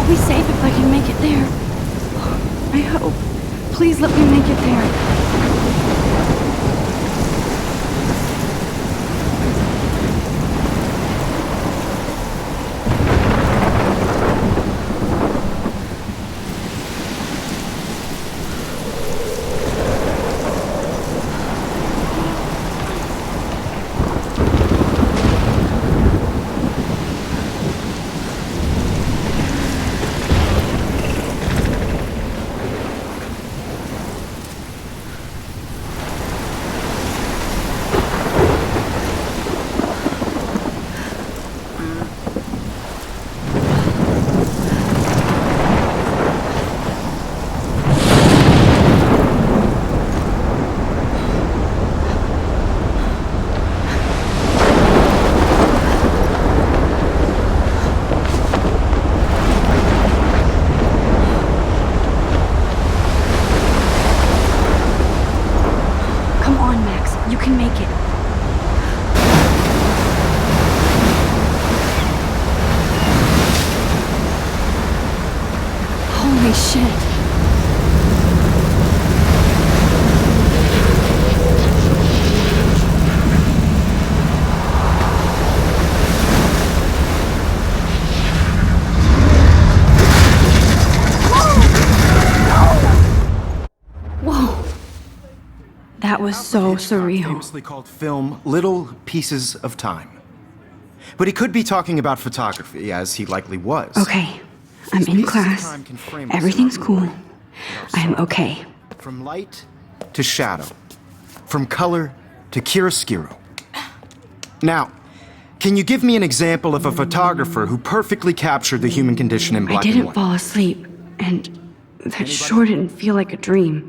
I'll be safe if I can make it there. I hope. Please let me make it there. Holy shit. Whoa. That was so surreal. Famously called film Little Pieces of Time. But he could be talking about photography, as he likely was. Okay, I'm in class. Everything's cool. I'm okay. From light to shadow. From color to chiaroscuro. Now, can you give me an example of a photographer who perfectly captured the human condition in black and I didn't white? fall asleep, and that sure didn't feel like a dream.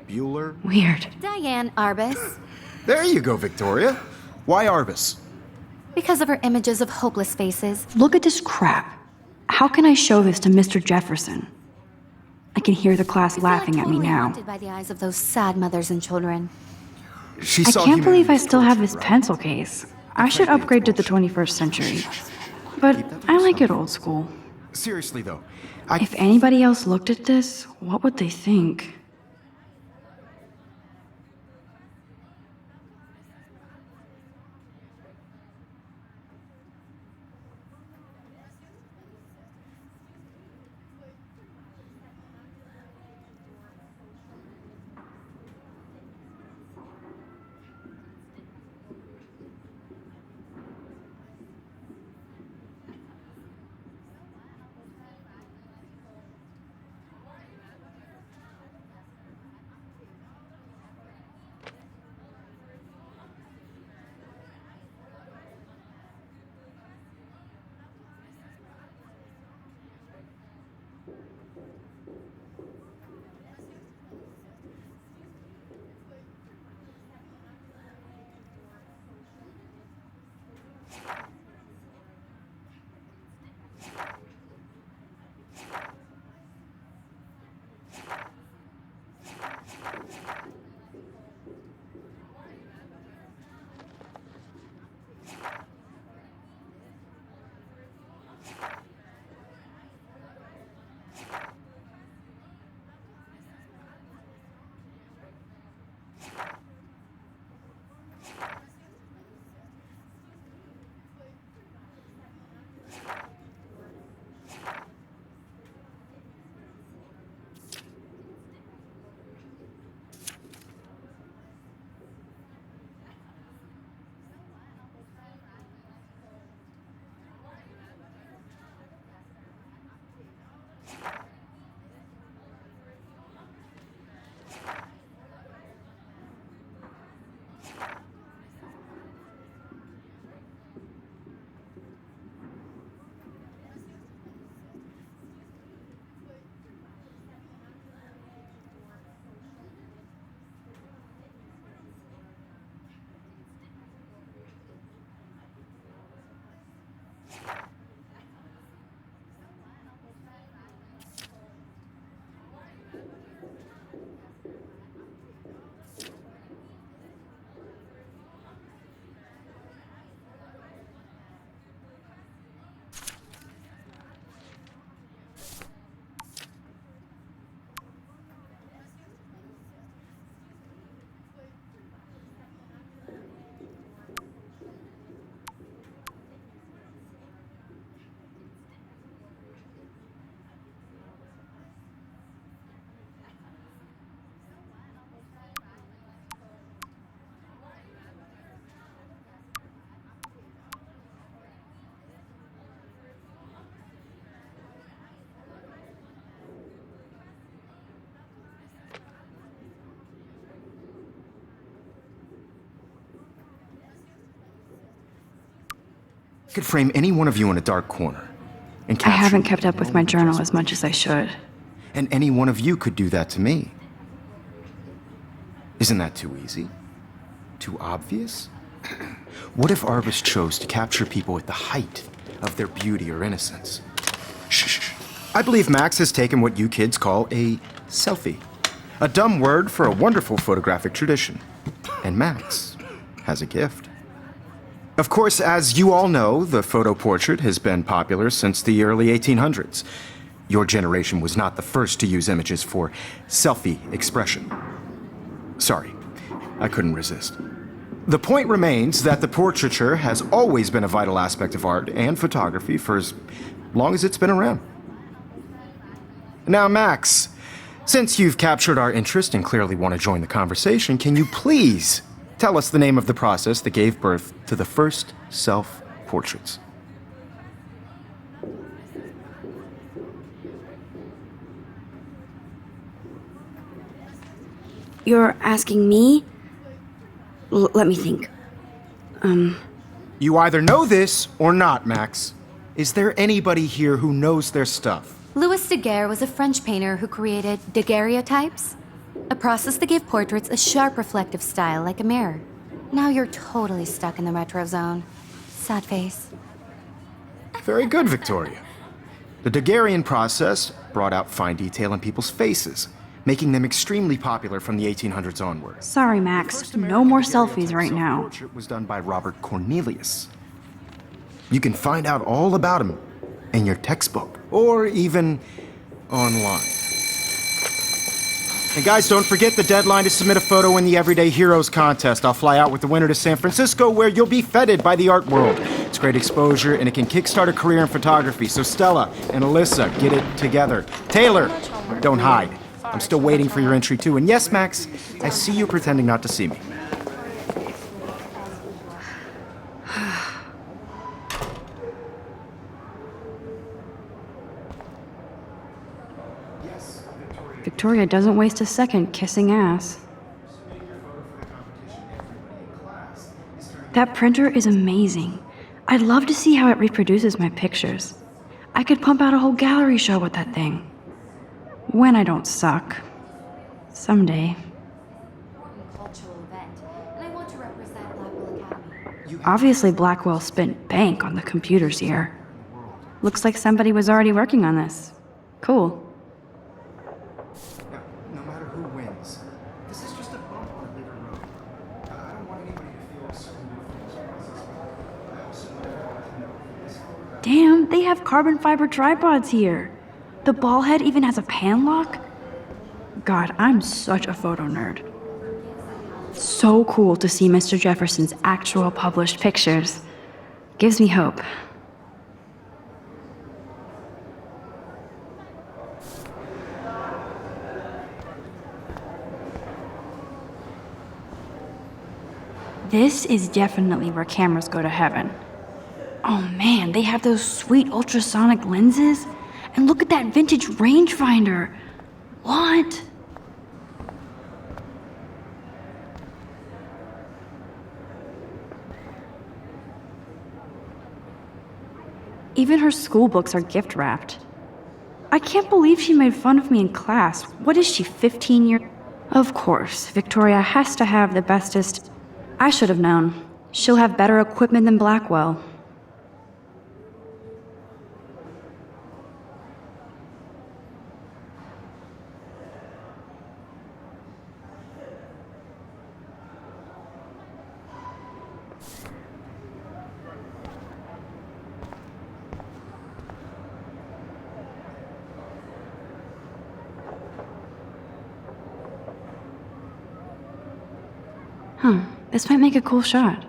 Bueller? Weird. Diane Arbus. There you go, Victoria. Why Arbus? Because of her images of hopeless faces. Look at this crap. How can I show this to Mr. Jefferson? I can hear the class laughing at me now. Haunted by the eyes of those sad mothers and children. She I saw can't believe I humanity's still have torture, this right? pencil case. I should upgrade to the 21st century. But I like it old school. Seriously, though, If anybody else looked at this, what would they think? could frame any one of you in a dark corner and I capture haven't you kept in up a with my moment of journal just as much as I should. And any one of you could do that to me. Isn't that too easy? Too obvious? What if Arbus chose to capture people at the height of their beauty or innocence? Shh. I believe Max has taken what you kids call a selfie. A dumb word for a wonderful photographic tradition. And Max has a gift. Of course, as you all know, the photo portrait has been popular since the early 1800s. Your generation was not the first to use images for selfie expression. Sorry, I couldn't resist. The point remains that the portraiture has always been a vital aspect of art and photography for as long as it's been around. Now, Max, since you've captured our interest and clearly want to join the conversation, can you please tell us the name of the process that gave birth to the first self-portraits? You're asking me? Let me think. You either know this or not, Max. Is there anybody here who knows their stuff? Louis Daguerre was a French painter who created daguerreotypes, a process that gave portraits a sharp reflective style like a mirror. Now you're totally stuck in the retro zone. Sad face. Very good, Victoria. The Daguerrean process brought out fine detail in people's faces, making them extremely popular from the 1800s onward. Sorry, Max. No more selfies right now. The portrait was done by Robert Cornelius. You can find out all about him in your textbook, or even online. And guys, don't forget the deadline to submit a photo in the Everyday Heroes contest. I'll fly out with the winner to San Francisco, where you'll be feted by the art world. It's great exposure, and it can kickstart a career in photography. So Stella and Alyssa, get it together. Taylor, don't hide. I'm still waiting for your entry too. And yes, Max, I see you pretending not to see me. Victoria doesn't waste a second kissing ass. That printer is amazing. I'd love to see how it reproduces my pictures. I could pump out a whole gallery show with that thing. When I don't suck. Someday. Cultural event, and I want to represent Blackwell Academy. Obviously, Blackwell spent bank on the computers here. Looks like somebody was already working on this. Cool. Now, no matter who wins, this is just a bump on a bigger road. I don't want anybody to feel excluded from this process, but I also want everyone to know this. Damn, they have carbon fiber tripods here. The ball head even has a pan lock. God, I'm such a photo nerd. So cool to see Mr. Jefferson's actual published pictures. Gives me hope. This is definitely where cameras go to heaven. Oh man, they have those sweet ultrasonic lenses. And look at that vintage rangefinder. What? Even her school books are gift wrapped. I can't believe she made fun of me in class. What is she, 15 years? Of course, Victoria has to have the bestest. I should have known. She'll have better equipment than Blackwell. This might make a cool shot.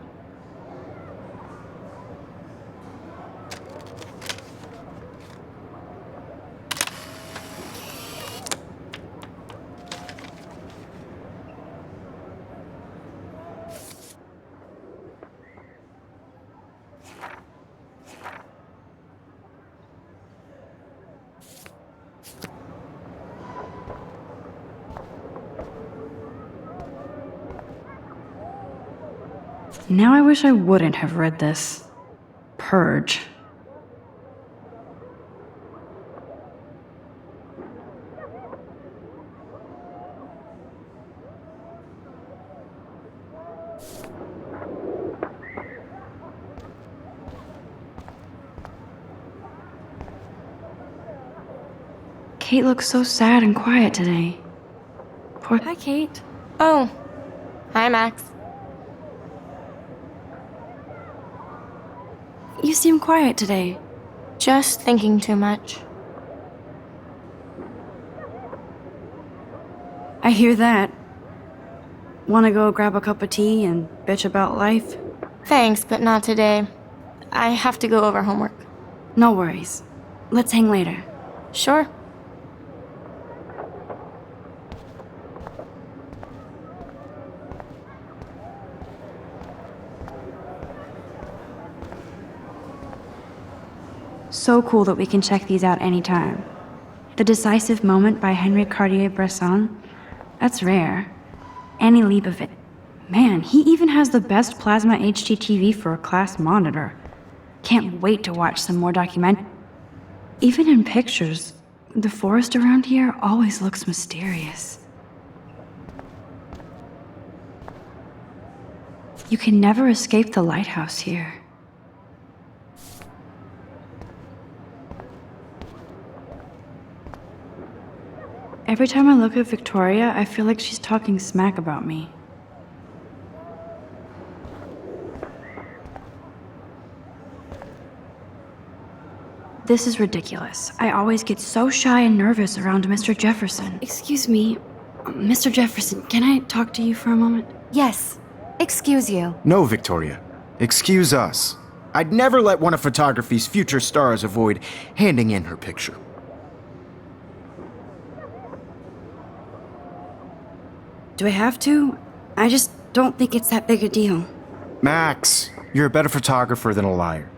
Now I wish I wouldn't have read this. purge. Kate looks so sad and quiet today. Hi, Kate. Oh. Hi, Max. You seem quiet today. Just thinking too much. I hear that. Wanna go grab a cup of tea and bitch about life? Thanks, but not today. I have to go over homework. No worries. Let's hang later. Sure. So cool that we can check these out anytime. The Decisive Moment by Henry Cartier-Bresson? That's rare. Annie Leibovitz. Man, he even has the best plasma HDTV for a class monitor. Can't wait to watch some more document. Even in pictures, the forest around here always looks mysterious. You can never escape the lighthouse here. Every time I look at Victoria, I feel like she's talking smack about me. This is ridiculous. I always get so shy and nervous around Mr. Jefferson. Excuse me, Mr. Jefferson, can I talk to you for a moment? Yes. Excuse you. No, Victoria. Excuse us. I'd never let one of photography's future stars avoid handing in her picture. Do I have to? I just don't think it's that big a deal. Max, you're a better photographer than a liar.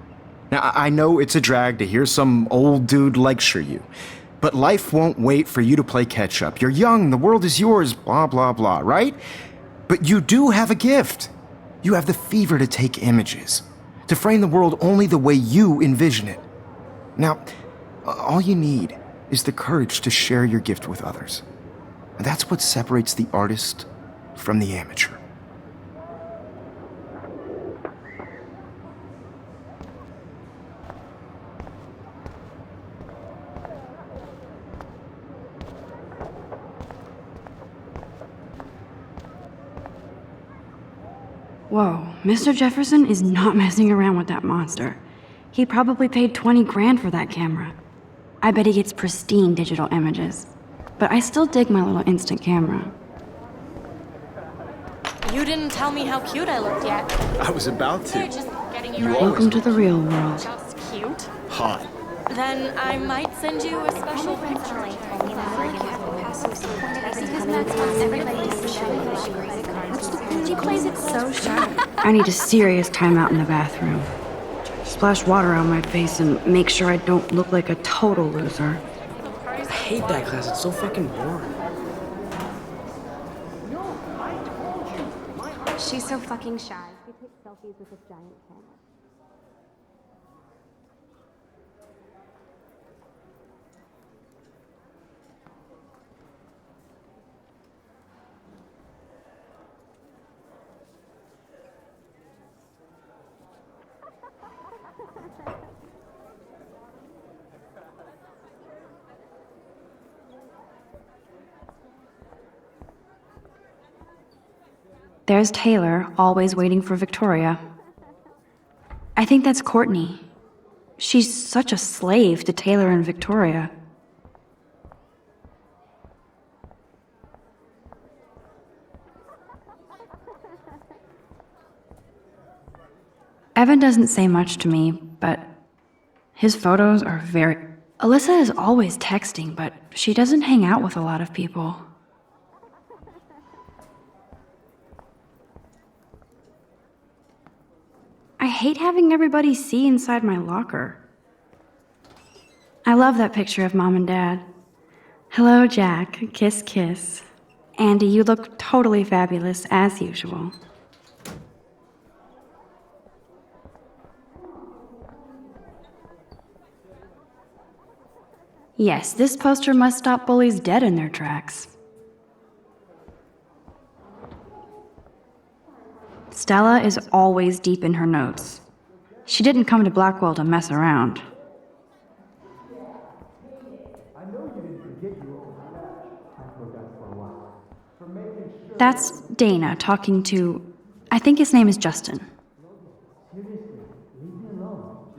Now, I know it's a drag to hear some old dude lecture you, but life won't wait for you to play catch-up. You're young, the world is yours, blah, blah, blah, right? But you do have a gift. You have the fever to take images, to frame the world only the way you envision it. Now, all you need is the courage to share your gift with others. And that's what separates the artist from the amateur. Whoa, Mr. Jefferson is not messing around with that monster. He probably paid 20 grand for that camera. I bet he gets pristine digital images. But I still dig my little instant camera. You didn't tell me how cute I looked yet. I was about to. Just getting you right. Welcome to the real world. Just cute. Hot. Then I might send you a special picture. She plays it so shy. I need a serious timeout in the bathroom. Splash water on my face and make sure I don't look like a total loser. I hate that class, it's so fucking boring. She's so fucking shy. She takes selfies with this giant camera. There's Taylor, always waiting for Victoria. I think that's Courtney. She's such a slave to Taylor and Victoria. Evan doesn't say much to me, but his photos are very... Alyssa is always texting, but she doesn't hang out with a lot of people. I hate having everybody see inside my locker. I love that picture of Mom and Dad. Hello, Jack. Kiss, kiss. Andy, you look totally fabulous, as usual. Yes, this poster must stop bullies dead in their tracks. Stella is always deep in her notes. She didn't come to Blackwell to mess around. That's Dana talking to, I think his name is Justin.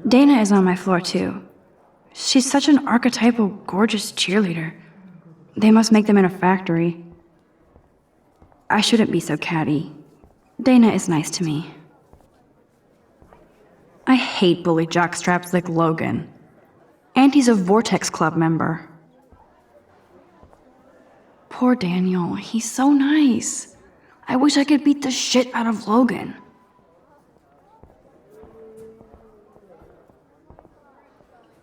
Dana is on my floor too. She's such an archetypal, gorgeous cheerleader. They must make them in a factory. I shouldn't be so catty. Dana is nice to me. I hate bully jockstraps like Logan. And he's a Vortex Club member. Poor Daniel, he's so nice. I wish I could beat the shit out of Logan.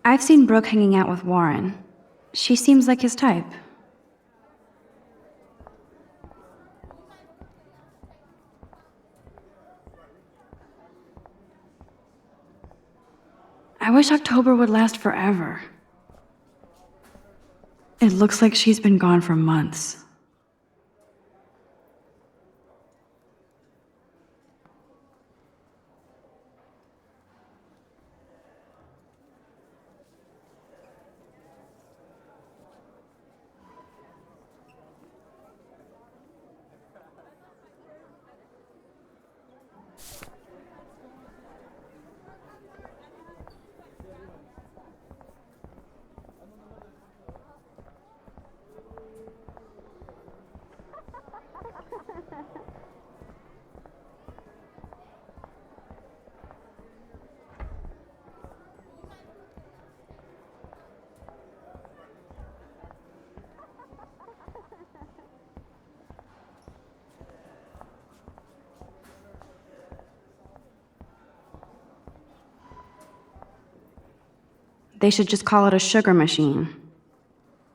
I've seen Brooke hanging out with Warren. She seems like his type. I wish October would last forever. It looks like she's been gone for months. They should just call it a sugar machine.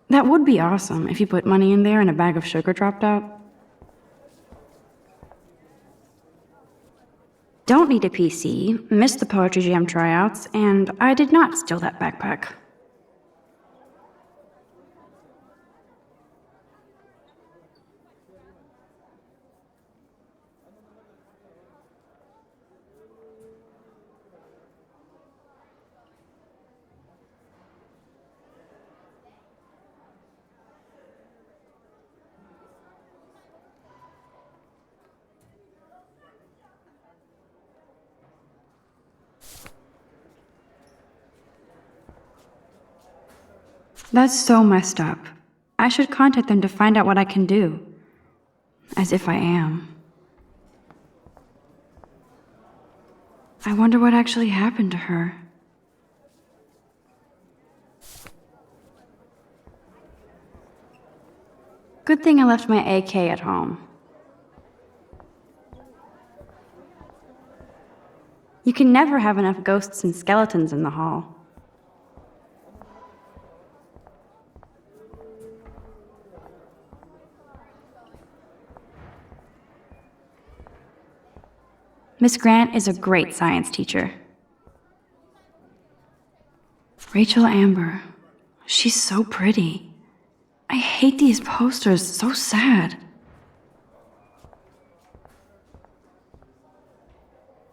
That would be awesome if you put money in there and a bag of sugar dropped out. Don't need a PC, missed the Poetry Jam tryouts, and I did not steal that backpack. That's so messed up. I should contact them to find out what I can do. As if I am. I wonder what actually happened to her. Good thing I left my AK at home. You can never have enough ghosts and skeletons in the hall. Miss Grant is a great science teacher. Rachel Amber. She's so pretty. I hate these posters, so sad.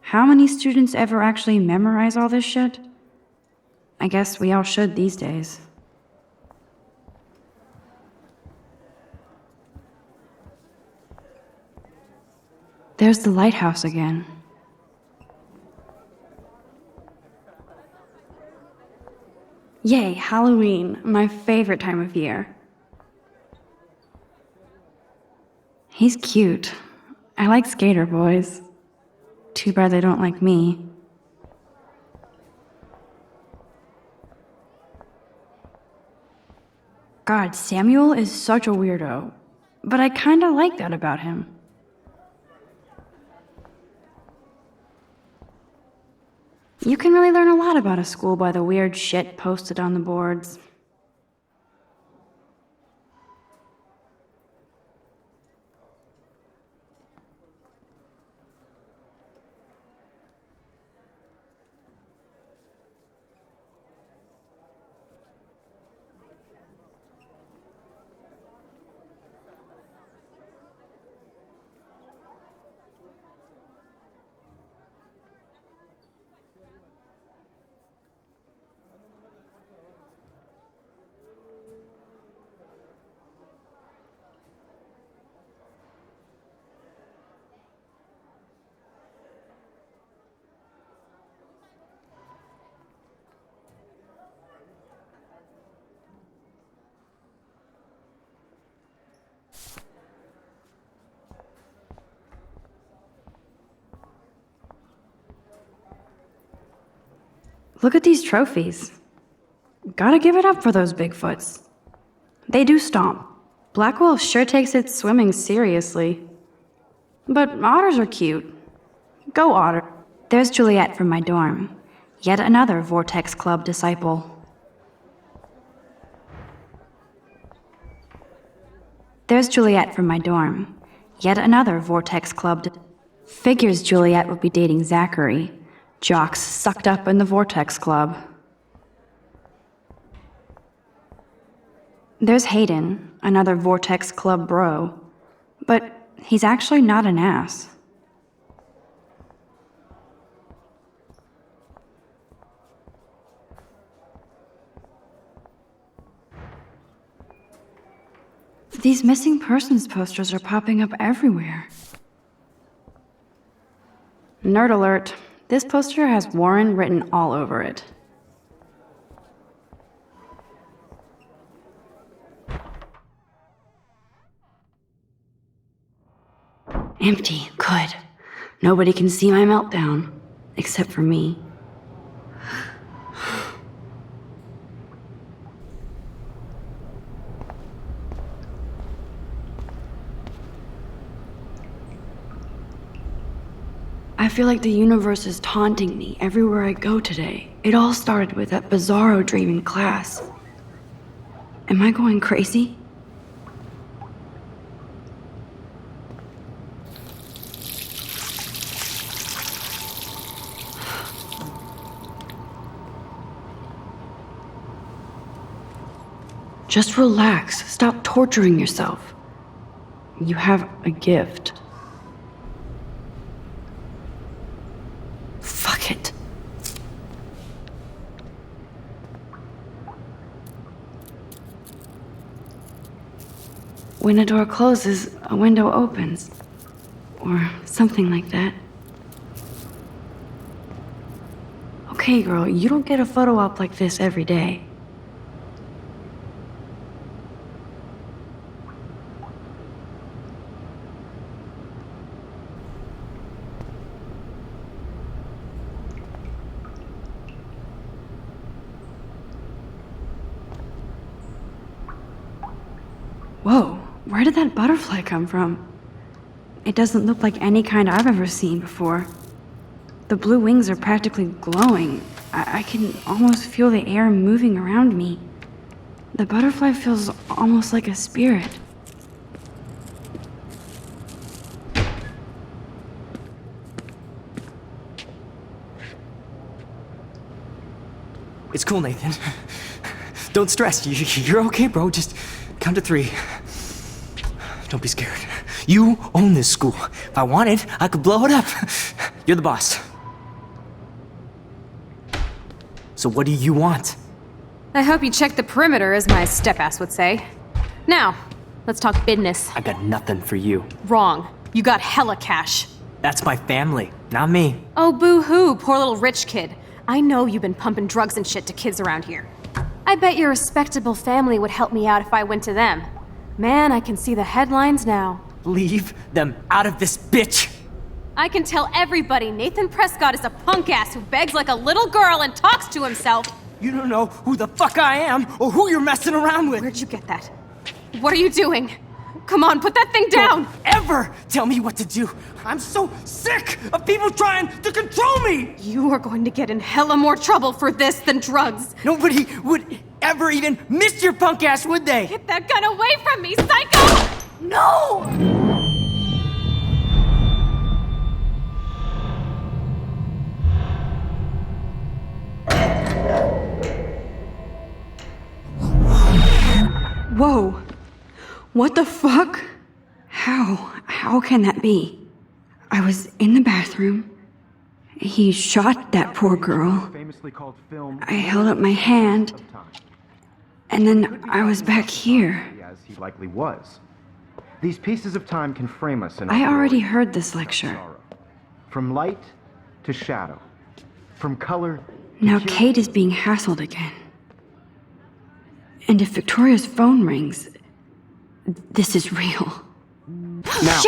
How many students ever actually memorize all this shit? I guess we all should these days. There's the lighthouse again. Yay, Halloween, my favorite time of year. He's cute. I like skater boys. Too bad they don't like me. God, Samuel is such a weirdo, but I kinda like that about him. You can really learn a lot about a school by the weird shit posted on the boards. Look at these trophies. Gotta give it up for those Bigfoots. They do stomp. Blackwell sure takes its swimming seriously. But otters are cute. Go otter. There's Juliet from my dorm. Yet another Vortex Club disciple. There's Juliet from my dorm. Yet another Vortex Club. Figures Juliet would be dating Zachary. Jocks sucked up in the Vortex Club. There's Hayden, another Vortex Club bro. But he's actually not an ass. These missing persons posters are popping up everywhere. Nerd alert. This poster has Warren written all over it. Empty. Good. Nobody can see my meltdown. Except for me. I feel like the universe is taunting me everywhere I go today. It all started with that bizarro dream in class. Am I going crazy? Just relax. Stop torturing yourself. You have a gift. Fuck it. When a door closes, a window opens. Or something like that. Okay, girl, you don't get a photo op like this every day. Whoa, where did that butterfly come from? It doesn't look like any kind I've ever seen before. The blue wings are practically glowing. I can almost feel the air moving around me. The butterfly feels almost like a spirit. It's cool, Nathan. Don't stress. You're okay, bro. Just count to 3. Don't be scared. You own this school. If I wanted, I could blow it up. You're the boss. So what do you want? I hope you checked the perimeter, as my step-ass would say. Now, let's talk business. I got nothing for you. Wrong. You got hella cash. That's my family, not me. Oh, boo-hoo, poor little rich kid. I know you've been pumping drugs and shit to kids around here. I bet your respectable family would help me out if I went to them. Man, I can see the headlines now. Leave them out of this bitch! I can tell everybody Nathan Prescott is a punk ass who begs like a little girl and talks to himself. You don't know who the fuck I am or who you're messing around with. Where'd you get that? What are you doing? Come on, put that thing down! Don't ever tell me what to do. I'm so sick of people trying to control me! You are going to get in hella more trouble for this than drugs. Nobody would ever even miss your punk ass, would they? Get that gun away from me, psycho! No! Whoa. What the fuck? How can that be? I was in the bathroom. He shot that poor girl. I held up my hand. And then I was back here. As he likely was. These pieces of time can frame us in I already heard this lecture. From light to shadow. From color to Now Kate is being hassled again. And if Victoria's phone rings, this is real. Now,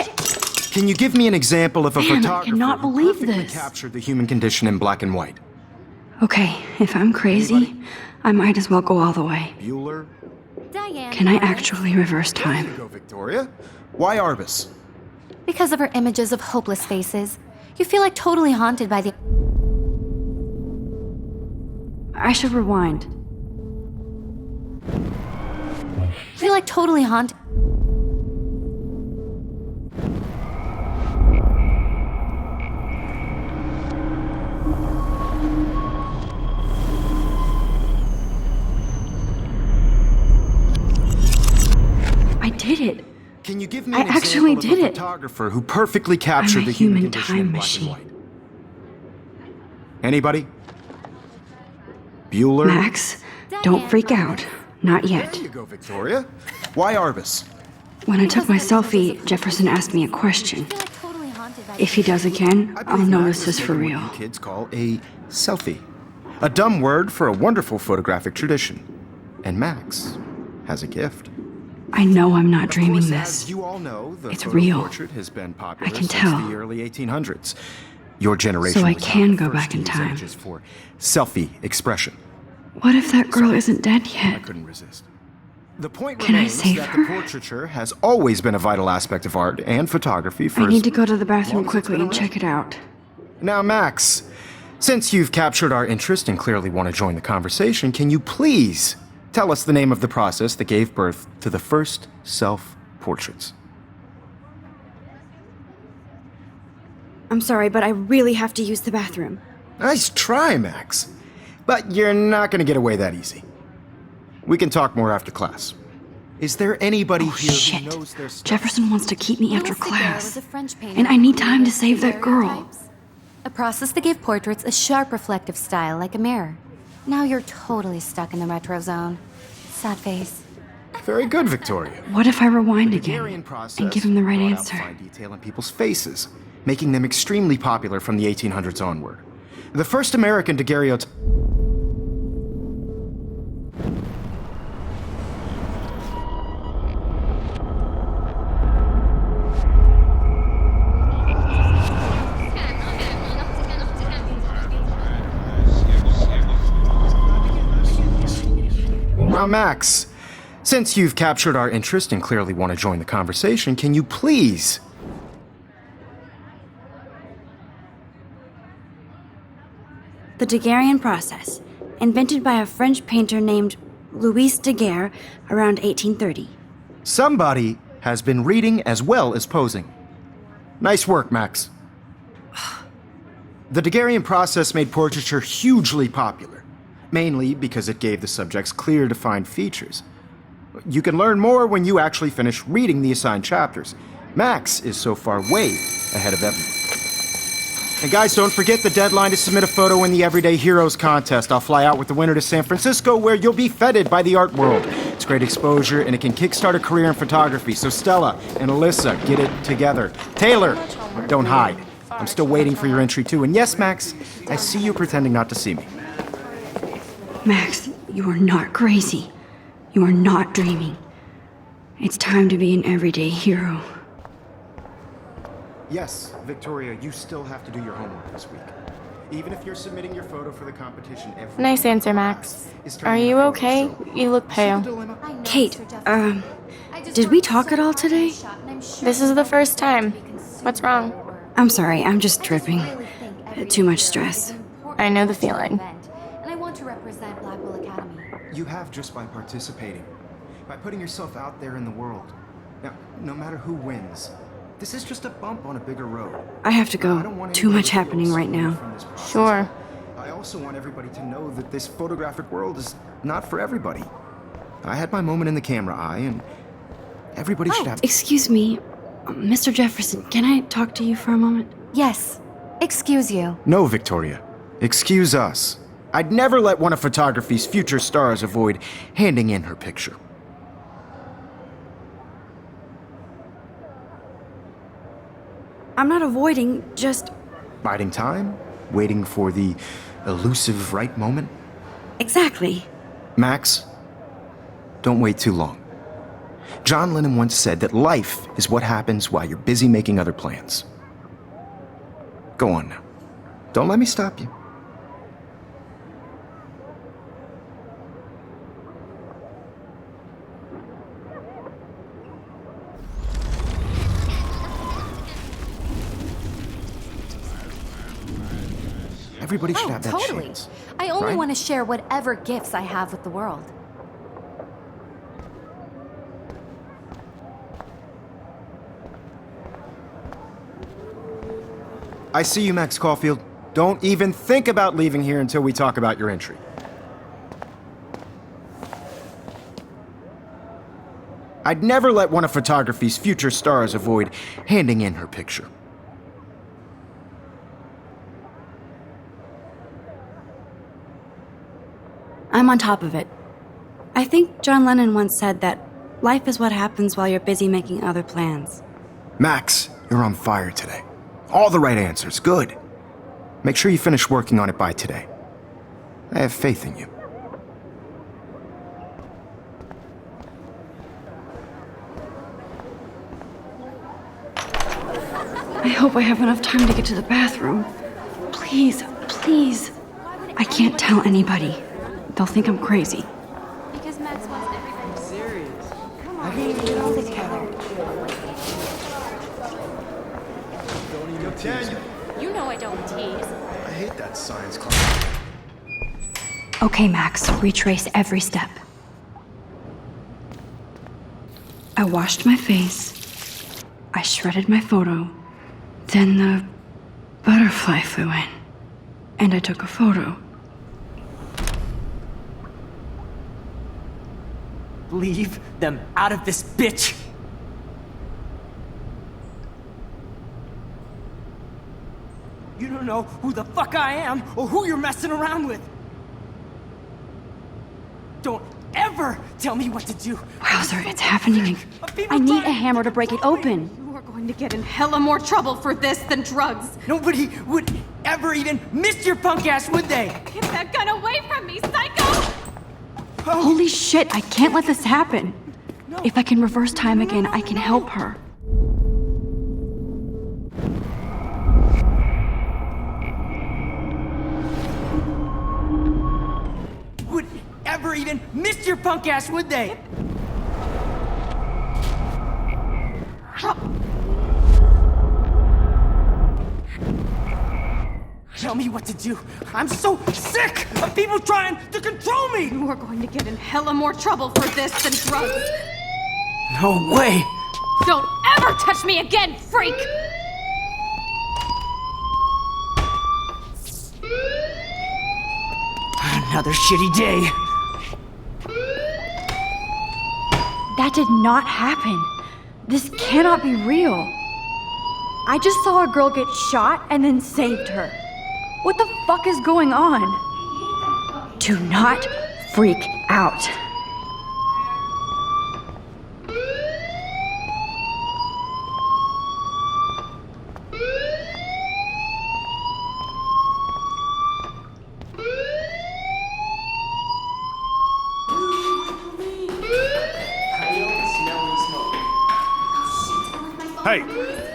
can you give me an example of a Man, I photographer cannot who believe perfectly this. captured the human condition in black and white? Okay, if I'm crazy, I might as well go all the way. Bueller? Diane. Can I actually reverse There time? you go, Victoria. Why Arbus? Because of her images of hopeless faces, you feel like totally haunted by the. I should rewind. Feel like totally haunted. I did it. Can you give me I an actually example of did a it. photographer who perfectly captured I'm a the human human condition time in black machine. and white? Anybody? Bueller? Max, don't freak out. Not yet. There you go, Victoria. Why Arbus? When I took my selfie, Jefferson asked me a question. Feel like totally haunted by If he does again, I I'll believe know Max this is for taken real. what you kids call a selfie. A dumb word for a wonderful photographic tradition. And Max has a gift. I know I'm not Of dreaming course, this. as you all know, the It's photo real. portrait has been popular I can since tell. the early 1800s. Your generation So I was not can the go first back to in use time. images for selfie expression. What if that girl isn't dead I yet? couldn't resist. The point Can I remains save that her? the portraiture has always been a vital aspect of art and photography for I as need to go to the bathroom long as it's quickly been and around. check it out. Now, Max, since you've captured our interest and clearly want to join the conversation, can you please tell us the name of the process that gave birth to the first self-portraits? I'm sorry, but I really have to use the bathroom. Nice try, Max. But you're not going to get away that easy. We can talk more after class. Is there anybody Oh, here shit. who knows their stuff? Jefferson wants to keep me after Louis Daguerre was class. a French painter And I need who time to created save that girl. daguerreotypes, a process that gave portraits a sharp reflective style like a mirror. Now you're totally stuck in the retro zone. Sad face. Very good, Victoria. What if I rewind Daguerrean again process and give him the right brought out answer? fine detail in people's faces, making them extremely popular from the 1800s onward. The first American daguerreotype. Now, Max, since you've captured our interest and clearly want to join the conversation, can you please The Daguerrean process, invented by a French painter named Louis Daguerre around 1830. Somebody has been reading as well as posing. Nice work, Max. The Daguerrean process made portraiture hugely popular, mainly because it gave the subjects clear, defined features. You can learn more when you actually finish reading the assigned chapters. Max is so far way ahead of everyone. And guys, don't forget the deadline to submit a photo in the Everyday Heroes contest. I'll fly out with the winner to San Francisco, where you'll be feted by the art world. It's great exposure, and it can kickstart a career in photography. So Stella and Alyssa, get it together. Taylor, don't hide. I'm still waiting for your entry, too. And yes, Max, I see you pretending not to see me. Max, you are not crazy. You are not dreaming. It's time to be an everyday hero. Yes, Victoria, you still have to do your homework this week. Even if you're submitting your photo for the competition every Nice week, answer, class Max. is Are turning you out okay? photos, so- You look See the pale. dilemma? I know, Kate, Mr. Jefferson. I just did don't we feel talk so at all hard today? shot, and I'm sure This is the you first want time. to be consumed What's by wrong? your work. I'm sorry, I'm just I just dripping. really think every Too much hero stress. is an important I know the part of feeling. event, and I want to represent Blackwell Academy. You have just by participating, by putting yourself out there in the world. Now, no matter who wins, this is just a bump on a bigger road. I have to I go. don't want Too anybody much to feel happening right excluded now. from this process. Sure. I also want everybody to know that this photographic world is not for everybody. I had my moment in the camera eye, and everybody should have. Excuse me, Mr. Jefferson, can I talk to you for a moment? Yes. Excuse you. No, Victoria. Excuse us. I'd never let one of photography's future stars avoid handing in her picture. I'm not avoiding, just. Biding time, waiting for the elusive right moment. Exactly. Max, don't wait too long. John Lennon once said that life is what happens while you're busy making other plans. Go on now. Don't let me stop you. Everybody should Oh, have that totally. chance. I only right? want to share whatever gifts I have with the world. I see you, Max Caulfield. Don't even think about leaving here until we talk about your entry. I'd never let one of photography's future stars avoid handing in her picture. I'm on top of it. I think John Lennon once said that life is what happens while you're busy making other plans. Max, you're on fire today. All the right answers. Good. Make sure you finish working on it by today. I have faith in you. I hope I have enough time to get to the bathroom. Please, please. I can't tell anybody. They'll think I'm crazy. Because Max wants everything serious. Come on, get all together. You know I don't tease. I hate that science class. Okay, Max, retrace every step. I washed my face. I shredded my photo. Then the butterfly flew in. And I took a photo. Leave them out of this bitch! You don't know who the fuck I am or who you're messing around with! Don't ever tell me what to do! Wowzer, it's happening. I need a hammer to break it open. You are going to get in hella more trouble for this than drugs. Nobody would ever even miss your punk ass, would they? Get that gun away from me, psycho! Holy shit, I can't let this happen. If I can reverse time again, I can help her. Would ever even miss your punk ass, would they? Tell me what to do. I'm so sick of people trying to control me! You are going to get in hella more trouble for this than drugs. No way! Don't ever touch me again, freak! Another shitty day. That did not happen. This cannot be real. I just saw a girl get shot and then saved her. What the fuck is going on? Do not freak out. Hey,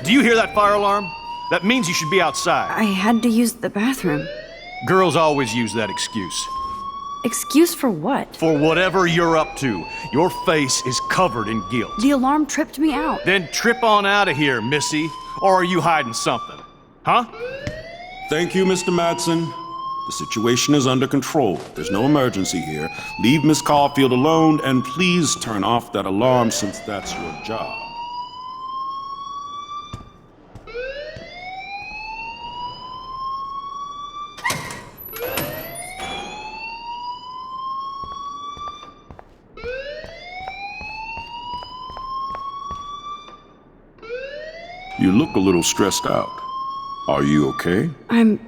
do you hear that fire alarm? That means you should be outside. I had to use the bathroom. Girls always use that excuse. Excuse for what? For whatever you're up to, your face is covered in guilt. The alarm tripped me out. Then trip on out of here, Missy. Or are you hiding something? Huh? Thank you, Mr. Madsen. The situation is under control. There's no emergency here. Leave Miss Caulfield alone, and please turn off that alarm since that's your job. You look a little stressed out. Are you okay? I'm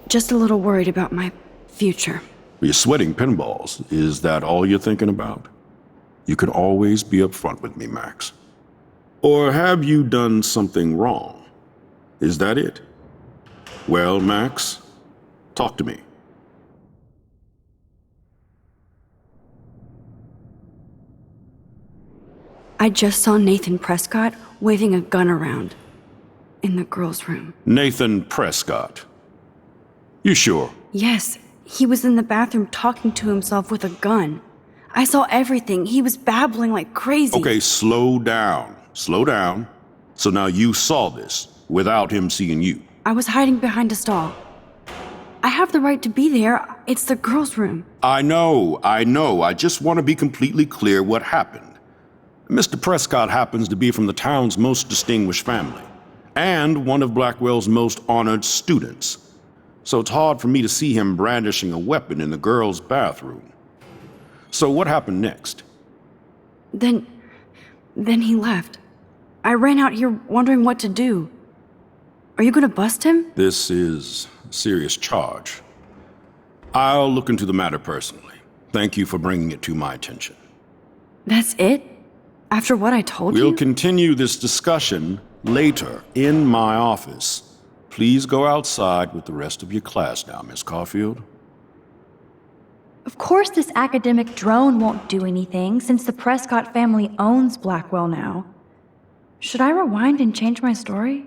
just a little worried about my future. You're sweating pinballs. Is that all you're thinking about? You can always be upfront with me, Max. Or have you done something wrong? Is that it? Well, Max, talk to me. I just saw Nathan Prescott waving a gun around in the girls' room. Nathan Prescott. You sure? Yes, he was in the bathroom talking to himself with a gun. I saw everything. He was babbling like crazy. Okay, slow down. Slow down. So now you saw this without him seeing you. I was hiding behind a stall. I have the right to be there. It's the girls' room. I know. I just want to be completely clear what happened. Mr. Prescott happens to be from the town's most distinguished family, and one of Blackwell's most honored students. So it's hard for me to see him brandishing a weapon in the girls' bathroom. So what happened next? Then he left. I ran out here wondering what to do. Are you gonna bust him? This is a serious charge. I'll look into the matter personally. Thank you for bringing it to my attention. That's it? After what I told you? We'll continue this discussion later in my office. Please go outside with the rest of your class now, Miss Caulfield. Of course this academic drone won't do anything, since the Prescott family owns Blackwell now. Should I rewind and change my story?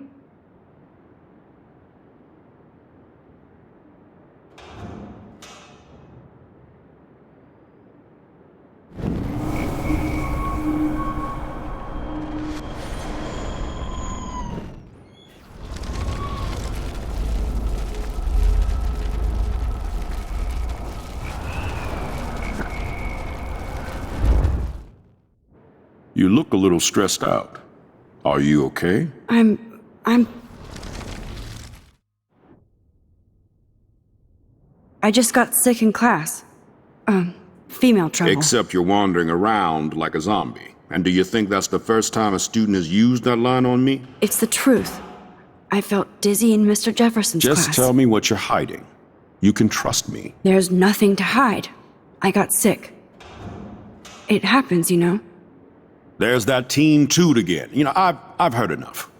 You look a little stressed out. Are you okay? I just got sick in class. Female trouble. Except you're wandering around like a zombie. And do you think that's the first time a student has used that line on me? It's the truth. I felt dizzy in Mr. Jefferson's class. Just tell me what you're hiding. You can trust me. There's nothing to hide. I got sick. It happens, you know. There's that teen toot again. I've heard enough.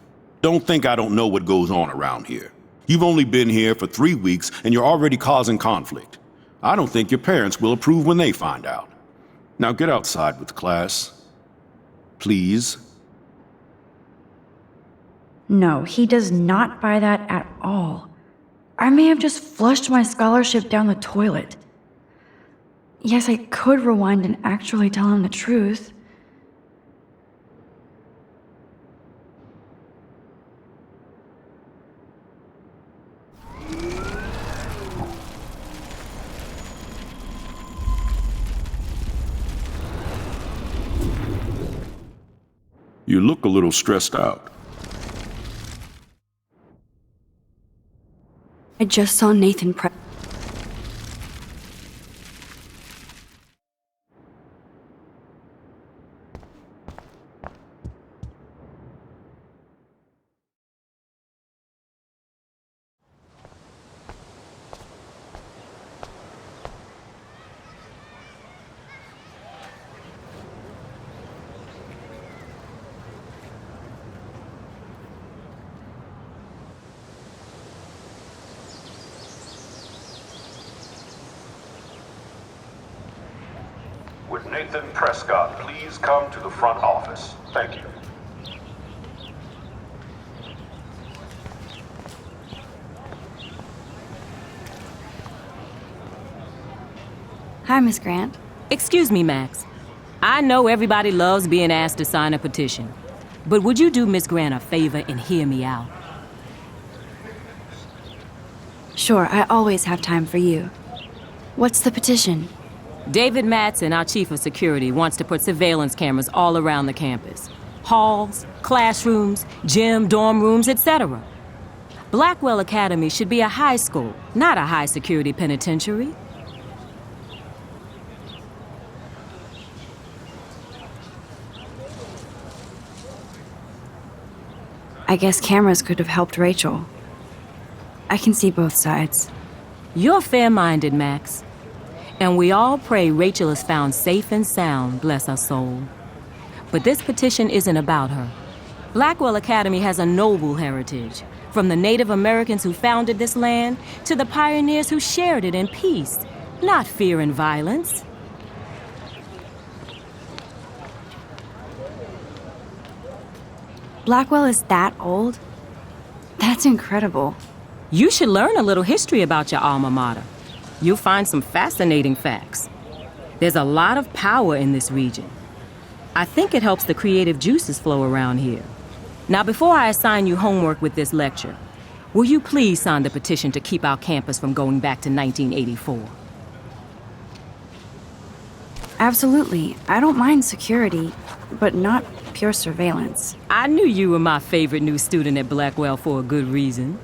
Don't think I don't know what goes on around here. You've only been here for 3 weeks and you're already causing conflict. I don't think your parents will approve when they find out. Now get outside with class. Please. No, he does not buy that at all. I may have just flushed my scholarship down the toilet. Yes, I could rewind and actually tell him the truth. You look a little stressed out. I just saw Nathan With Nathan Prescott, please come to the front office. Thank you. Hi, Miss Grant. Excuse me, Max. I know everybody loves being asked to sign a petition, but would you do Miss Grant a favor and hear me out? Sure, I always have time for you. What's the petition? David Matson, our chief of security, wants to put surveillance cameras all around the campus. Halls, classrooms, gym, dorm rooms, etc. Blackwell Academy should be a high school, not a high-security penitentiary. I guess cameras could have helped Rachel. I can see both sides. You're fair-minded, Max. And we all pray Rachel is found safe and sound, bless her soul. But this petition isn't about her. Blackwell Academy has a noble heritage, from the Native Americans who founded this land to the pioneers who shared it in peace, not fear and violence. Blackwell is that old? That's incredible. You should learn a little history about your alma mater. You'll find some fascinating facts. There's a lot of power in this region. I think it helps the creative juices flow around here. Now, before I assign you homework with this lecture, Will you please sign the petition to keep our campus from going back to 1984? Absolutely. I don't mind security, but not pure surveillance. I knew you were my favorite new student at Blackwell for a good reason.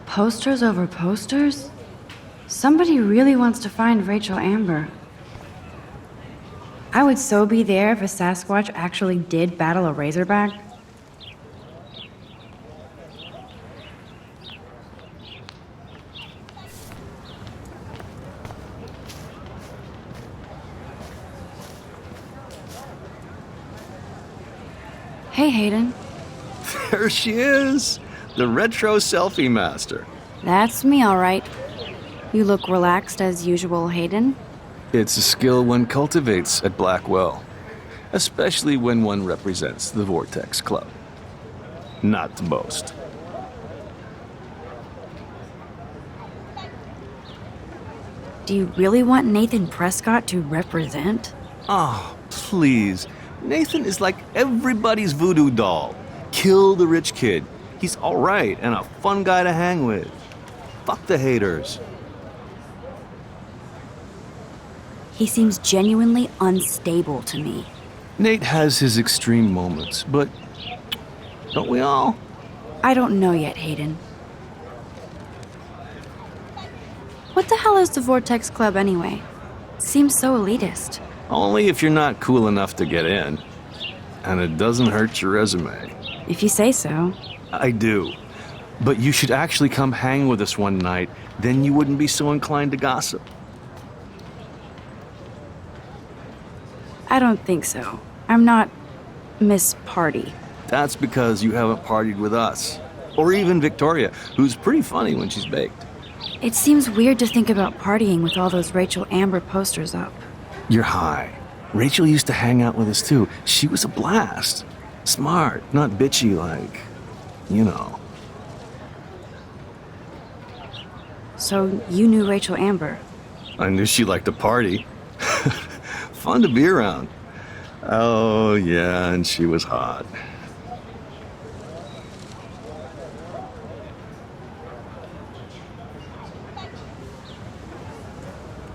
Posters over posters? Somebody really wants to find Rachel Amber. I would so be there if a Sasquatch actually did battle a Razorback. Hey, Hayden. There she is, the retro selfie master. That's me, all right. You look relaxed as usual, Hayden. It's a skill one cultivates at Blackwell, especially when one represents the Vortex Club. Not to boast. Do you really want Nathan Prescott to represent? Oh, please. Nathan is like everybody's voodoo doll. Kill the rich kid. He's all right and a fun guy to hang with. Fuck the haters. He seems genuinely unstable to me. Nate has his extreme moments, but don't we all? I don't know yet, Hayden. What the hell is the Vortex Club anyway? Seems so elitist. Only if you're not cool enough to get in. And it doesn't hurt your resume. If you say so. I do. But you should actually come hang with us one night, then you wouldn't be so inclined to gossip. I don't think so. I'm not Miss Party. That's because you haven't partied with us. Or even Victoria, who's pretty funny when she's baked. It seems weird to think about partying with all those Rachel Amber posters up. You're high. Rachel used to hang out with us too. She was a blast. Smart, not bitchy like, you know. So you knew Rachel Amber? I knew she liked to party. Fun to be around. Oh, yeah, and she was hot.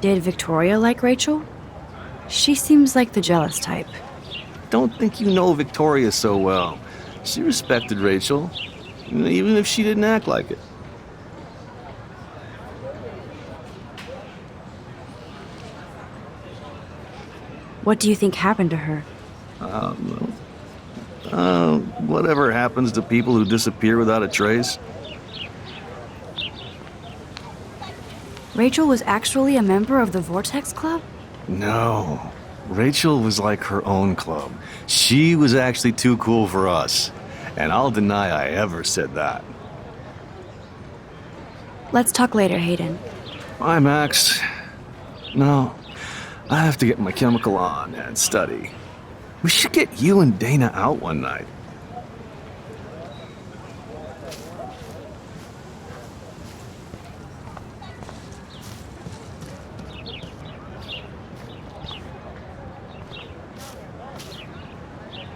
Did Victoria like Rachel? She seems like the jealous type. Don't think you know Victoria so well. She respected Rachel, even if she didn't act like it. What do you think happened to her? Whatever happens to people who disappear without a trace. Rachel was actually a member of the Vortex Club? No. Rachel was like her own club. She was actually too cool for us. And I'll deny I ever said that. Let's talk later, Hayden. Bye, Max. No, I have to get my chemical on and study. We should get you and Dana out one night.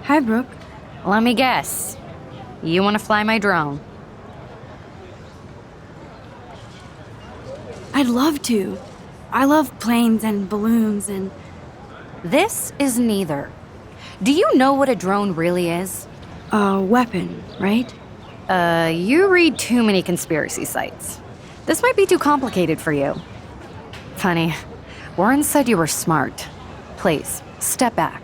Hi, Brooke. Let me guess. You want to fly my drone? I'd love to. I love planes and balloons and... This is neither. Do you know what a drone really is? A weapon, right? You read too many conspiracy sites. This might be too complicated for you. Funny, Warren said you were smart. Please, step back.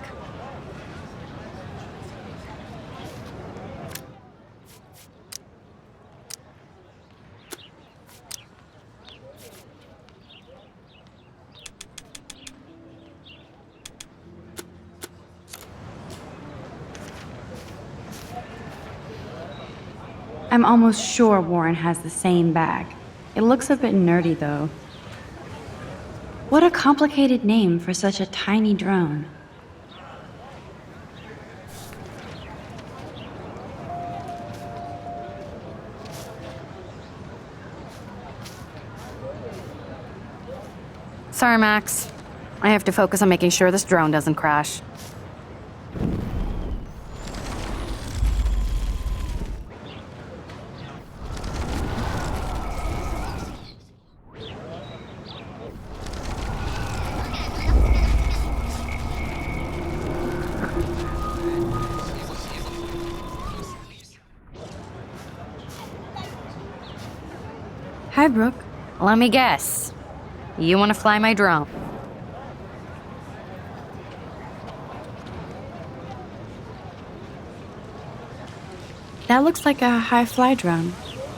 I'm almost sure Warren has the same bag. It looks a bit nerdy, though. What a complicated name for such a tiny drone. Sorry, Max. I have to focus on making sure this drone doesn't crash. Hi, Brooke. Let me guess. You want to fly my drone? That looks like a high-fly drone.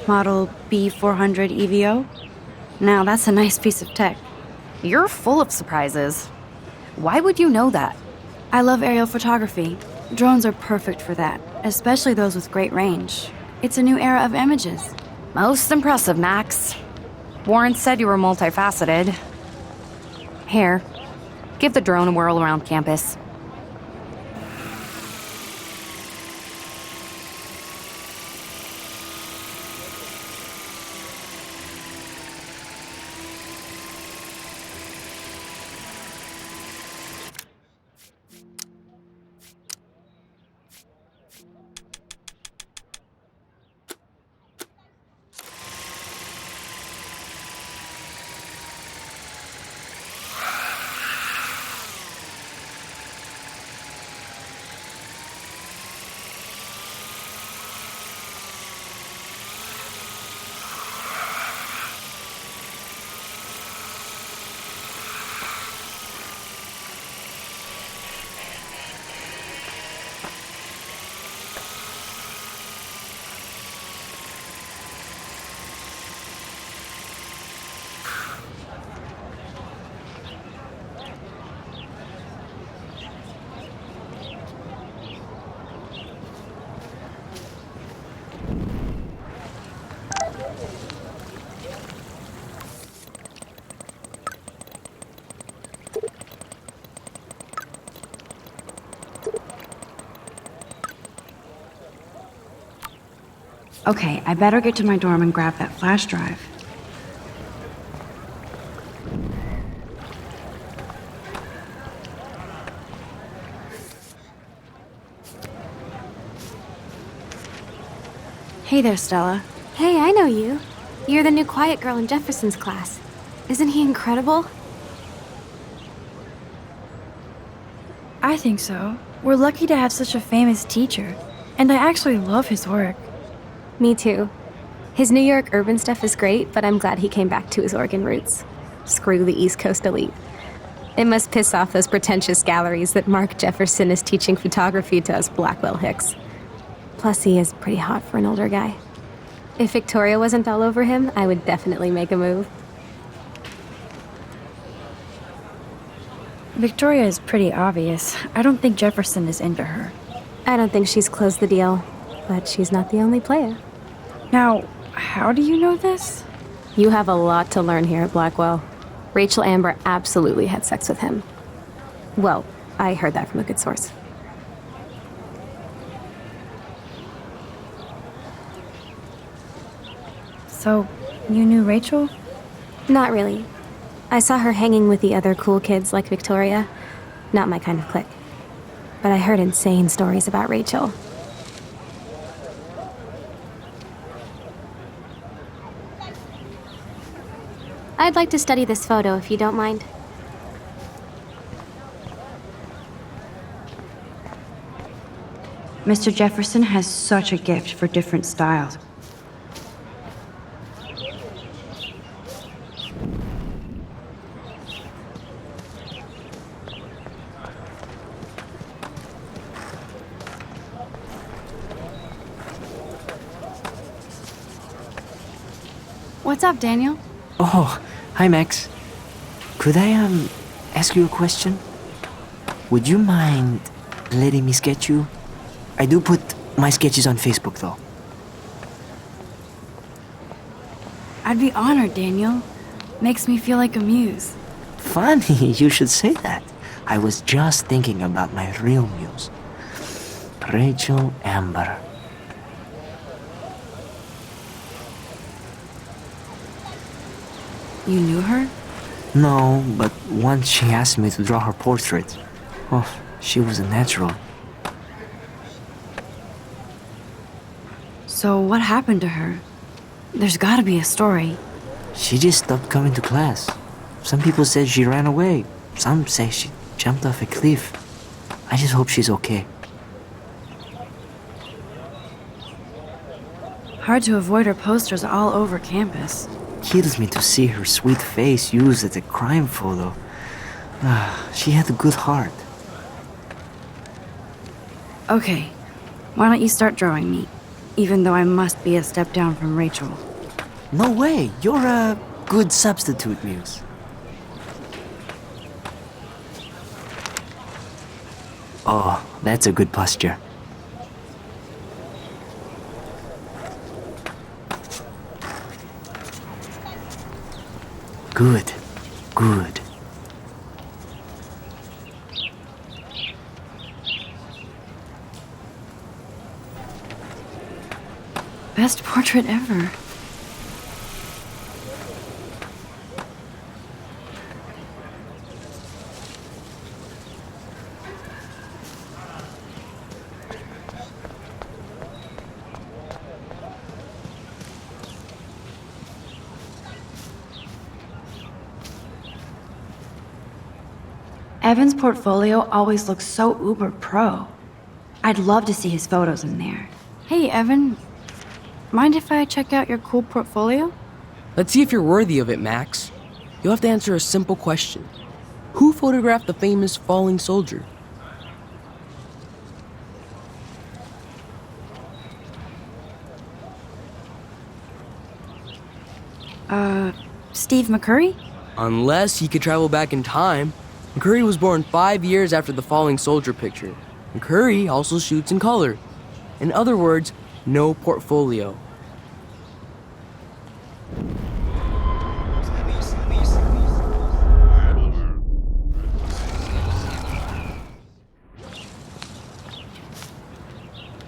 Model B400 EVO. Now, that's a nice piece of tech. You're full of surprises. Why would you know that? I love aerial photography. Drones are perfect for that, especially those with great range. It's a new era of images. Most impressive, Max. Warren said you were multifaceted. Here, give the drone a whirl around campus. Okay, I better get to my dorm and grab that flash drive. Hey there, Stella. Hey, I know you. You're the new quiet girl in Jefferson's class. Isn't he incredible? I think so. We're lucky to have such a famous teacher, and I actually love his work. Me too. His New York urban stuff is great, but I'm glad he came back to his Oregon roots. Screw the East Coast elite. It must piss off those pretentious galleries that Mark Jefferson is teaching photography to us Blackwell Hicks. Plus, he is pretty hot for an older guy. If Victoria wasn't all over him, I would definitely make a move. Victoria is pretty obvious. I don't think Jefferson is into her. I don't think she's closed the deal, but she's not the only player. Now, how do you know this? You have a lot to learn here at Blackwell. Rachel Amber absolutely had sex with him. Well, I heard that from a good source. So, you knew Rachel? Not really. I saw her hanging with the other cool kids like Victoria. Not my kind of clique. But I heard insane stories about Rachel. I'd like to study this photo if you don't mind. Mr. Jefferson has such a gift for different styles. What's up, Daniel? Oh, hi, Max. Could I, ask you a question? Would you mind letting me sketch you? I do put my sketches on Facebook, though. I'd be honored, Daniel. Makes me feel like a muse. Funny, you should say that. I was just thinking about my real muse. Rachel Amber. You knew her? No, but once she asked me to draw her portrait. Oh, she was a natural. So what happened to her? There's gotta be a story. She just stopped coming to class. Some people said she ran away. Some say she jumped off a cliff. I just hope she's okay. Hard to avoid her posters all over campus. Kills me to see her sweet face used as a crime photo. She had a good heart. Okay, why don't you start drawing me? Even though I must be a step down from Rachel. No way, you're a good substitute, Muse. Oh, that's a good posture. Good, good. Best portrait ever. Evan's portfolio always looks so uber pro. I'd love to see his photos in there. Hey, Evan. Mind if I check out your cool portfolio? Let's see if you're worthy of it, Max. You'll have to answer a simple question. Who photographed the famous falling soldier? Steve McCurry? Unless he could travel back in time. McCurry was born 5 years after the falling soldier picture. McCurry also shoots in color. In other words, no portfolio.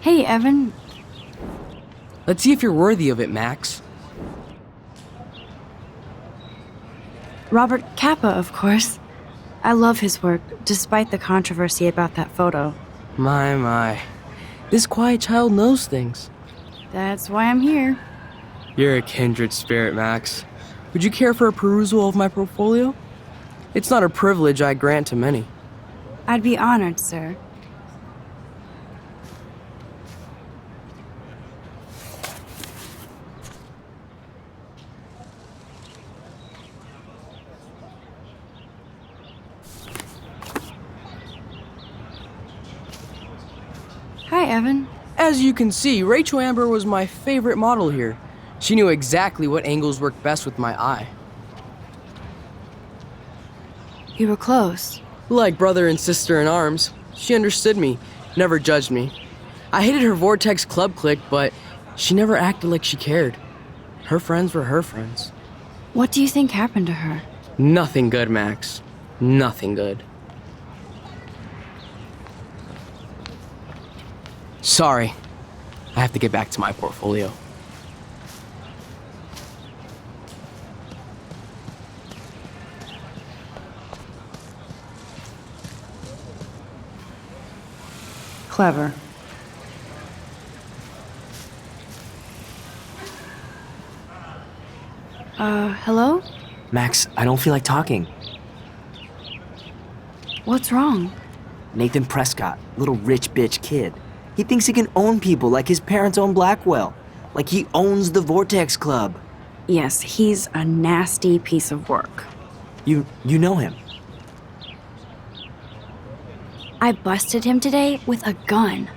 Hey, Evan. Let's see if you're worthy of it, Max. Robert Capa, of course. I love his work, despite the controversy about that photo. My. This quiet child knows things. That's why I'm here. You're a kindred spirit, Max. Would you care for a perusal of my portfolio? It's not a privilege I grant to many. I'd be honored, sir. Hi, Evan. As you can see, Rachel Amber was my favorite model here. She knew exactly what angles worked best with my eye. You were close. Like brother and sister in arms, she understood me, never judged me. I hated her Vortex Club clique, but she never acted like she cared. Her friends were her friends. What do you think happened to her? Nothing good, Max. Nothing good. Sorry. I have to get back to my portfolio. Clever. Hello? Max, I don't feel like talking. What's wrong? Nathan Prescott, little rich bitch kid. He thinks he can own people like his parents own Blackwell. Like he owns the Vortex Club. Yes, he's a nasty piece of work. You know him. I busted him today with a gun.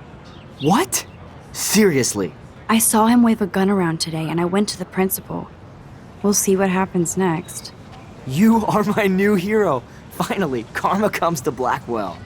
What? Seriously? I saw him wave a gun around today and I went to the principal. We'll see what happens next. You are my new hero. Finally, karma comes to Blackwell.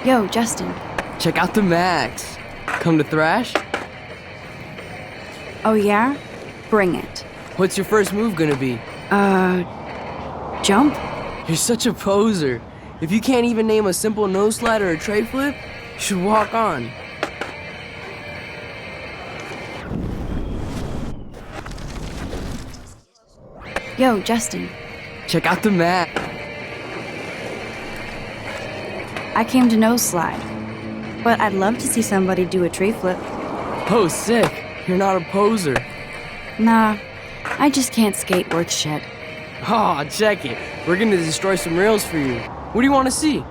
Yo, Justin. Check out the Max. Come to thrash? Oh yeah? Bring it. What's your first move gonna be? Jump? You're such a poser. If you can't even name a simple nose slide or a tray flip, you should walk on. Yo, Justin. Check out the map. I came to nose slide, but I'd love to see somebody do a tree flip. Oh, sick. You're not a poser. Nah, I just can't skate worth shit. Oh, check it. We're gonna destroy some rails for you. What do you want to see?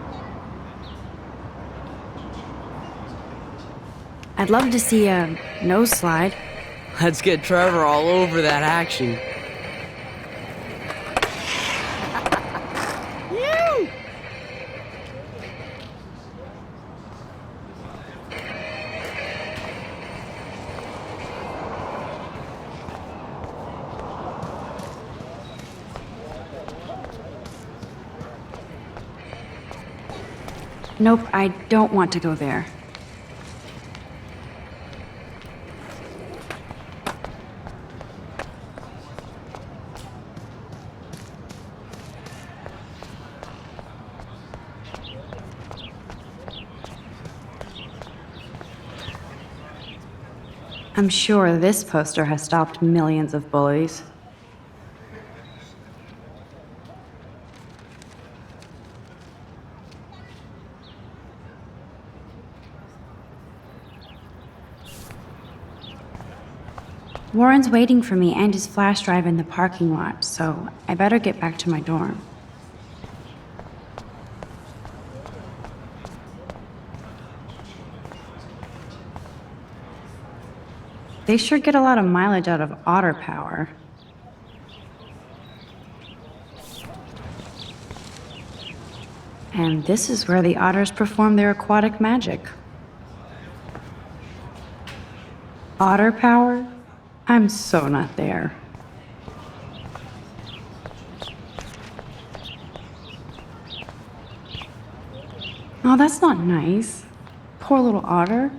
I'd love to see a nose slide. Let's get Trevor all over that action. Nope, I don't want to go there. I'm sure this poster has stopped millions of bullies. Warren's waiting for me and his flash drive in the parking lot, so I better get back to my dorm. They sure get a lot of mileage out of otter power. And this is where the otters perform their aquatic magic. Otter power? I'm so not there. Oh, that's not nice. Poor little otter.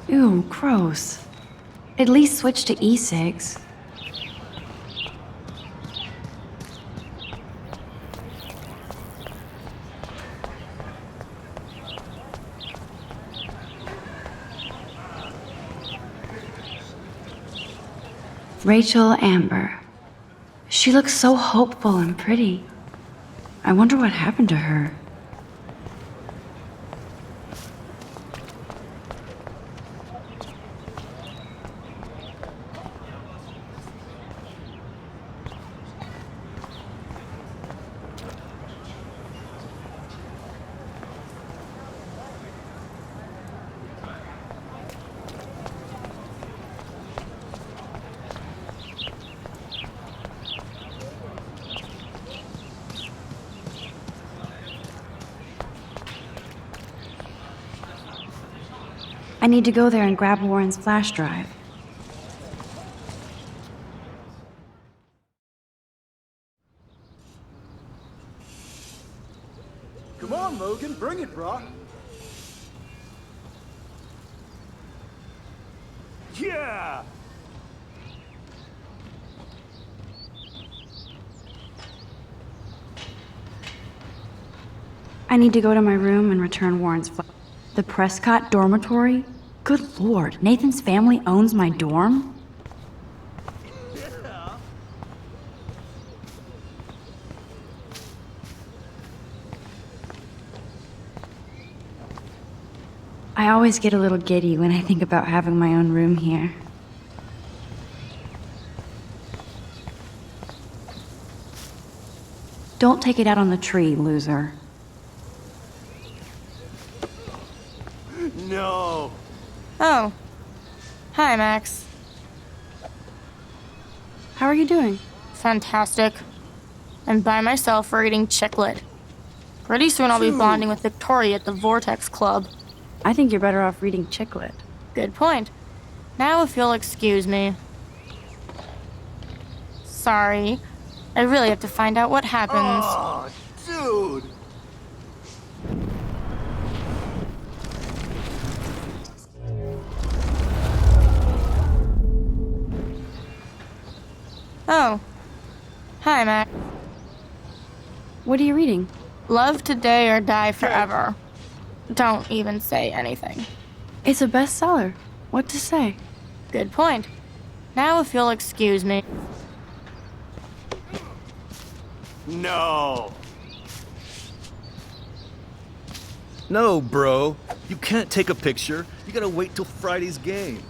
Ew, gross. At least switch to e-cigs. Rachel Amber. She looks so hopeful and pretty. I wonder what happened to her. I need to go there and grab Warren's flash drive. Come on, Logan, bring it, brah. Yeah! I need to go to my room and return Warren's flash. The Prescott dormitory? Good lord, Nathan's family owns my dorm? Yeah. I always get a little giddy when I think about having my own room here. Don't take it out on the tree, loser. No. Oh. Hi, Max. How are you doing? Fantastic. I'm by myself reading Chicklet. Pretty soon I'll be bonding with Victoria at the Vortex Club. I think you're better off reading Chicklet. Good point. Now if you'll excuse me. Sorry. I really have to find out what happens. Oh, dude. Oh. Hi, Mac. What are you reading? Love today or die forever. Don't even say anything. It's a bestseller. What to say? Good point. Now if you'll excuse me. No. No, bro. You can't take a picture. You gotta wait till Friday's game.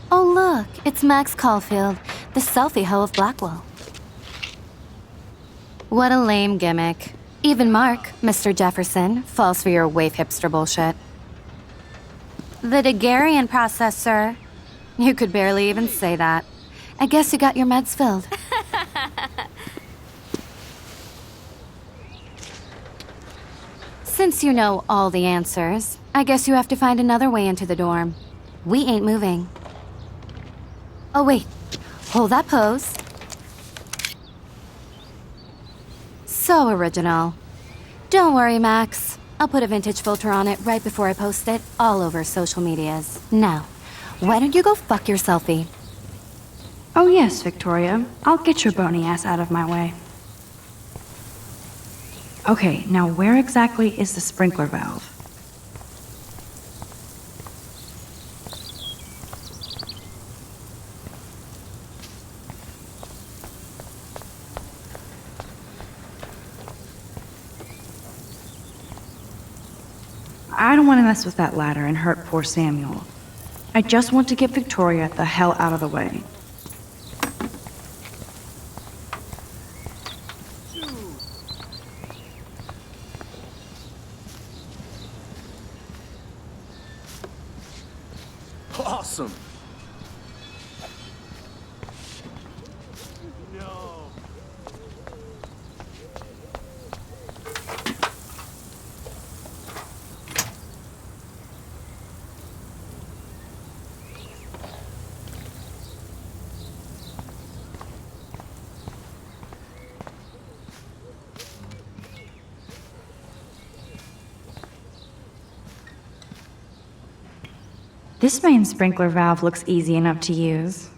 Oh, look, it's Max Caulfield, the selfie hoe of Blackwell. What a lame gimmick. Even Mark, Mr. Jefferson, falls for your waif hipster bullshit. The Daguerrean process, sir. You could barely even say that. I guess you got your meds filled. Since you know all the answers, I guess you have to find another way into the dorm. We ain't moving. Oh, wait. Hold that pose. So original. Don't worry, Max. I'll put a vintage filter on it right before I post it all over social medias. Now, why don't you go fuck your selfie? Oh yes, Victoria. I'll get your bony ass out of my way. Okay, now where exactly is the sprinkler valve? I don't want to mess with that ladder and hurt poor Samuel. I just want to get Victoria the hell out of the way. Awesome. No. This main sprinkler valve looks easy enough to use.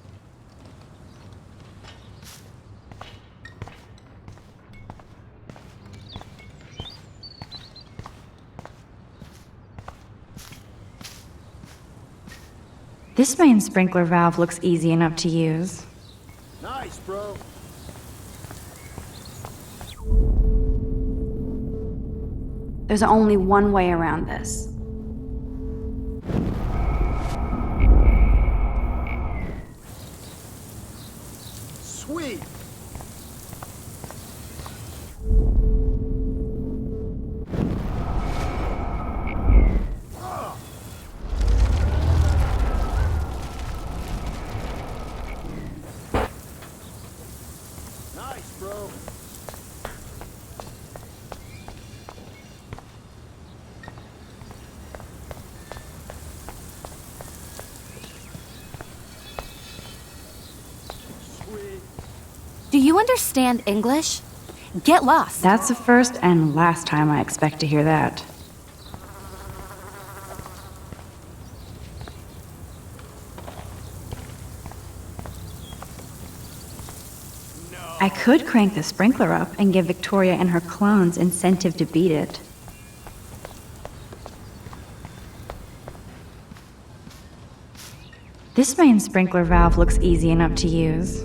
This main sprinkler valve looks easy enough to use. Nice, bro. There's only one way around this. Sweet. Nice, bro. Do you understand English? Get lost. That's the first and last time I expect to hear that. I could crank the sprinkler up and give Victoria and her clones incentive to beat it. This main sprinkler valve looks easy enough to use.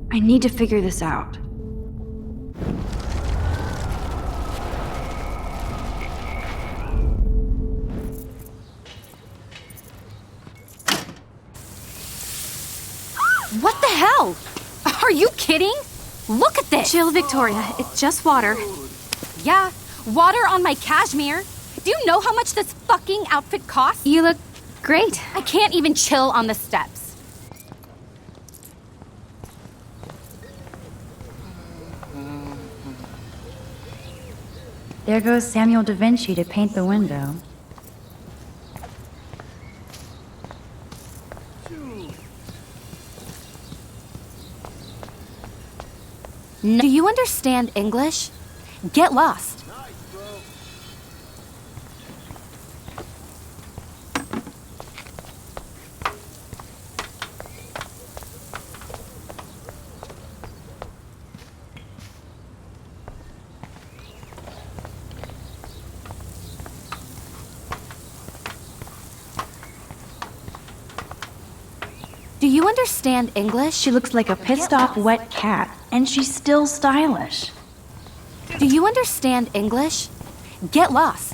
I need to figure this out. What the hell? Are you kidding? Look at this. Chill, Victoria. It's just water. Yeah, water on my cashmere. Do you know how much this fucking outfit costs? You look great. I can't even chill on the steps. There goes Samuel da Vinci to paint the window. Do you understand English? Get lost. Nice, bro. Do you understand English? She looks like a pissed off wet cat, and she's still stylish. Do you understand English? Get lost.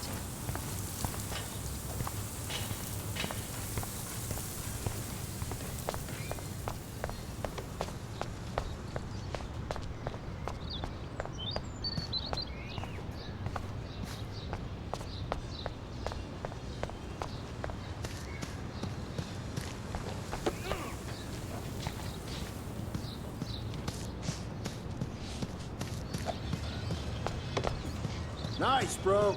Nice, bro.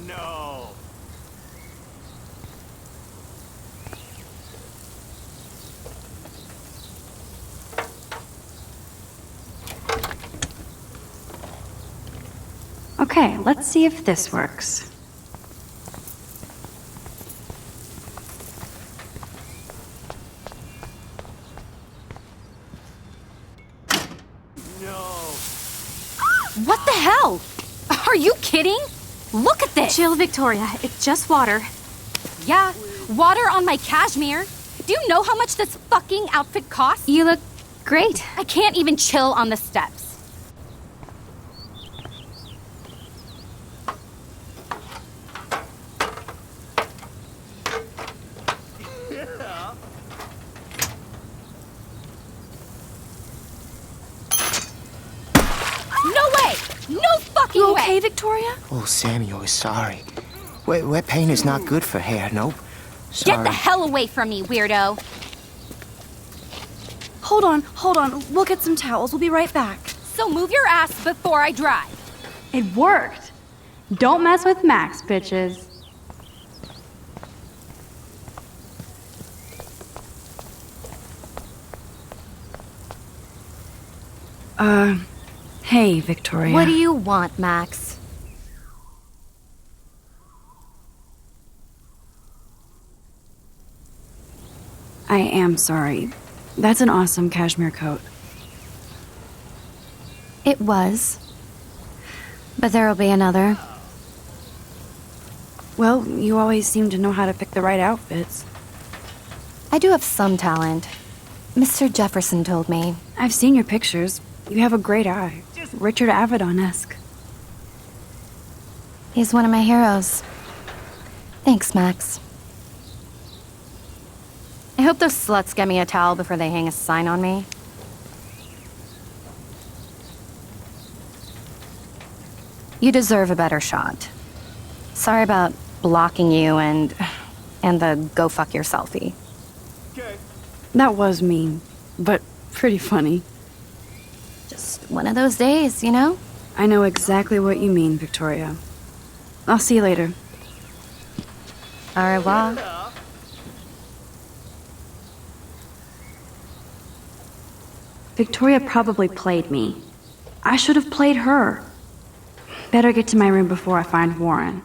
No. Okay, let's see if this works. What the hell? Are you kidding? Look at this! Chill, Victoria. It's just water. Yeah, water on my cashmere. Do you know how much this fucking outfit costs? You look great. I can't even chill on the steps. No way! No fucking You way! okay, Victoria? Oh, Samuel is sorry. Wet paint is not good for hair, nope. Get Sorry. the hell away from me, weirdo! Hold on. We'll get some towels. We'll be right back. So move your ass before I drive. It worked. Don't mess with Max, bitches. Hey, Victoria. What do you want, Max? I am sorry. That's an awesome cashmere coat. It was. But there'll be another. Well, you always seem to know how to pick the right outfits. I do have some talent. Mr. Jefferson told me. I've seen your pictures. You have a great eye. Richard Avedon-esque. He's one of my heroes. Thanks, Max. I hope those sluts get me a towel before they hang a sign on me. You deserve a better shot. Sorry about blocking you and the go fuck your selfie. That was mean, but pretty funny. Just one of those days, you know? I know exactly what you mean, Victoria. I'll see you later. Au revoir. Victoria probably played me. I should have played her. Better get to my room before I find Warren.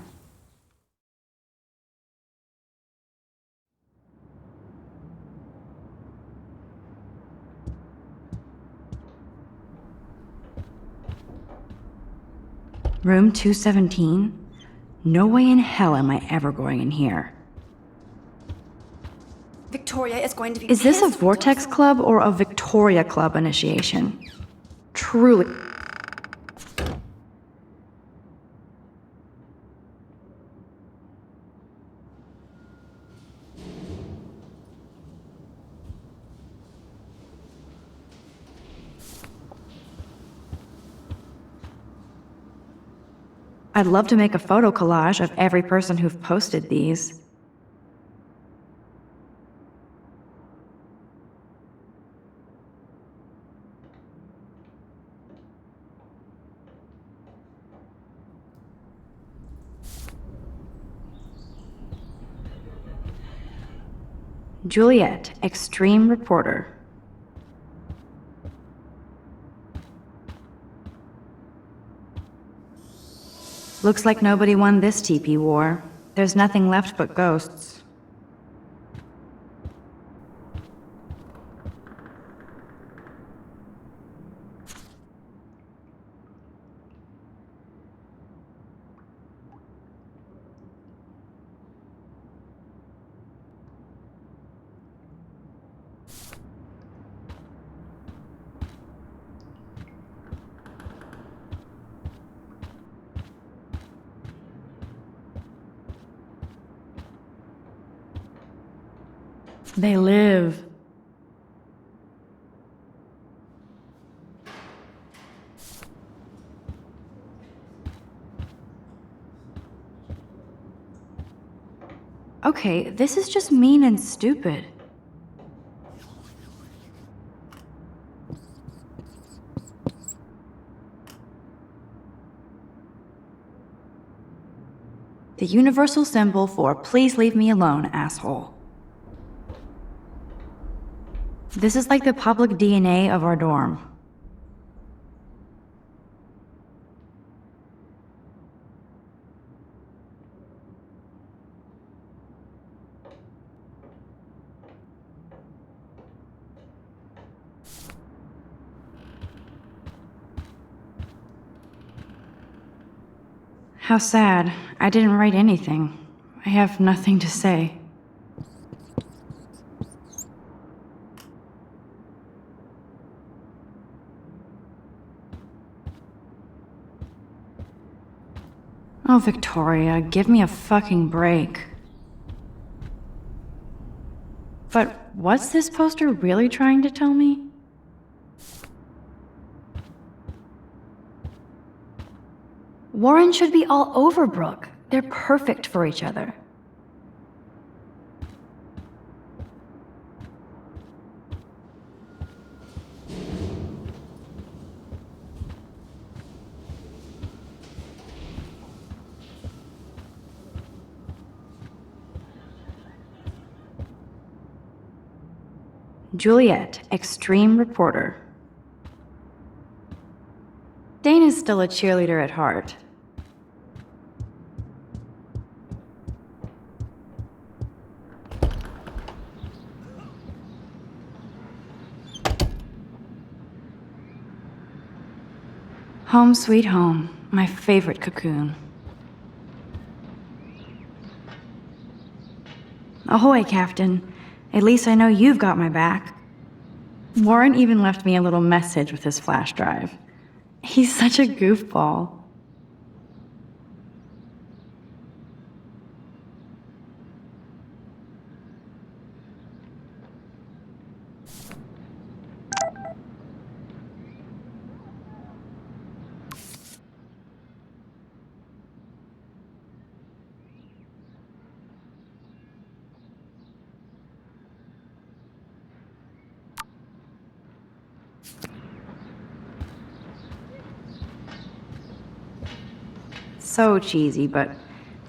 Room 217? No way in hell am I ever going in here. Victoria is going to be Is this a pissed. Vortex Club or a Victoria Club initiation? Truly. I'd love to make a photo collage of every person who've posted these. Juliet, extreme reporter. Looks like nobody won this TP war. There's nothing left but ghosts. They live. Okay, this is just mean and stupid. The universal symbol for please leave me alone, asshole. This is like the public DNA of our dorm. How sad. I didn't write anything. I have nothing to say. Oh, Victoria, give me a fucking break. But what's this poster really trying to tell me? Warren should be all over Brooke. They're perfect for each other. Juliet, extreme reporter. Dana's still a cheerleader at heart. Home sweet home, my favorite cocoon. Ahoy, Captain. At least I know you've got my back. Warren even left me a little message with his flash drive. He's such a goofball. So cheesy, but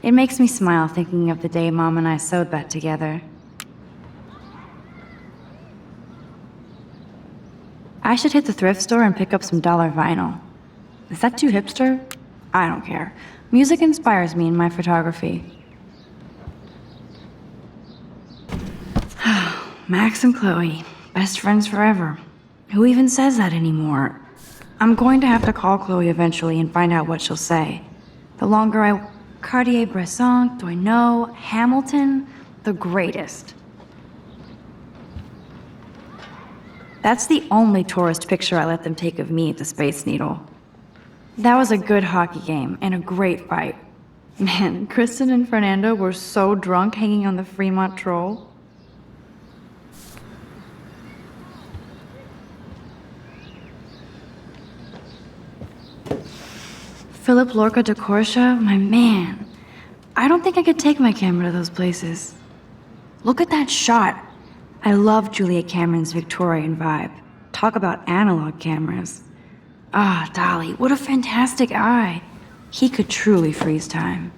it makes me smile thinking of the day Mom and I sewed that together. I should hit the thrift store and pick up some dollar vinyl. Is that too hipster? I don't care. Music inspires me in my photography. Max and Chloe, best friends forever. Who even says that anymore? I'm going to have to call Chloe eventually and find out what she'll say. The longer I... Cartier-Bresson, Doisneau, Hamilton, the greatest. That's the only tourist picture I let them take of me at the Space Needle. That was a good hockey game and a great fight. Man, Kristen and Fernando were so drunk hanging on the Fremont Troll. Philip Lorca de Corsia, my man. I don't think I could take my camera to those places. Look at that shot. I love Julia Cameron's Victorian vibe. Talk about analog cameras. Ah, Dolly, what a fantastic eye. He could truly freeze time.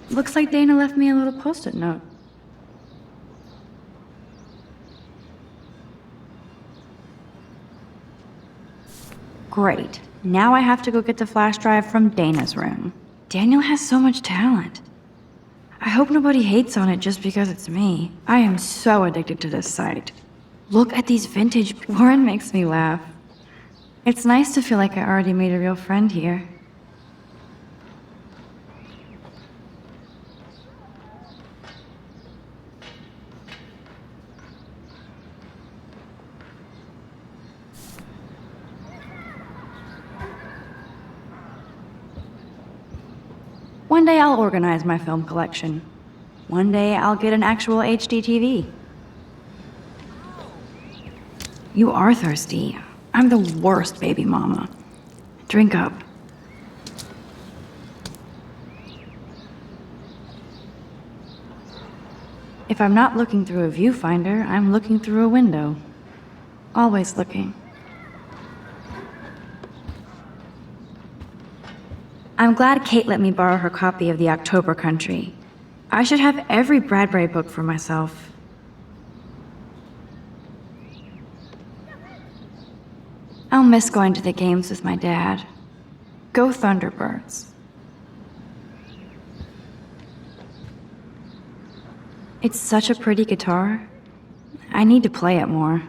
Looks like Dana left me a little post-it note. Great. Now I have to go get the flash drive from Dana's room. Daniel has so much talent. I hope nobody hates on it just because it's me. I am so addicted to this site. Look at these vintage. Warren makes me laugh. It's nice to feel like I already made a real friend here. One day I'll organize my film collection. One day I'll get an actual HD TV. You are thirsty. I'm the worst baby mama. Drink up. If I'm not looking through a viewfinder, I'm looking through a window. Always looking. I'm glad Kate let me borrow her copy of The October Country. I should have every Bradbury book for myself. I'll miss going to the games with my dad. Go Thunderbirds. It's such a pretty guitar. I need to play it more.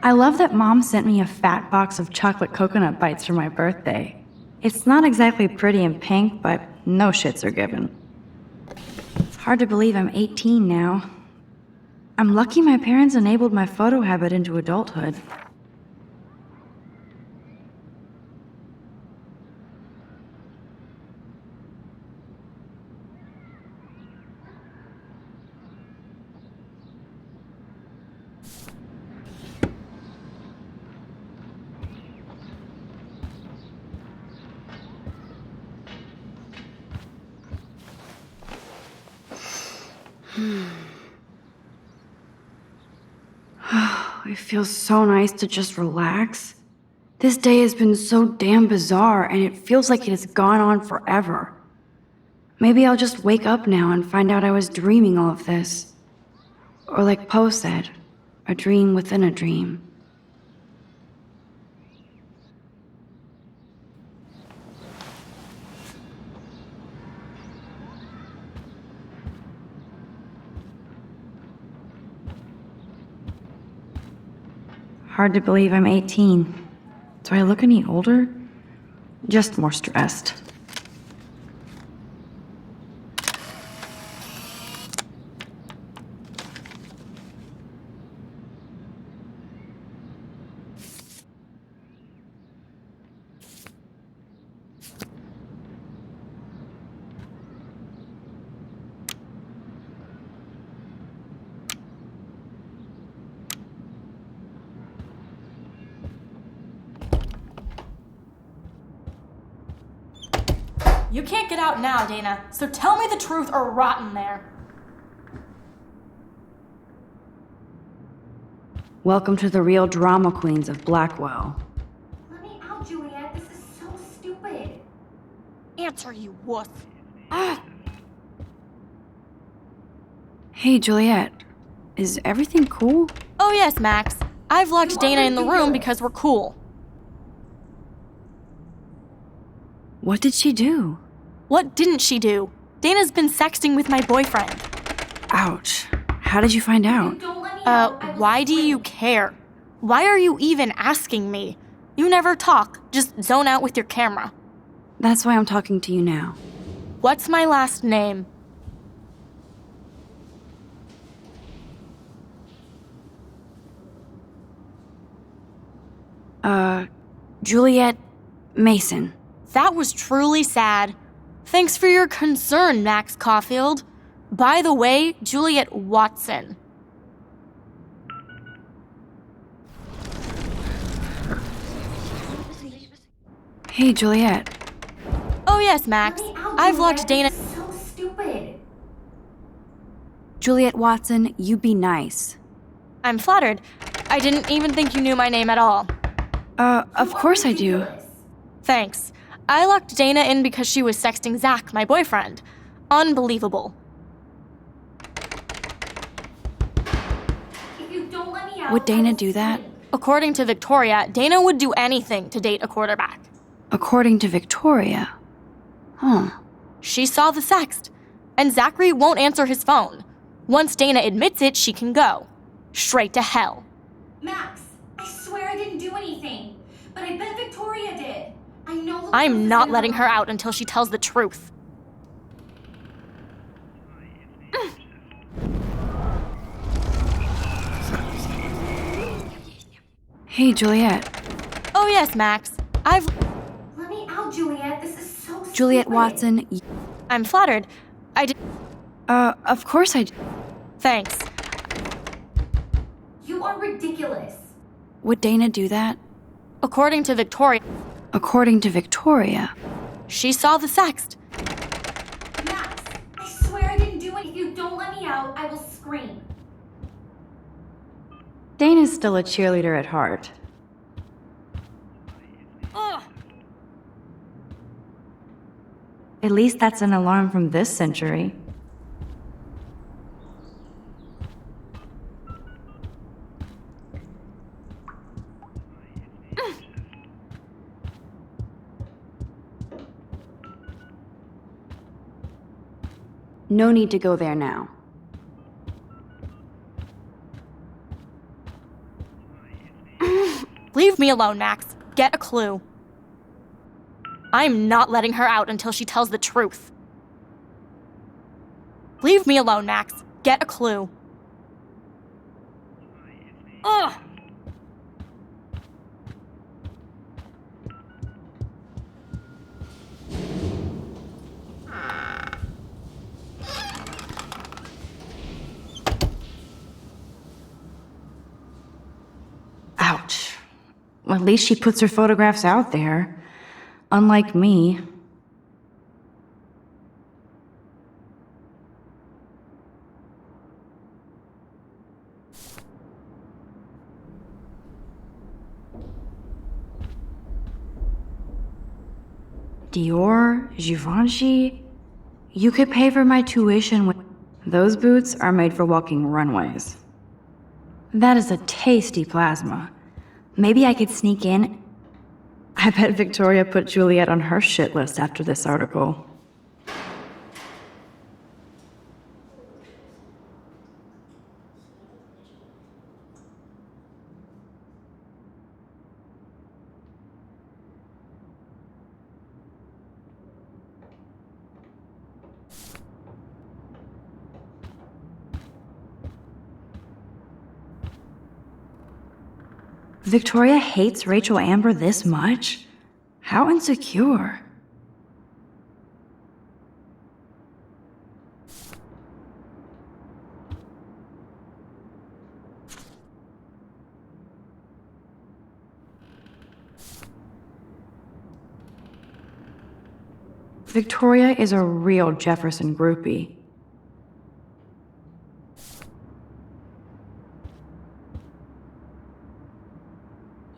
I love that Mom sent me a fat box of chocolate coconut bites for my birthday. It's not exactly pretty and pink, but no shits are given. It's hard to believe I'm 18 now. I'm lucky my parents enabled my photo habit into adulthood. It feels so nice to just relax. This day has been so damn bizarre, and it feels like it has gone on forever. Maybe I'll just wake up now and find out I was dreaming all of this. Or like Poe said, a dream within a dream. Hard to believe I'm 18. Do I look any older? Just more stressed. You can't get out now, Dana, so tell me the truth or rot in there. Welcome to the real drama queens of Blackwell. Let me out, Juliet. This is so stupid. Answer, you wuss. Hey, Juliet. Is everything cool? Oh yes, Max. I've locked Dana in the room because we're cool. What did she do? What didn't she do? Dana's been sexting with my boyfriend. Ouch. How did you find out? Why do you care? Why are you even asking me? You never talk, just zone out with your camera. That's why I'm talking to you now. What's my last name? Juliet Mason. That was truly sad. Thanks for your concern, Max Caulfield. By the way, Juliet Watson. Hey, Juliet. Oh yes, Max. I've locked Dana. So stupid. Juliet Watson, you be nice. I'm flattered. I didn't even think you knew my name at all. Of course I do. Thanks. I locked Dana in because she was sexting Zach, my boyfriend. Unbelievable. If you don't let me out, Would Dana do that? According to Victoria, Dana would do anything to date a quarterback. According to Victoria. Huh. She saw the sext, and Zachary won't answer his phone. Once Dana admits it, she can go. Straight to hell. Max, I swear I didn't do anything. But I bet Victoria did. I know the I'm not letting her out until she tells the truth. Hey, Juliet. Oh yes, Max. Let me out, Juliet. This is so stupid. Juliet Watson. I'm flattered. I did. Of course I do. Thanks. You are ridiculous. Would Dana do that? According to Victoria. According to Victoria. She saw the sext. Max, I swear I didn't do it. If you don't let me out, I will scream. Dana's still a cheerleader at heart. Ugh. At least that's an alarm from this century. No need to go there now. Leave me alone, Max. Get a clue. I'm not letting her out until she tells the truth. Leave me alone, Max. Get a clue. Ugh! Ouch. Well, at least she puts her photographs out there. Unlike me. Dior, Givenchy. You could pay for my tuition with... Those boots are made for walking runways. That is a tasty plasma. Maybe I could sneak in. I bet Victoria put Juliet on her shit list after this article. Victoria hates Rachel Amber this much? How insecure. Victoria is a real Jefferson groupie.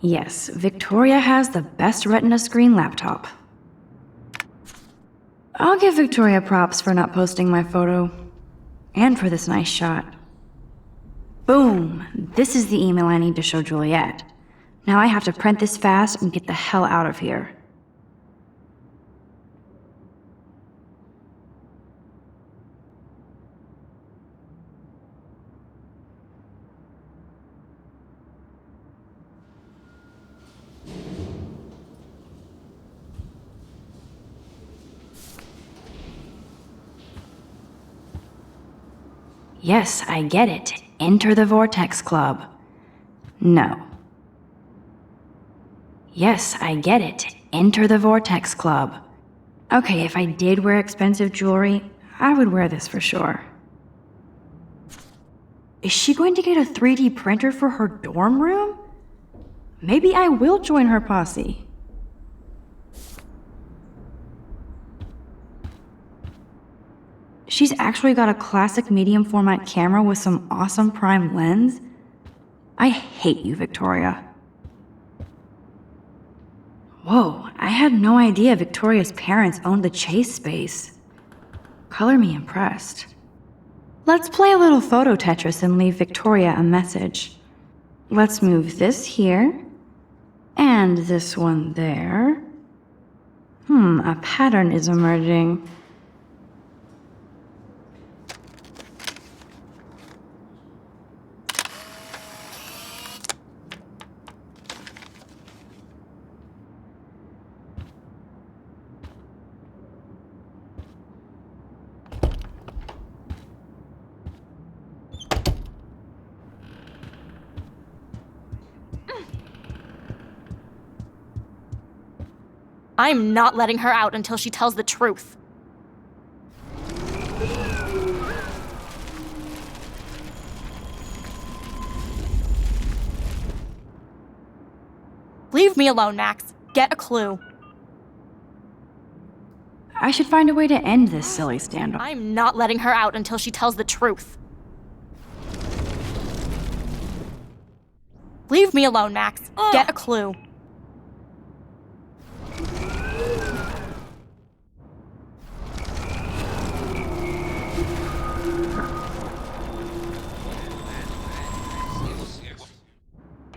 Yes, Victoria has the best Retina screen laptop. I'll give Victoria props for not posting my photo. And for this nice shot. Boom! This is the email I need to show Juliet. Now I have to print this fast and get the hell out of here. Yes, I get it. Enter the Vortex Club. No. Yes, I get it. Enter the Vortex Club. Okay, if I did wear expensive jewelry, I would wear this for sure. Is she going to get a 3D printer for her dorm room? Maybe I will join her posse. She's actually got a classic medium format camera with some awesome prime lens. I hate you, Victoria. Whoa, I had no idea Victoria's parents owned the Chase space. Color me impressed. Let's play a little photo Tetris and leave Victoria a message. Let's move this here, and this one there. A pattern is emerging. I'm not letting her out until she tells the truth. Leave me alone, Max. Get a clue. I should find a way to end this silly standoff. I'm not letting her out until she tells the truth. Leave me alone, Max. Get a clue.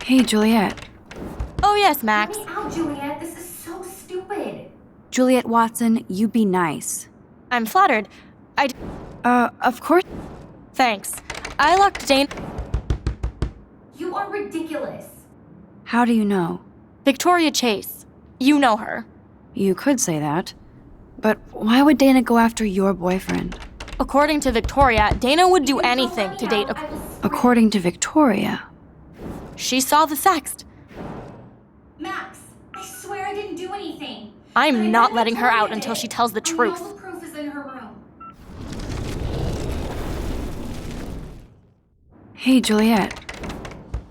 Hey, Juliet. Oh, yes, Max. Get me out, Juliet. This is so stupid. Juliet Watson, you be nice. I'm flattered. Of course. Thanks. I locked Dane. You are ridiculous. How do you know? Victoria Chase. You know her. You could say that. But why would Dana go after your boyfriend? According to Victoria, Dana would do anything to date a... According to Victoria. She saw the sext. Max, I swear I didn't do anything. I'm not letting her out until she tells the truth. All the proof is in her room. Hey, Juliet.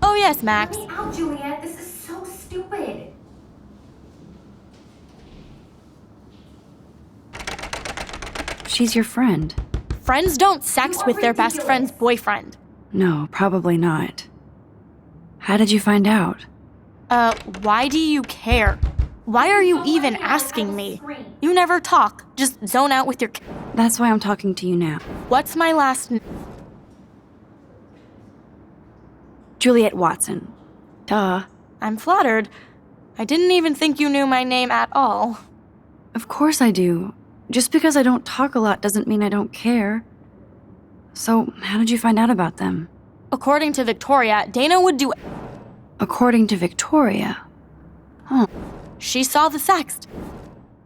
Oh, yes, Max. Get me out, Juliet. This is so stupid. She's your friend. Friends don't sext with their best friend's boyfriend. No, probably not. How did you find out? Why do you care? Why are you even asking me? You never talk. Just zone out with your... That's why I'm talking to you now. What's my last... Juliet Watson. Duh. I'm flattered. I didn't even think you knew my name at all. Of course I do. Just because I don't talk a lot doesn't mean I don't care. So, how did you find out about them? According to Victoria, Dana would do... According to Victoria? Huh. She saw the sext.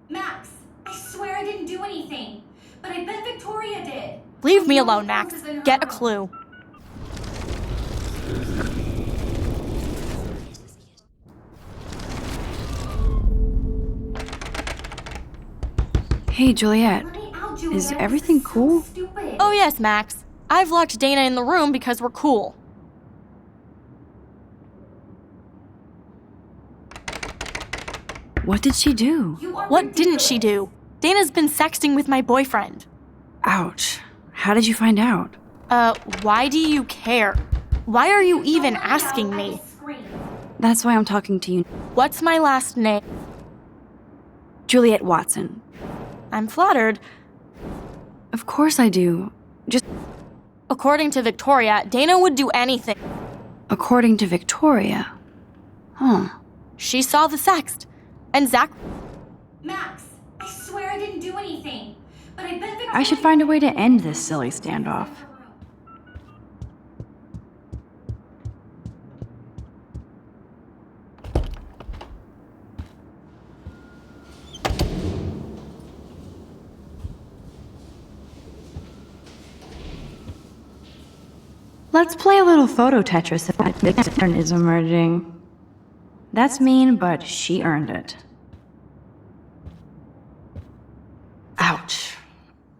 Max, I swear I didn't do anything. But I bet Victoria did. Leave me alone, Max. Get a clue. Hey, Juliet. Is everything cool? Oh yes, Max. I've locked Dana in the room because we're cool. What did she do? What didn't she do? Dana's been sexting with my boyfriend. Ouch. How did you find out? Why do you care? Why are you even asking me? That's why I'm talking to you. What's my last name? Juliet Watson. I'm flattered. Of course I do. Just According to Victoria, Dana would do anything. according to Victoria. Huh. She saw the sext. And Zach... Max, I swear I didn't do anything. But I bet Victoria... I should find a way to end this silly standoff. Let's play a little photo Tetris if the pattern is emerging. That's mean, but she earned it. Ouch.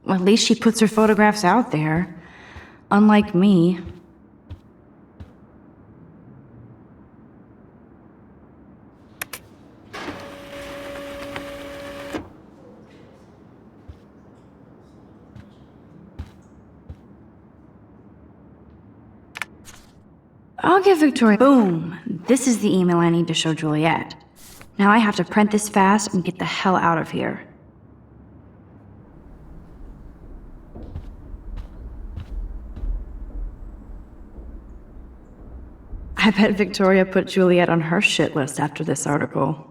Well, at least she puts her photographs out there. Unlike me. I'll give Victoria... Boom! This is the email I need to show Juliet. Now I have to print this fast and get the hell out of here. I bet Victoria put Juliet on her shit list after this article.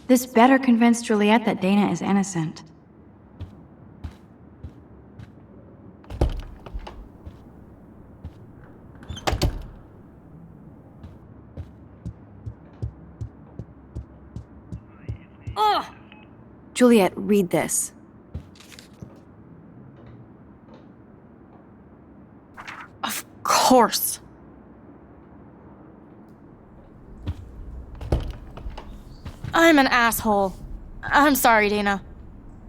This better convince Juliet that Dana is innocent. Juliet, read this. Of course. I'm an asshole. I'm sorry, Dana.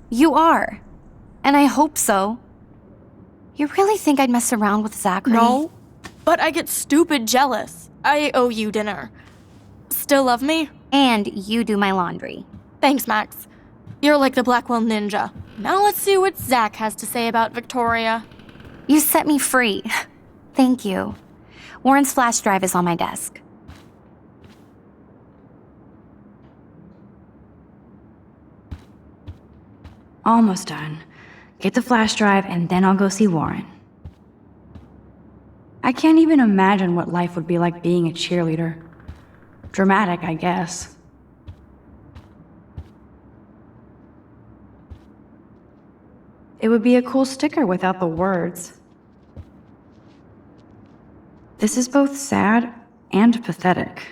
You are. And I hope so. You really think I'd mess around with Zachary? No, but I get stupid jealous. I owe you dinner. Still love me? And you do my laundry. Thanks, Max. You're like the Blackwell Ninja. Now let's see what Zach has to say about Victoria. You set me free. Thank you. Warren's flash drive is on my desk. Almost done. Get the flash drive and then I'll go see Warren. I can't even imagine what life would be like being a cheerleader. Dramatic, I guess. It would be a cool sticker without the words. This is both sad and pathetic.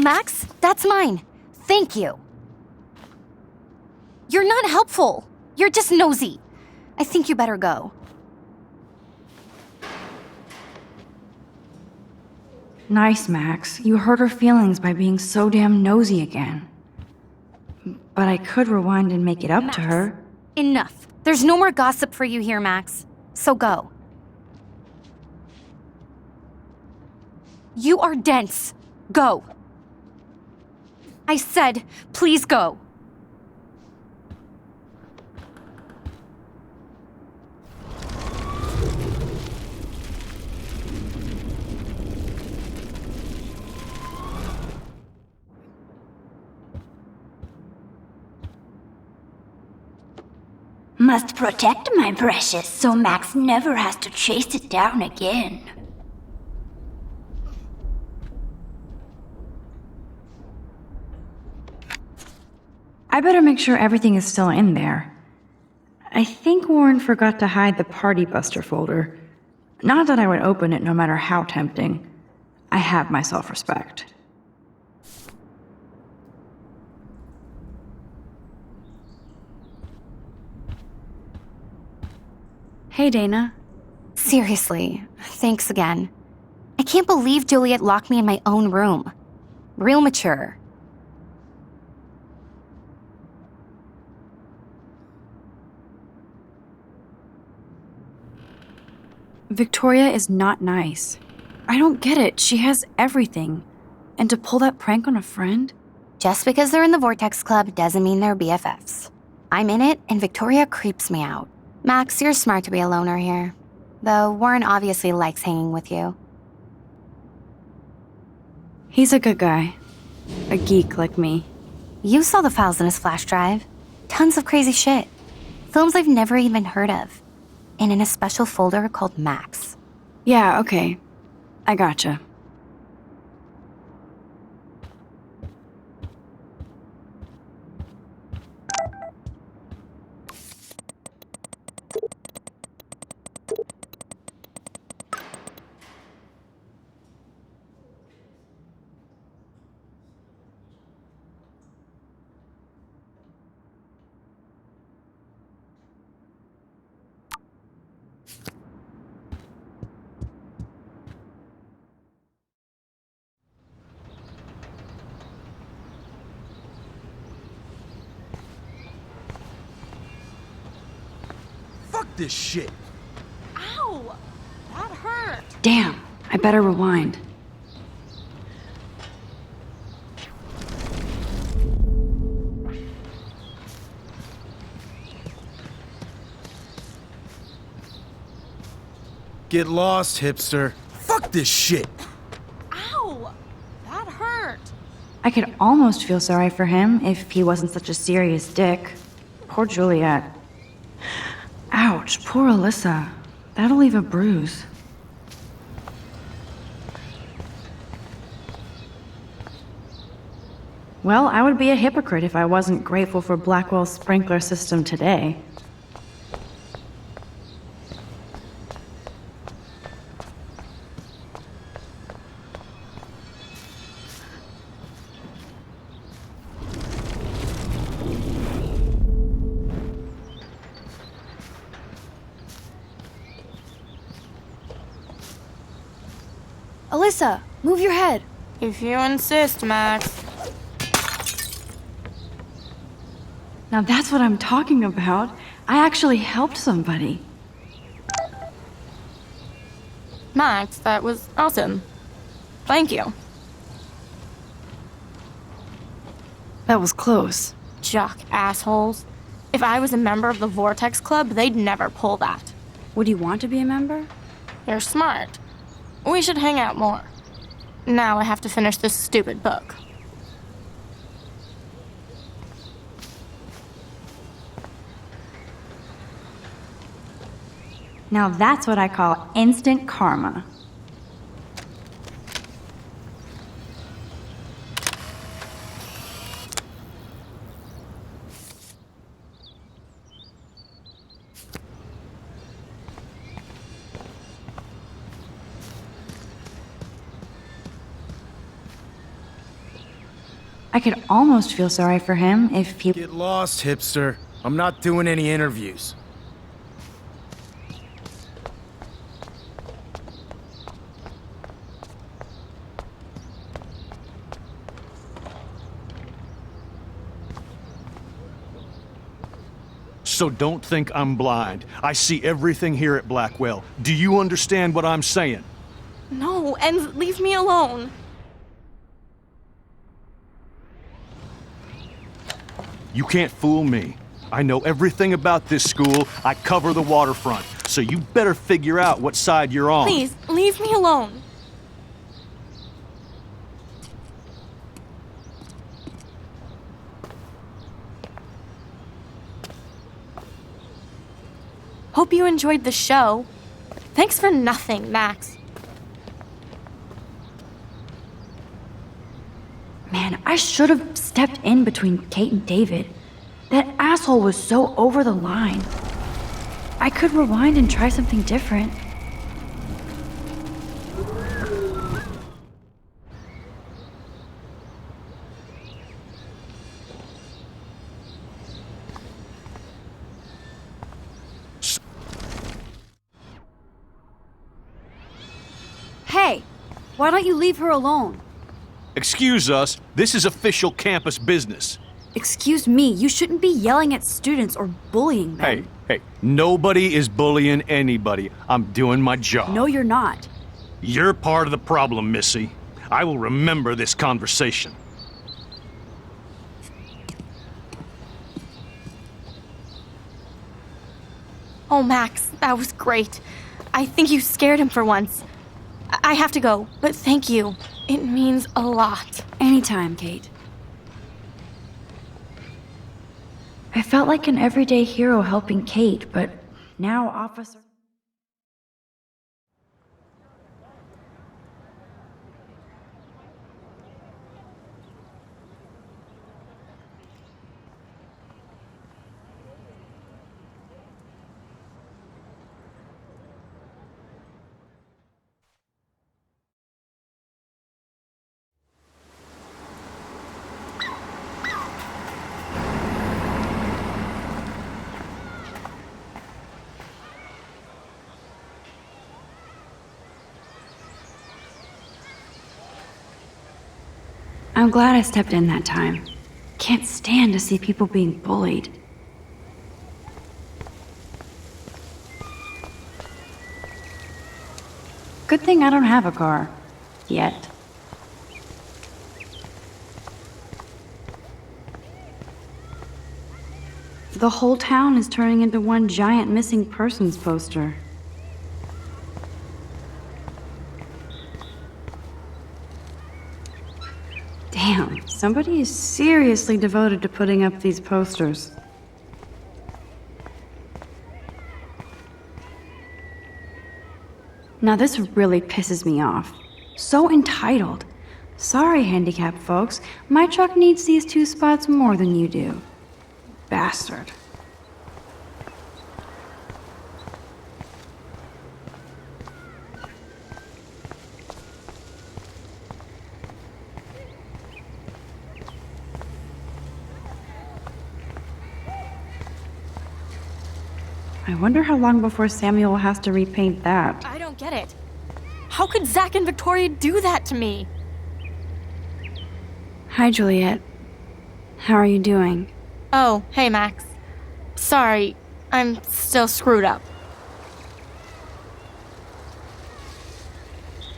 Max, that's mine. Thank you. You're not helpful. You're just nosy. I think you better go. Nice, Max. You hurt her feelings by being so damn nosy again. But I could rewind and make it up to her. Enough. There's no more gossip for you here, Max. So go. You are dense. Go. I said, please go. Must protect my precious so Max never has to chase it down again. I better make sure everything is still in there. I think Warren forgot to hide the Party Buster folder. Not that I would open it no matter how tempting. I have my self-respect. Hey, Dana. Seriously, thanks again. I can't believe Juliet locked me in my own room. Real mature. Victoria is not nice. I don't get it. She has everything. And to pull that prank on a friend? Just because they're in the Vortex Club doesn't mean they're BFFs. I'm in it, and Victoria creeps me out. Max, you're smart to be a loner here. Though Warren obviously likes hanging with you. He's a good guy. A geek like me. You saw the files in his flash drive. Tons of crazy shit. Films I've never even heard of. And in a special folder called Max. Yeah, okay. I gotcha. Fuck this shit. Ow! That hurt. Damn, I better rewind. Get lost, hipster. Fuck this shit. Ow! That hurt. I could almost feel sorry for him if he wasn't such a serious dick. Poor Juliet. Ouch, poor Alyssa. That'll leave a bruise. Well, I would be a hypocrite if I wasn't grateful for Blackwell's sprinkler system today. Alyssa, move your head. If you insist, Max. Now that's what I'm talking about. I actually helped somebody. Max, that was awesome. Thank you. That was close. Jock assholes. If I was a member of the Vortex Club, they'd never pull that. Would you want to be a member? You're smart. We should hang out more. Now I have to finish this stupid book. Now that's what I call instant karma. I could almost feel sorry for him if he... Get lost, hipster. I'm not doing any interviews. So don't think I'm blind. I see everything here at Blackwell. Do you understand what I'm saying? No, and leave me alone. You can't fool me. I know everything about this school. I cover the waterfront. So you better figure out what side you're on. Please, leave me alone. Hope you enjoyed the show. Thanks for nothing, Max. Man, I should have stepped in between Kate and David. That asshole was so over the line. I could rewind and try something different. Hey, why don't you leave her alone? Excuse us, this is official campus business. Excuse me, you shouldn't be yelling at students or bullying them. Hey, nobody is bullying anybody. I'm doing my job. No, you're not. You're part of the problem, Missy. I will remember this conversation. Oh, Max, that was great. I think you scared him for once. I have to go, but thank you. It means a lot. Anytime, Kate. I felt like an everyday hero helping Kate, but now Officer... I'm glad I stepped in that time. Can't stand to see people being bullied. Good thing I don't have a car. Yet. The whole town is turning into one giant missing persons poster. Damn, somebody is seriously devoted to putting up these posters. Now this really pisses me off. So entitled. Sorry, handicapped folks. My truck needs these 2 spots more than you do. Bastard. I wonder how long before Samuel has to repaint that. I don't get it. How could Zach and Victoria do that to me? Hi, Juliet. How are you doing? Oh, hey, Max. Sorry, I'm still screwed up.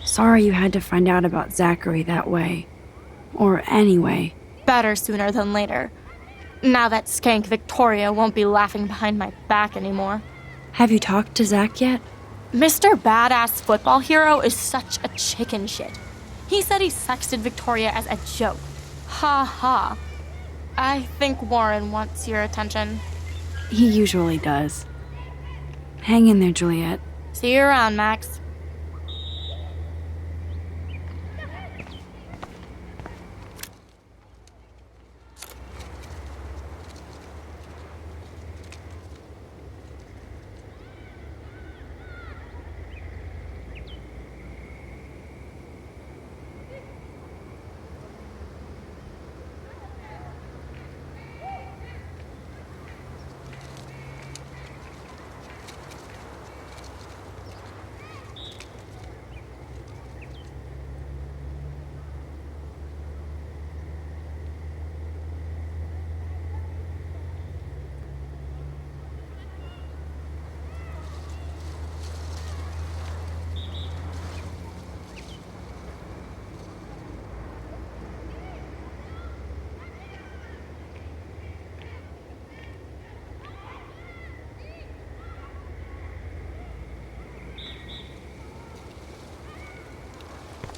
Sorry you had to find out about Zachary that way. Or anyway. Better sooner than later. Now that skank Victoria won't be laughing behind my back anymore. Have you talked to Zach yet? Mr. Badass Football Hero is such a chicken shit. He said he sexted Victoria as a joke. Ha ha. I think Warren wants your attention. He usually does. Hang in there, Juliet. See you around, Max.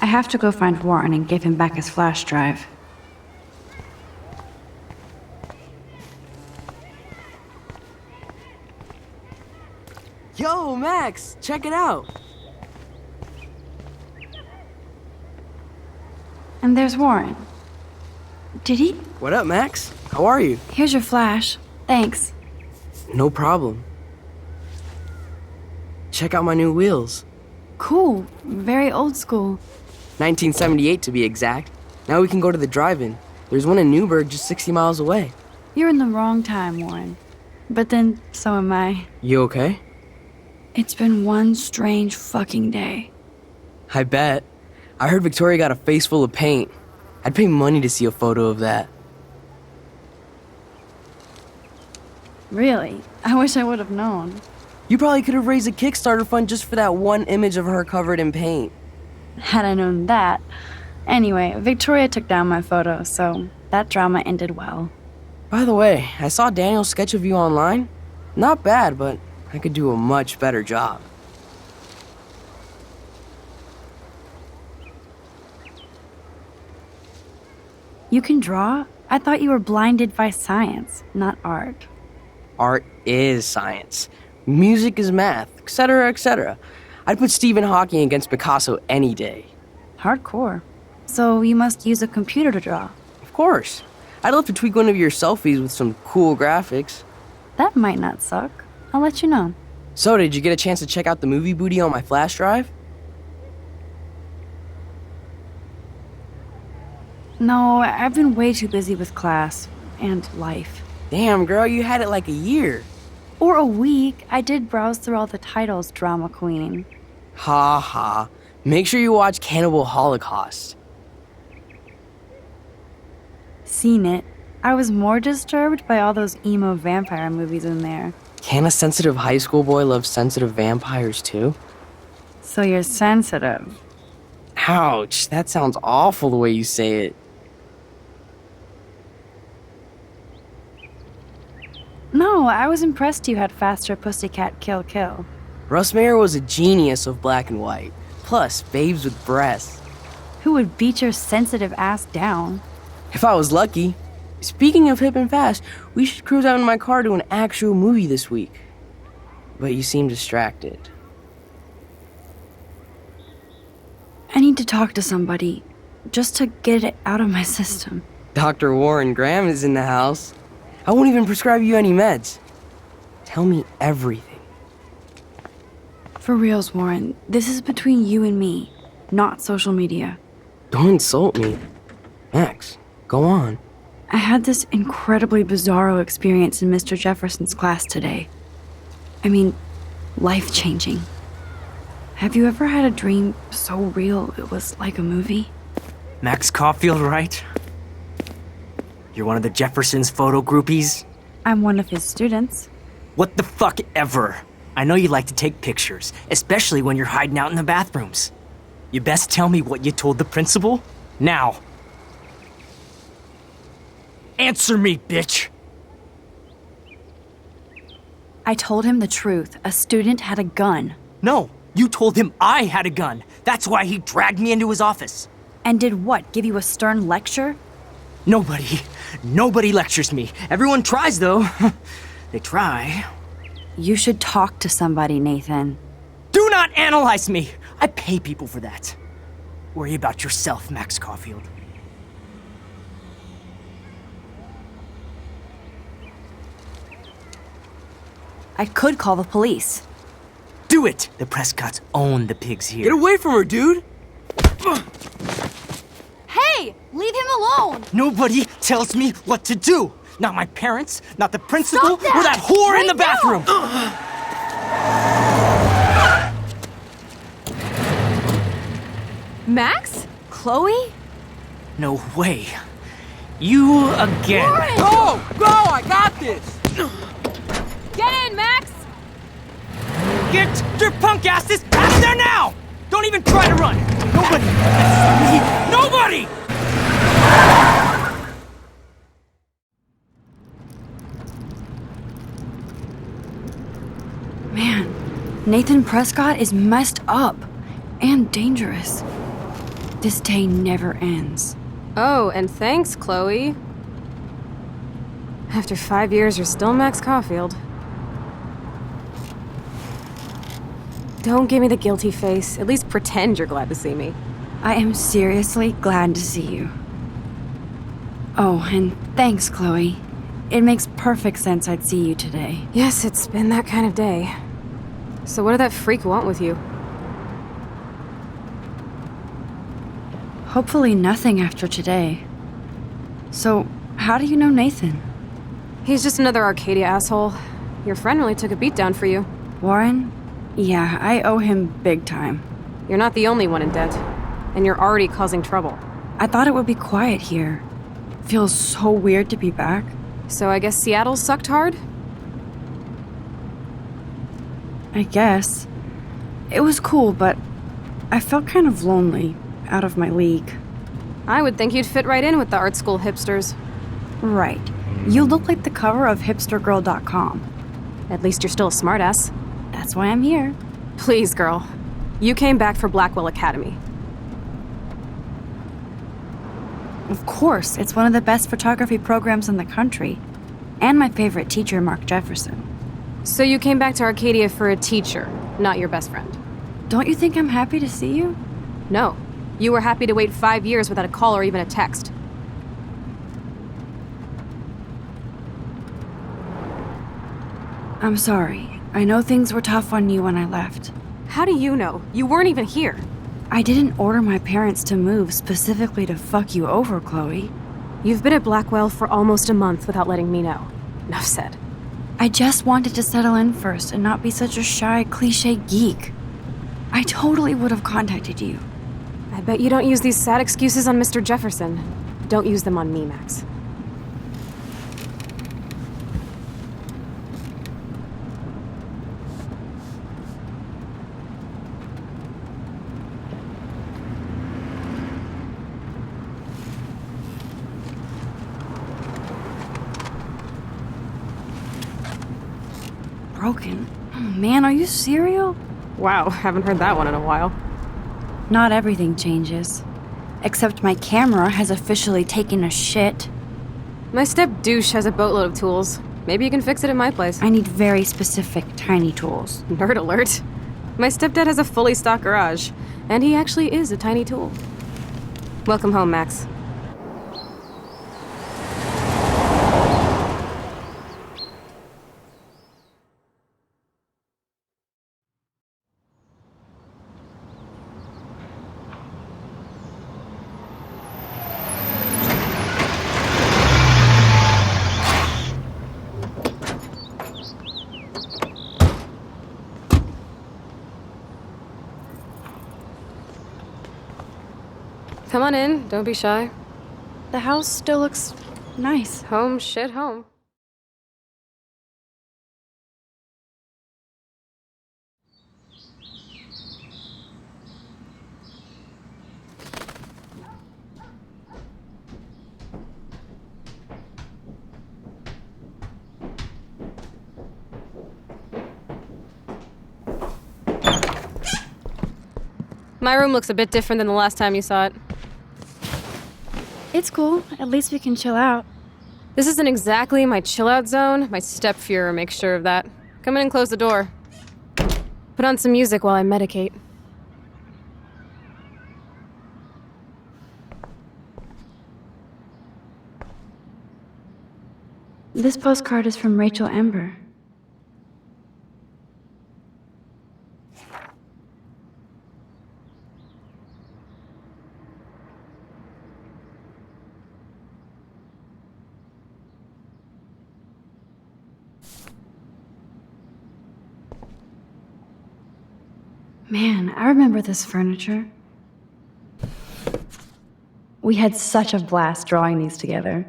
I have to go find Warren and give him back his flash drive. Yo, Max, check it out. And there's Warren. Did he? What up, Max? How are you? Here's your flash. Thanks. No problem. check out my new wheels. Cool. Very old school. 1978 to be exact. Now we can go to the drive-in. There's one in Newburgh just 60 miles away. You're in the wrong time, Warren. But then, so am I. You okay? It's been one strange fucking day. I bet. I heard Victoria got a face full of paint. I'd pay money to see a photo of that. Really? I wish I would have known. You probably could have raised a Kickstarter fund just for that one image of her covered in paint. Had I known that. Anyway, Victoria took down my photo, so that drama ended well. By the way, I saw Daniel's sketch of you online. Not bad, but I could do a much better job. You can draw? I thought you were blinded by science, not art. Art is science. Music is math, etc., etc. I'd put Stephen Hawking against Picasso any day. Hardcore. So you must use a computer to draw. Of course. I'd love to tweak one of your selfies with some cool graphics. That might not suck. I'll let you know. So, did you get a chance to check out the movie booty on my flash drive? No, I've been way too busy with class and life. Damn, girl, you had it like a year. Or a week. I did browse through all the titles, drama queen. Ha ha. Make sure you watch Cannibal Holocaust. Seen it. I was more disturbed by all those emo vampire movies in there. Can a sensitive high school boy love sensitive vampires too? So you're sensitive. Ouch, that sounds awful the way you say it. No, I was impressed you had faster Pussycat Kill Kill. Russ Meyer was a genius of black and white. Plus, babes with breasts. Who would beat your sensitive ass down? If I was lucky. Speaking of hip and fast, we should cruise out in my car to an actual movie this week. But you seem distracted. I need to talk to somebody, just to get it out of my system. Dr. Warren Graham is in the house. I won't even prescribe you any meds. Tell me everything. For reals, Warren, this is between you and me, not social media. Don't insult me. Max, go on. I had this incredibly bizarro experience in Mr. Jefferson's class today. I mean, life-changing. Have you ever had a dream so real it was like a movie? Max Caulfield, right? You're one of the Jefferson's photo groupies? I'm one of his students. What the fuck ever? I know you like to take pictures, especially when you're hiding out in the bathrooms. You best tell me what you told the principal. Now. Answer me, bitch! I told him the truth. A student had a gun. No, you told him I had a gun. That's why he dragged me into his office. And did what, give you a stern lecture? Nobody lectures me. Everyone tries, though. They try. You should talk to somebody, Nathan. Do not analyze me! I pay people for that. Worry about yourself, Max Caulfield. I could call the police. Do it! The Prescotts own the pigs here. Get away from her, dude! Hey! Leave him alone! Nobody tells me what to do! Not my parents, not the principal, Stop that! or that whore in the Right bathroom! Max? Chloe? No way. You again. Warren! Go! Go! I got this! Get in, Max! Get your punk asses out of there now! Don't even try to run! Nobody! Nobody! Man, Nathan Prescott is messed up and dangerous. This day never ends. Oh, and thanks, Chloe. After 5 years, you're still Max Caulfield. Don't give me the guilty face. At least pretend you're glad to see me. I am seriously glad to see you. Oh, and thanks, Chloe. It makes perfect sense I'd see you today. Yes, it's been that kind of day. So what did that freak want with you? Hopefully nothing after today. So, how do you know Nathan? He's just another Arcadia asshole. Your friend really took a beat down for you. Warren? Yeah, I owe him big time. You're not the only one in debt. And you're already causing trouble. I thought it would be quiet here. Feels so weird to be back. So I guess Seattle sucked hard? I guess. It was cool, but I felt kind of lonely, out of my league. I would think you'd fit right in with the art school hipsters. Right. You look like the cover of hipstergirl.com. At least you're still a smartass. That's why I'm here. Please, girl. You came back for Blackwell Academy. Of course, it's one of the best photography programs in the country. And my favorite teacher, Mark Jefferson. So you came back to Arcadia for a teacher, not your best friend. Don't you think I'm happy to see you? No. You were happy to wait 5 years without a call or even a text. I'm sorry. I know things were tough on you when I left. How do you know? You weren't even here. I didn't order my parents to move specifically to fuck you over, Chloe. You've been at Blackwell for almost a month without letting me know. Enough said. I just wanted to settle in first and not be such a shy, cliche geek. I totally would have contacted you. I bet you don't use these sad excuses on Mr. Jefferson. Don't use them on me, Max. Broken? Oh, man, are you serial? Wow, haven't heard that one in a while. Not everything changes. Except my camera has officially taken a shit. My step-douche has a boatload of tools. Maybe you can fix it at my place. I need very specific, tiny tools. Nerd alert. My stepdad has a fully stocked garage, and he actually is a tiny tool. Welcome home, Max. Come on in, don't be shy. The house still looks nice. Home shit home. My room looks a bit different than the last time you saw it. It's cool. At least we can chill out. This isn't exactly my chill-out zone. My step-Fuhrer makes sure of that. Come in and close the door. Put on some music while I medicate. This postcard is from Rachel Ember. Man, I remember this furniture. We had such a blast drawing these together.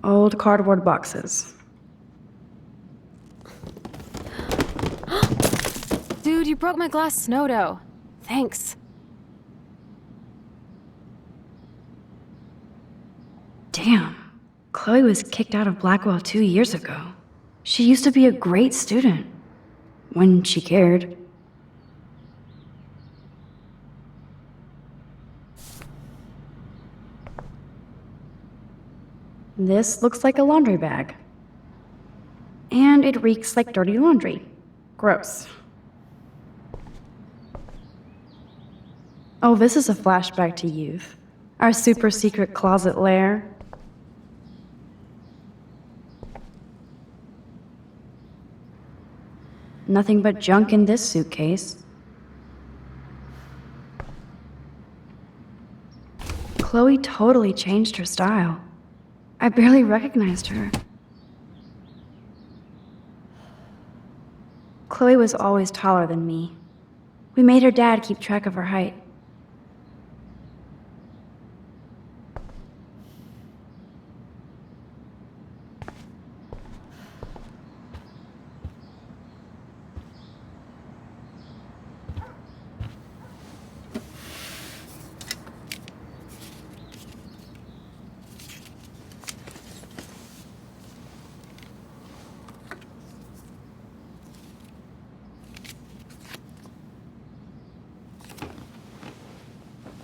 Old cardboard boxes. Dude, you broke my glass snow dough. Thanks. Damn. Chloe was kicked out of Blackwell 2 years ago. She used to be a great student. When she cared. This looks like a laundry bag. And it reeks like dirty laundry. Gross. Oh, this is a flashback to youth. Our super secret closet lair. Nothing but junk in this suitcase. Chloe totally changed her style. I barely recognized her. Chloe was always taller than me. We made her dad keep track of her height.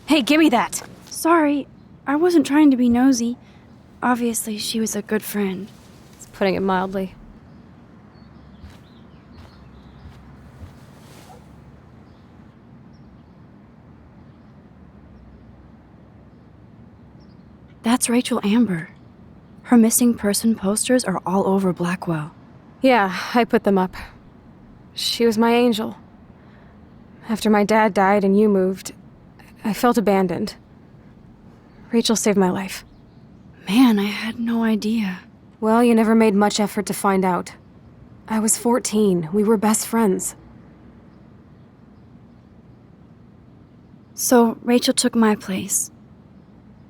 Hey, give me that! Sorry, I wasn't trying to be nosy. Obviously, she was a good friend. It's putting it mildly. That's Rachel Amber. Her missing person posters are all over Blackwell. Yeah, I put them up. She was my angel. After my dad died and you moved, I felt abandoned. Rachel saved my life. Man, I had no idea. Well, you never made much effort to find out. I was 14. We were best friends. So, Rachel took my place.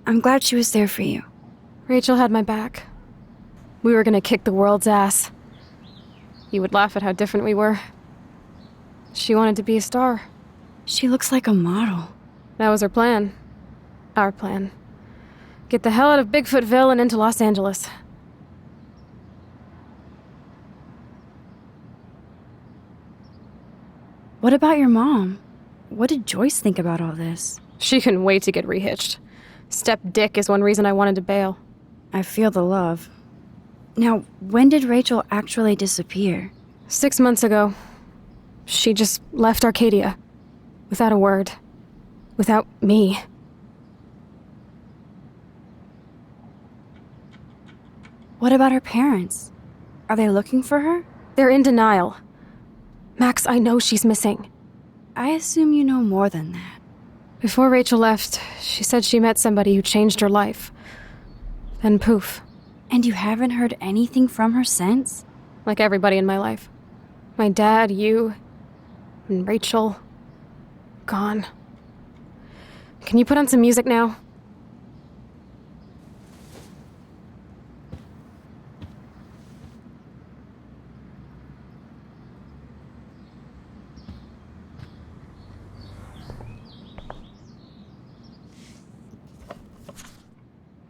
I'm glad she was there for you. Rachel had my back. We were gonna kick the world's ass. You would laugh at how different we were. She wanted to be a star. She looks like a model. That was her plan. Our plan. Get the hell out of Bigfootville and into Los Angeles. What about your mom? What did Joyce think about all this? She couldn't wait to get rehitched. Step Dick is one reason I wanted to bail. I feel the love. Now, when did Rachel actually disappear? 6 months ago. She just left Arcadia. Without a word. Without me. What about her parents? Are they looking for her? They're in denial. Max, I know she's missing. I assume you know more than that. Before Rachel left, she said she met somebody who changed her life. Then poof. And you haven't heard anything from her since? Like everybody in my life. My dad, you, and Rachel. Gone. Can you put on some music now?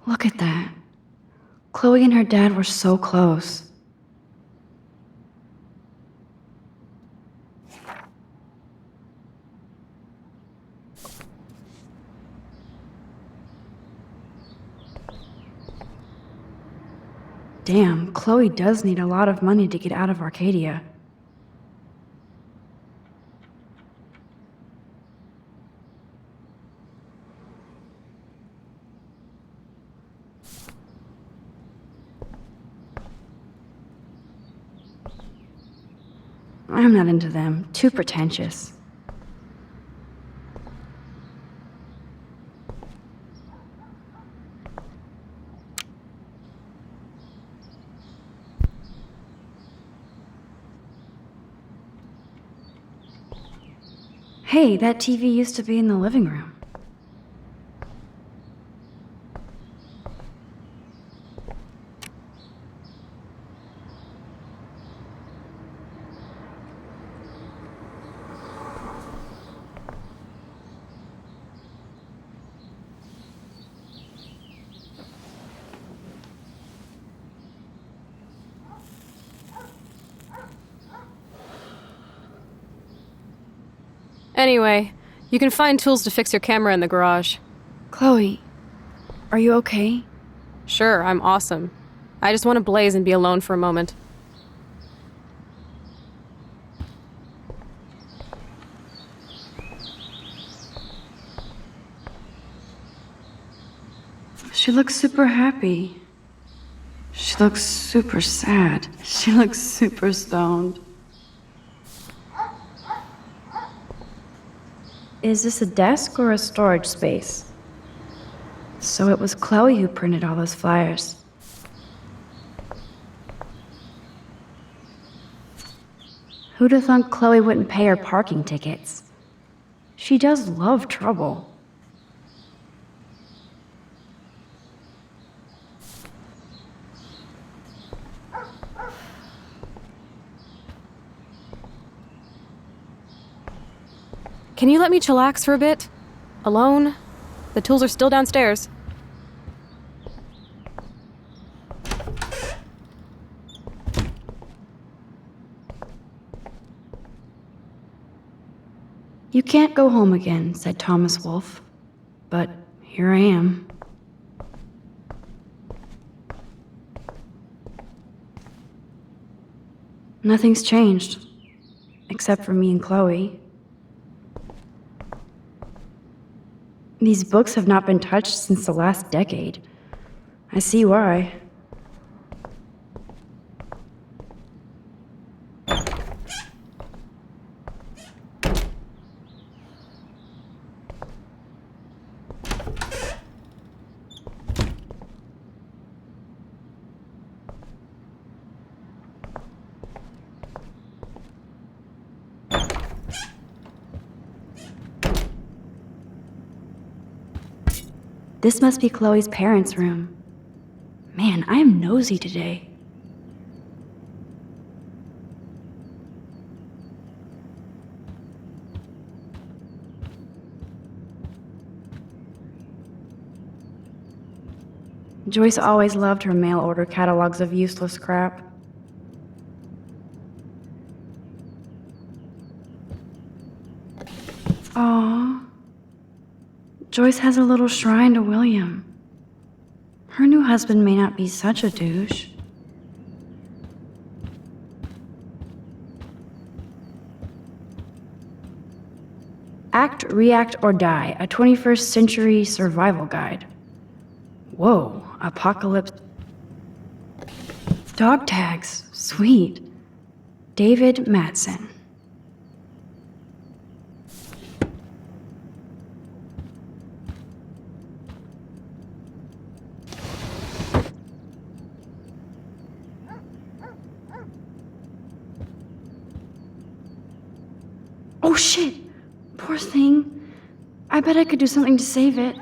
Look at that. Chloe and her dad were so close. Damn, Chloe does need a lot of money to get out of Arcadia. I'm not into them. Too pretentious. Hey, that TV used to be in the living room. Anyway, you can find tools to fix your camera in the garage. Chloe, are you okay? Sure, I'm awesome. I just want to blaze and be alone for a moment. She looks super happy. She looks super sad. She looks super stoned. Is this a desk or a storage space? So it was Chloe who printed all those flyers. Who'd have thought Chloe wouldn't pay her parking tickets? She does love trouble. Can you let me chillax for a bit? Alone? The tools are still downstairs. You can't go home again, said Thomas Wolfe. But here I am. Nothing's changed. Except for me and Chloe. These books have not been touched since the last decade. I see why. This must be Chloe's parents' room. Man, I am nosy today. Joyce always loved her mail order catalogs of useless crap. Aww. Joyce has a little shrine to William. Her new husband may not be such a douche. Act, React, or Die, a 21st century survival guide. Whoa, apocalypse. Dog tags, sweet. David Matson. Oh shit! Poor thing. I bet I could do something to save it.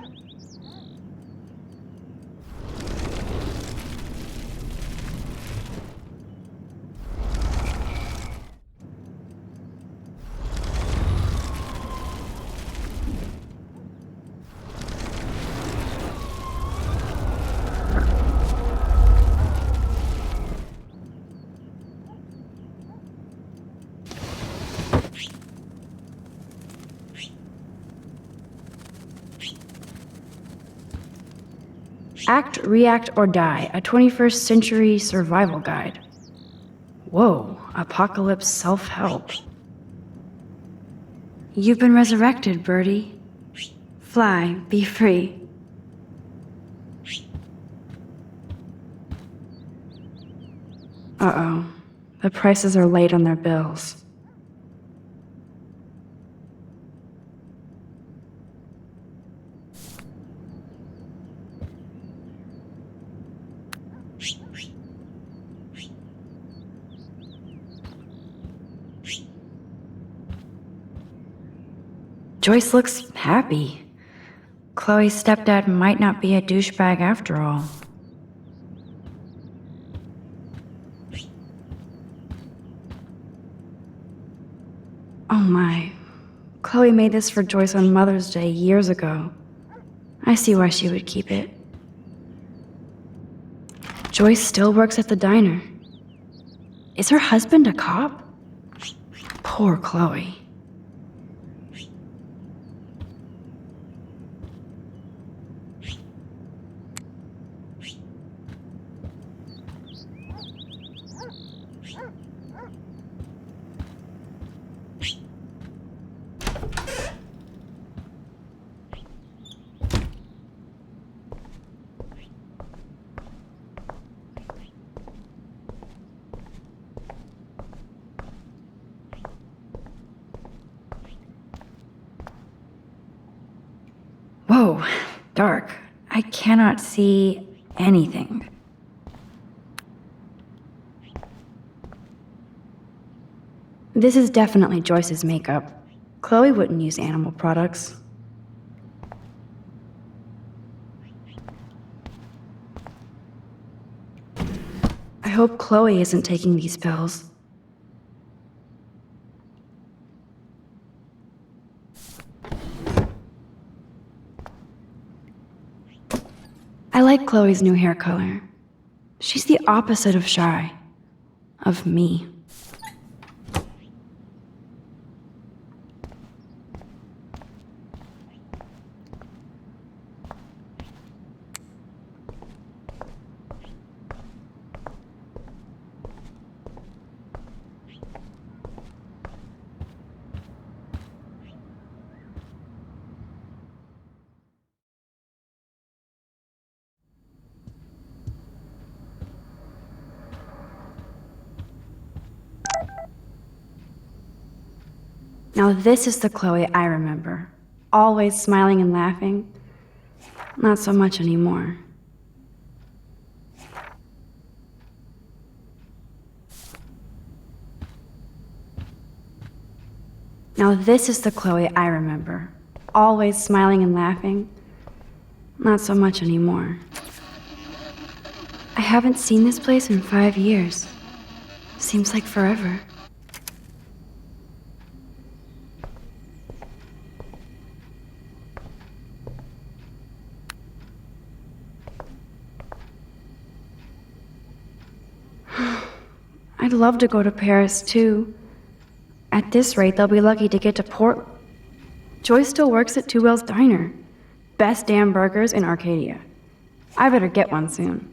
Act, React, or Die, a 21st century survival guide. Whoa, apocalypse self-help. You've been resurrected, Birdie. Fly, be free. Uh-oh. The prices are late on their bills. Joyce looks happy. Chloe's stepdad might not be a douchebag after all. Oh my. Chloe made this for Joyce on Mother's Day years ago. I see why she would keep it. Joyce still works at the diner. Is her husband a cop? Poor Chloe. Whoa, dark. I cannot see anything. This is definitely Joyce's makeup. Chloe wouldn't use animal products. I hope Chloe isn't taking these pills. I like Chloe's new hair color. She's the opposite of shy. Of me. Now this is the Chloe I remember. Always smiling and laughing. Not so much anymore. Now this is the Chloe I remember. Always smiling and laughing. Not so much anymore. I haven't seen this place in 5 years. Seems like forever. I'd love to go to Paris, too. At this rate, they'll be lucky to get to Portland. Joyce still works at Two Whales Diner. Best damn burgers in Arcadia. I better get one soon.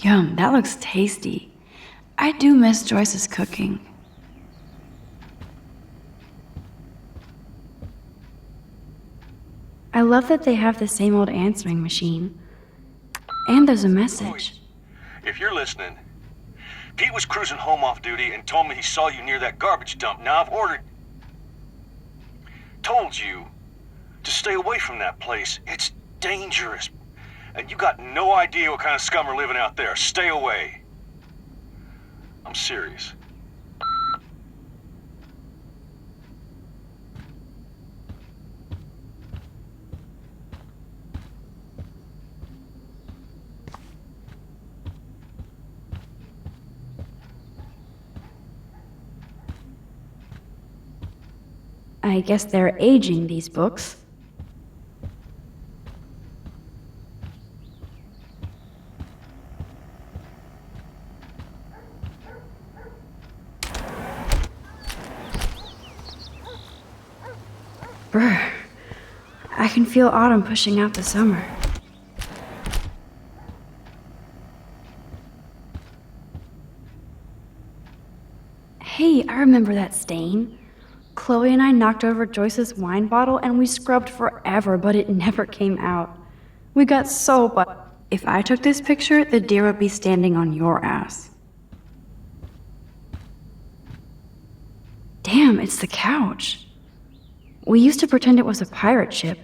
Yum, that looks tasty. I do miss Joyce's cooking. I love that they have the same old answering machine. And there's a message. If you're listening, Pete was cruising home off duty and told me he saw you near that garbage dump. Now I've told you to stay away from that place. It's dangerous. And you got no idea what kind of scum are living out there. Stay away. I'm serious. I guess they're aging these books. Brr. I can feel autumn pushing out the summer. Hey, I remember that stain. Chloe and I knocked over Joyce's wine bottle and we scrubbed forever, but it never came out. We got so but if I took this picture, the deer would be standing on your ass. Damn, it's the couch. We used to pretend it was a pirate ship.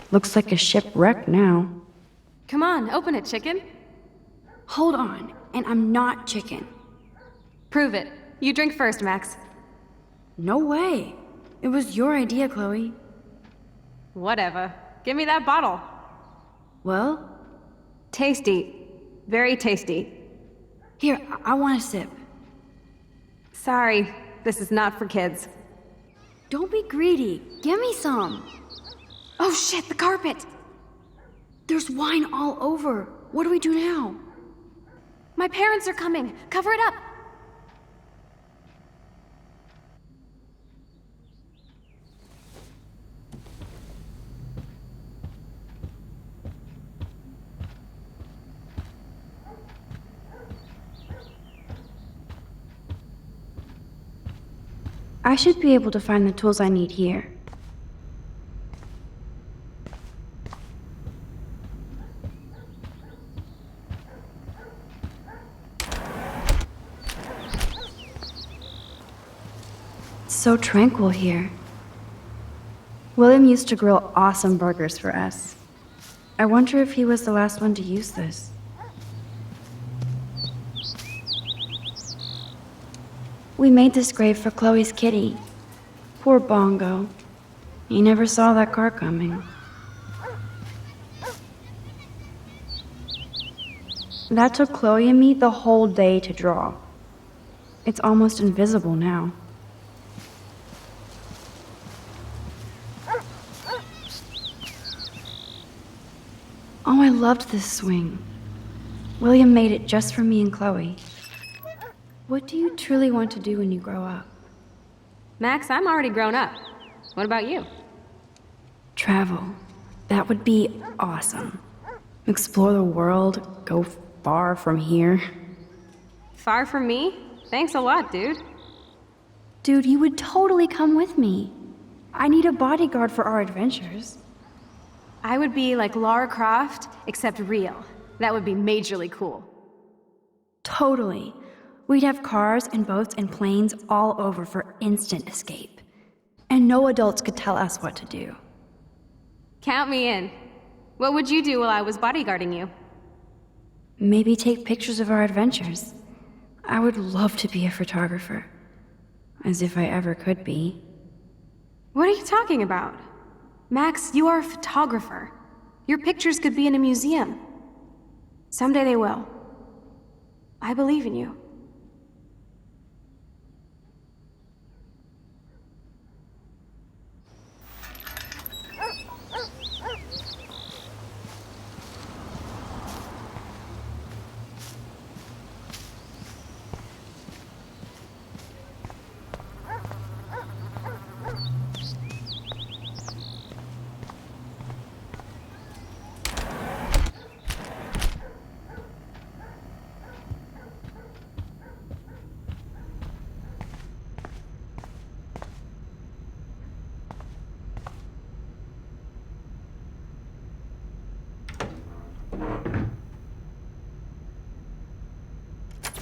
Looks like a shipwreck now. Come on, open it, chicken. Hold on, and I'm not chicken. Prove it. You drink first, Max. No way. It was your idea, Chloe. Whatever. Give me that bottle. Well? Tasty. Very tasty. Here, I want a sip. Sorry, this is not for kids. Don't be greedy. Give me some. Oh shit, the carpet! There's wine all over. What do we do now? My parents are coming. Cover it up. I should be able to find the tools I need here. It's so tranquil here. William used to grill awesome burgers for us. I wonder if he was the last one to use this. We made this grave for Chloe's kitty. Poor Bongo. He never saw that car coming. That took Chloe and me the whole day to draw. It's almost invisible now. Oh, I loved this swing. William made it just for me and Chloe. What do you truly want to do when you grow up? Max, I'm already grown up. What about you? Travel. That would be awesome. Explore the world, go far from here. Far from me? Thanks a lot, dude. Dude, you would totally come with me. I need a bodyguard for our adventures. I would be like Lara Croft, except real. That would be majorly cool. Totally. We'd have cars and boats and planes all over for instant escape. And no adults could tell us what to do. Count me in. What would you do while I was bodyguarding you? Maybe take pictures of our adventures. I would love to be a photographer. As if I ever could be. What are you talking about? Max, you are a photographer. Your pictures could be in a museum. Someday they will. I believe in you.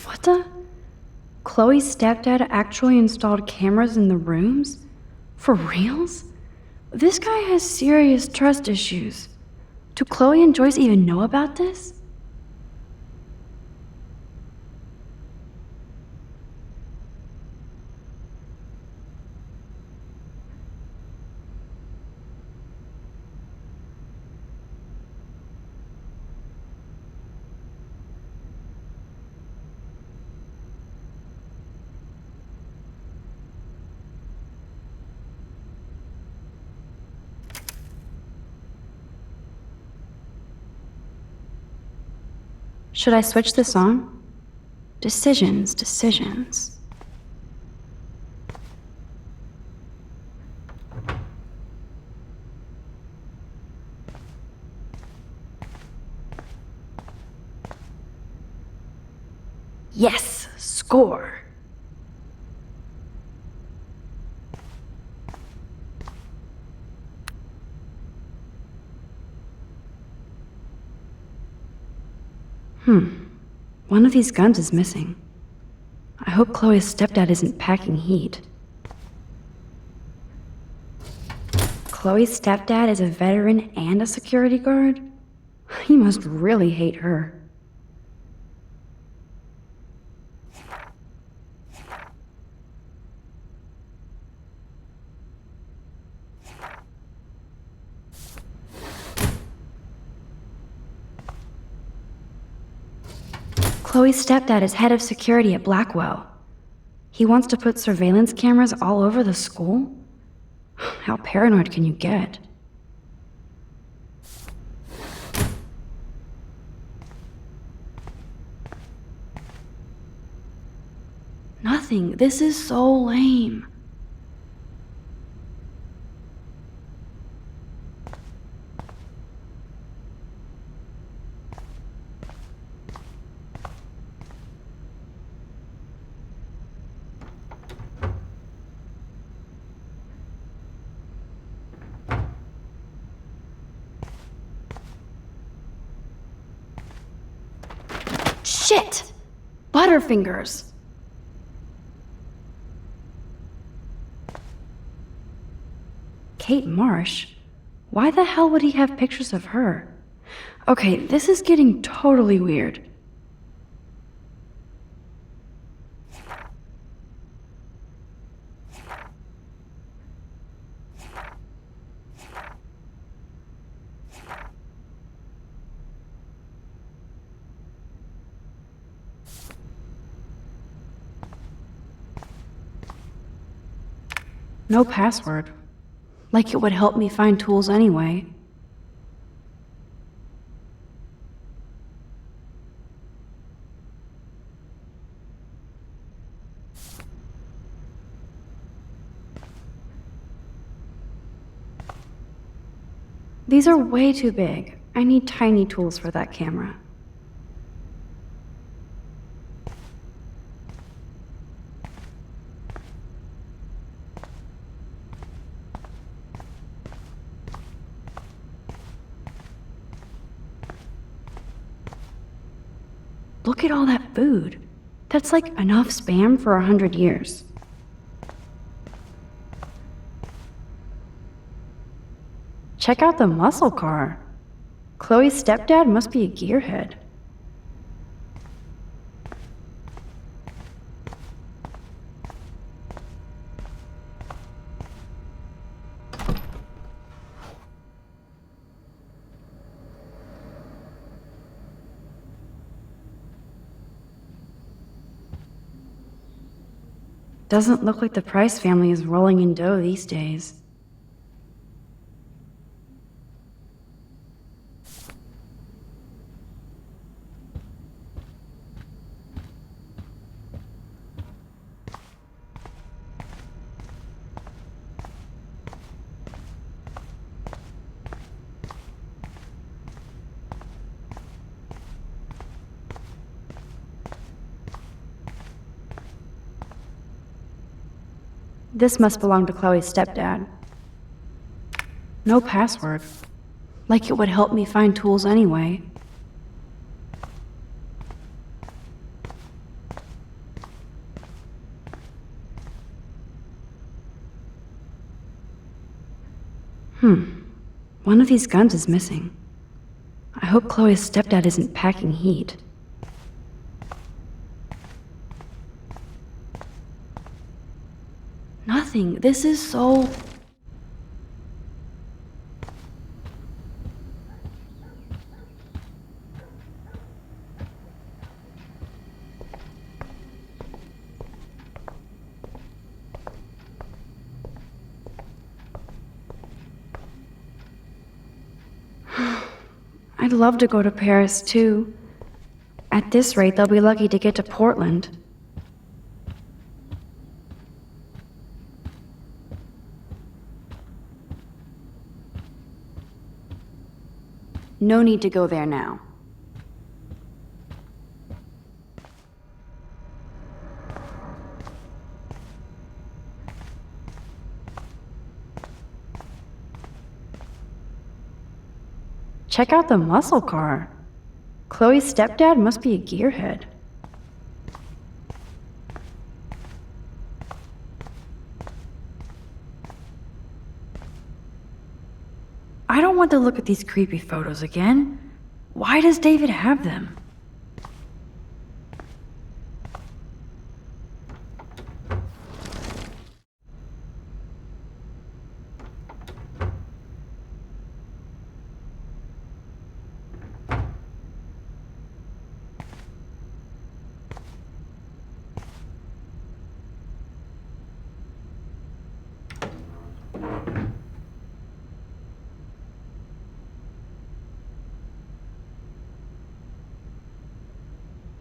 What the? Chloe's stepdad actually installed cameras in the rooms? For reals? This guy has serious trust issues. Do Chloe and Joyce even know about this? Should I switch this on? Decisions, decisions. Yes, score. One of these guns is missing. I hope Chloe's stepdad isn't packing heat. Chloe's stepdad is a veteran and a security guard? He must really hate her. Chloe's stepdad is head of security at Blackwell. He wants to put surveillance cameras all over the school? How paranoid can you get? Nothing. This is so lame. Shit! Butterfingers. Kate Marsh? Why the hell would he have pictures of her? Okay, this is getting totally weird. No password. Like it would help me find tools anyway. These are way too big. I need tiny tools for that camera. Look at all that food. That's like enough Spam for 100 years. Check out the muscle car. Chloe's stepdad must be a gearhead. Doesn't look like the Price family is rolling in dough these days. This must belong to Chloe's stepdad. No password. Like it would help me find tools anyway. One of these guns is missing. I hope Chloe's stepdad isn't packing heat. Nothing. This is so... I'd love to go to Paris, too. At this rate, they'll be lucky to get to Portland. No need to go there now. Check out the muscle car. Chloe's stepdad must be a gearhead. I don't want to look at these creepy photos again. Why does David have them?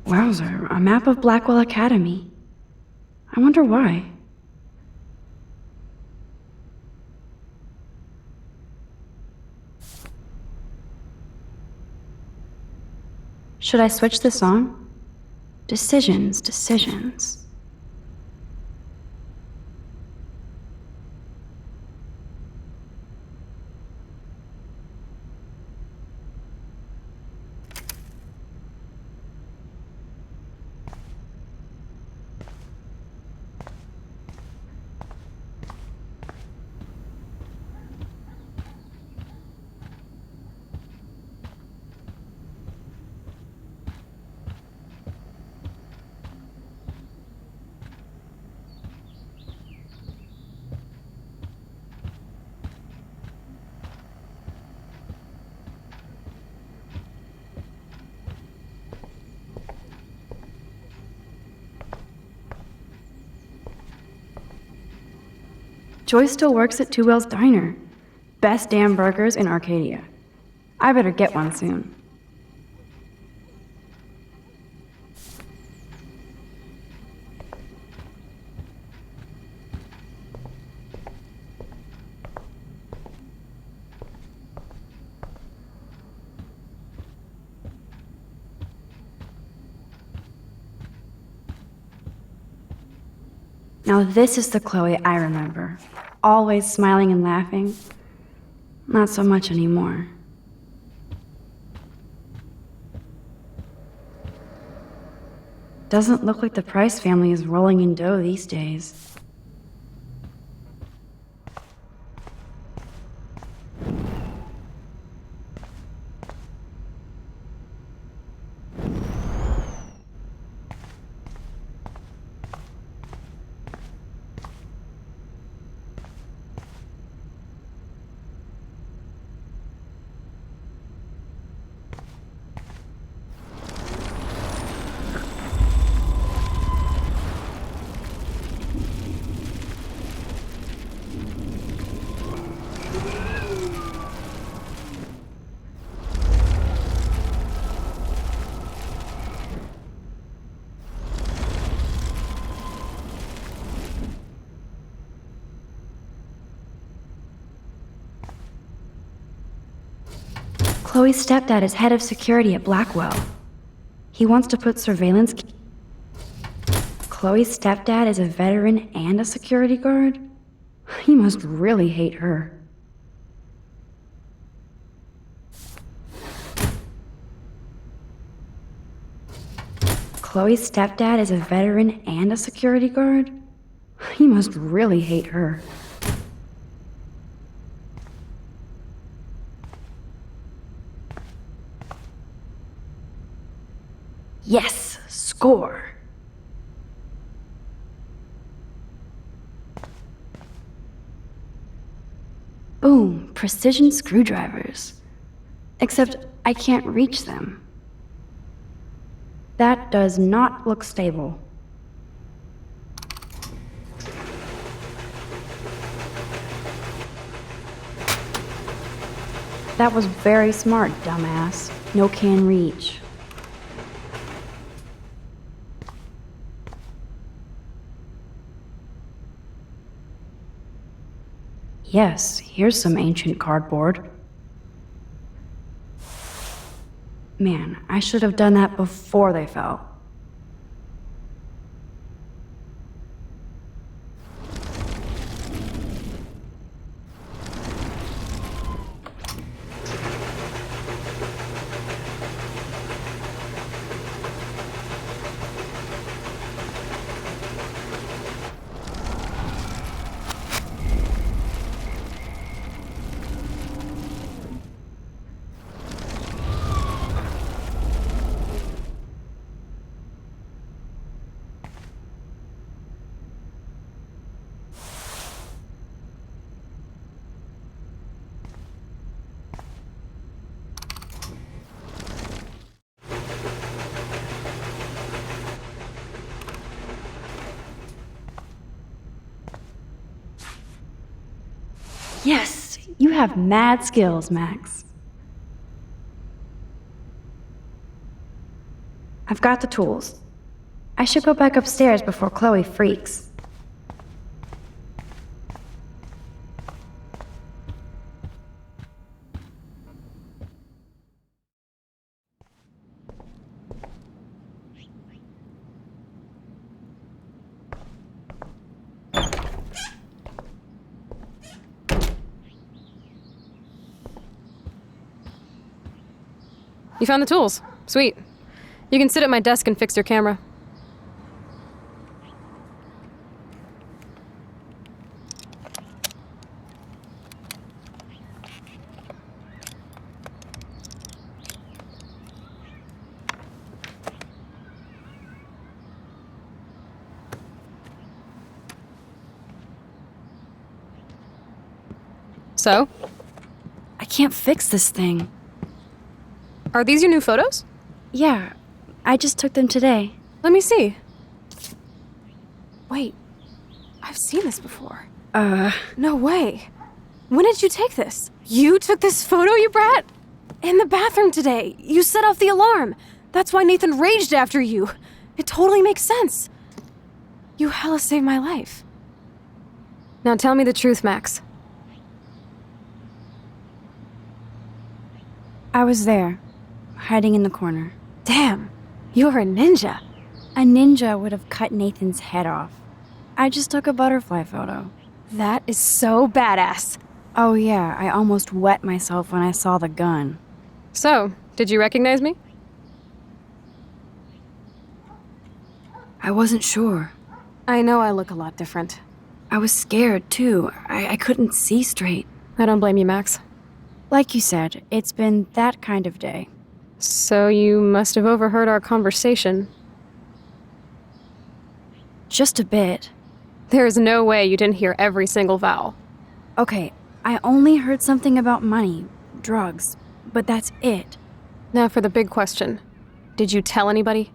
Wowzer, a map of Blackwell Academy. I wonder why. Should I switch this on? Decisions, decisions. Joyce still works at Two Whales Diner. Best damn burgers in Arcadia. I better get one soon. Now this is the Chloe I remember. Always smiling and laughing. Not so much anymore. Doesn't look like the Price family is rolling in dough these days. Chloe's stepdad is head of security at Blackwell. He wants to put surveillance... Chloe's stepdad is a veteran and a security guard? He must really hate her. Chloe's stepdad is a veteran and a security guard? He must really hate her. Yes, score. Boom, precision screwdrivers. Except I can't reach them. That does not look stable. That was very smart, dumbass. No can reach. Yes, here's some ancient cardboard. Man, I should have done that before they fell. Yes, you have mad skills, Max. I've got the tools. I should go back upstairs before Chloe freaks. You found the tools. Sweet. You can sit at my desk and fix your camera. So? I can't fix this thing. Are these your new photos? Yeah, I just took them today. Let me see. Wait, I've seen this before. No way. When did you take this? You took this photo, you brat? In the bathroom today. You set off the alarm. That's why Nathan raged after you. It totally makes sense. You hella saved my life. Now tell me the truth, Max. I was there, hiding in the corner. Damn, you're a ninja. A ninja would have cut Nathan's head off. I just took a butterfly photo. That is so badass. Oh yeah, I almost wet myself when I saw the gun. So, did you recognize me? I wasn't sure. I know I look a lot different. I was scared, too. I couldn't see straight. I don't blame you, Max. Like you said, it's been that kind of day. So you must have overheard our conversation. Just a bit. There is no way you didn't hear every single vowel. Okay, I only heard something about money, drugs, but that's it. Now for the big question. Did you tell anybody?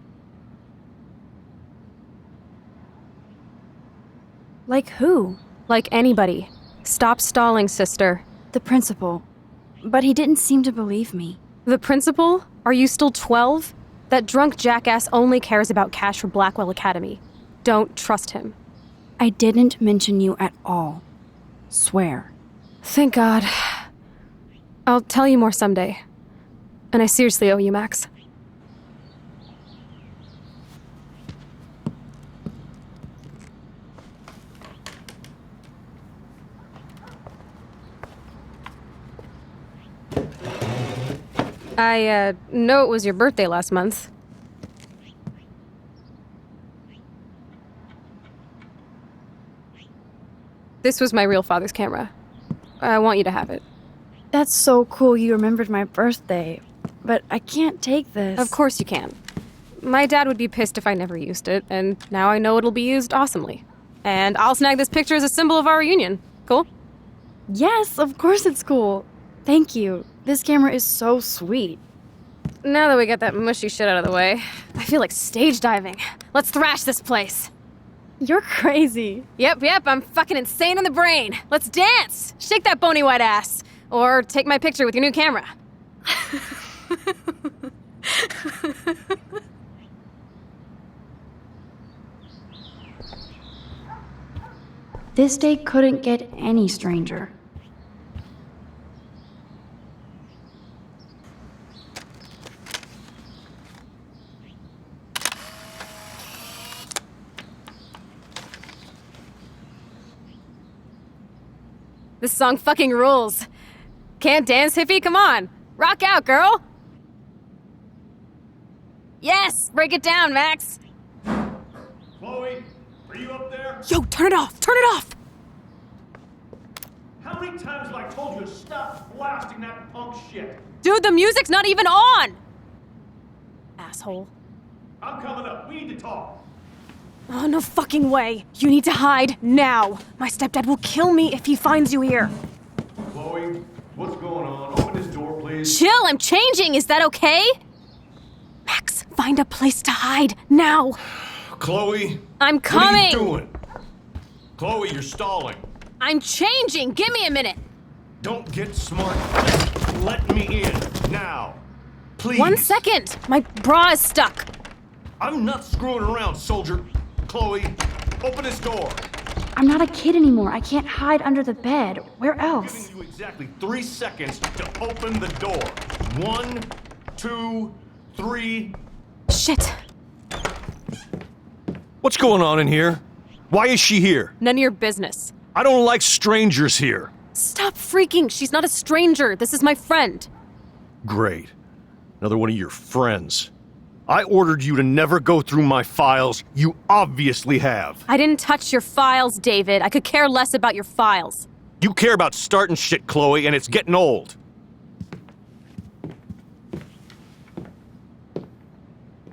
Like who? Like anybody. Stop stalling, sister. The principal. But he didn't seem to believe me. The principal? Are you still 12? That drunk jackass only cares about cash for Blackwell Academy. Don't trust him. I didn't mention you at all. Swear. Thank God. I'll tell you more someday. And I seriously owe you, Max. I know it was your birthday last month. This was my real father's camera. I want you to have it. That's so cool you remembered my birthday. But I can't take this. Of course you can. My dad would be pissed if I never used it, and now I know it'll be used awesomely. And I'll snag this picture as a symbol of our reunion. Cool? Yes, of course it's cool. Thank you. This camera is so sweet. Now that we got that mushy shit out of the way, I feel like stage diving. Let's thrash this place. You're crazy. Yep, I'm fucking insane in the brain. Let's dance! Shake that bony white ass. Or take my picture with your new camera. This day couldn't get any stranger. This song fucking rules. Can't dance, hippie? Come on. Rock out, girl. Yes! Break it down, Max. Chloe, are you up there? Yo, turn it off! Turn it off! How many times have I told you to stop blasting that punk shit? Dude, the music's not even on! Asshole. I'm coming up. We need to talk. Oh, no fucking way. You need to hide now. My stepdad will kill me if he finds you here. Chloe, what's going on? Open this door, please. Chill, I'm changing. Is that okay? Max, find a place to hide now. Chloe. I'm coming. What are you doing? Chloe, you're stalling. I'm changing. Give me a minute. Don't get smart. Let me in now. Please. 1 second. My bra is stuck. I'm not screwing around, soldier. Chloe, open this door. I'm not a kid anymore. I can't hide under the bed. Where I'm else? giving you exactly 3 seconds to open the door. 1, 2, 3. Shit. What's going on in here? Why is she here? None of your business. I don't like strangers here. Stop freaking. She's not a stranger. This is my friend. Great. Another one of your friends. I ordered you to never go through my files. You obviously have. I didn't touch your files, David. I could care less about your files. You care about starting shit, Chloe, and it's getting old.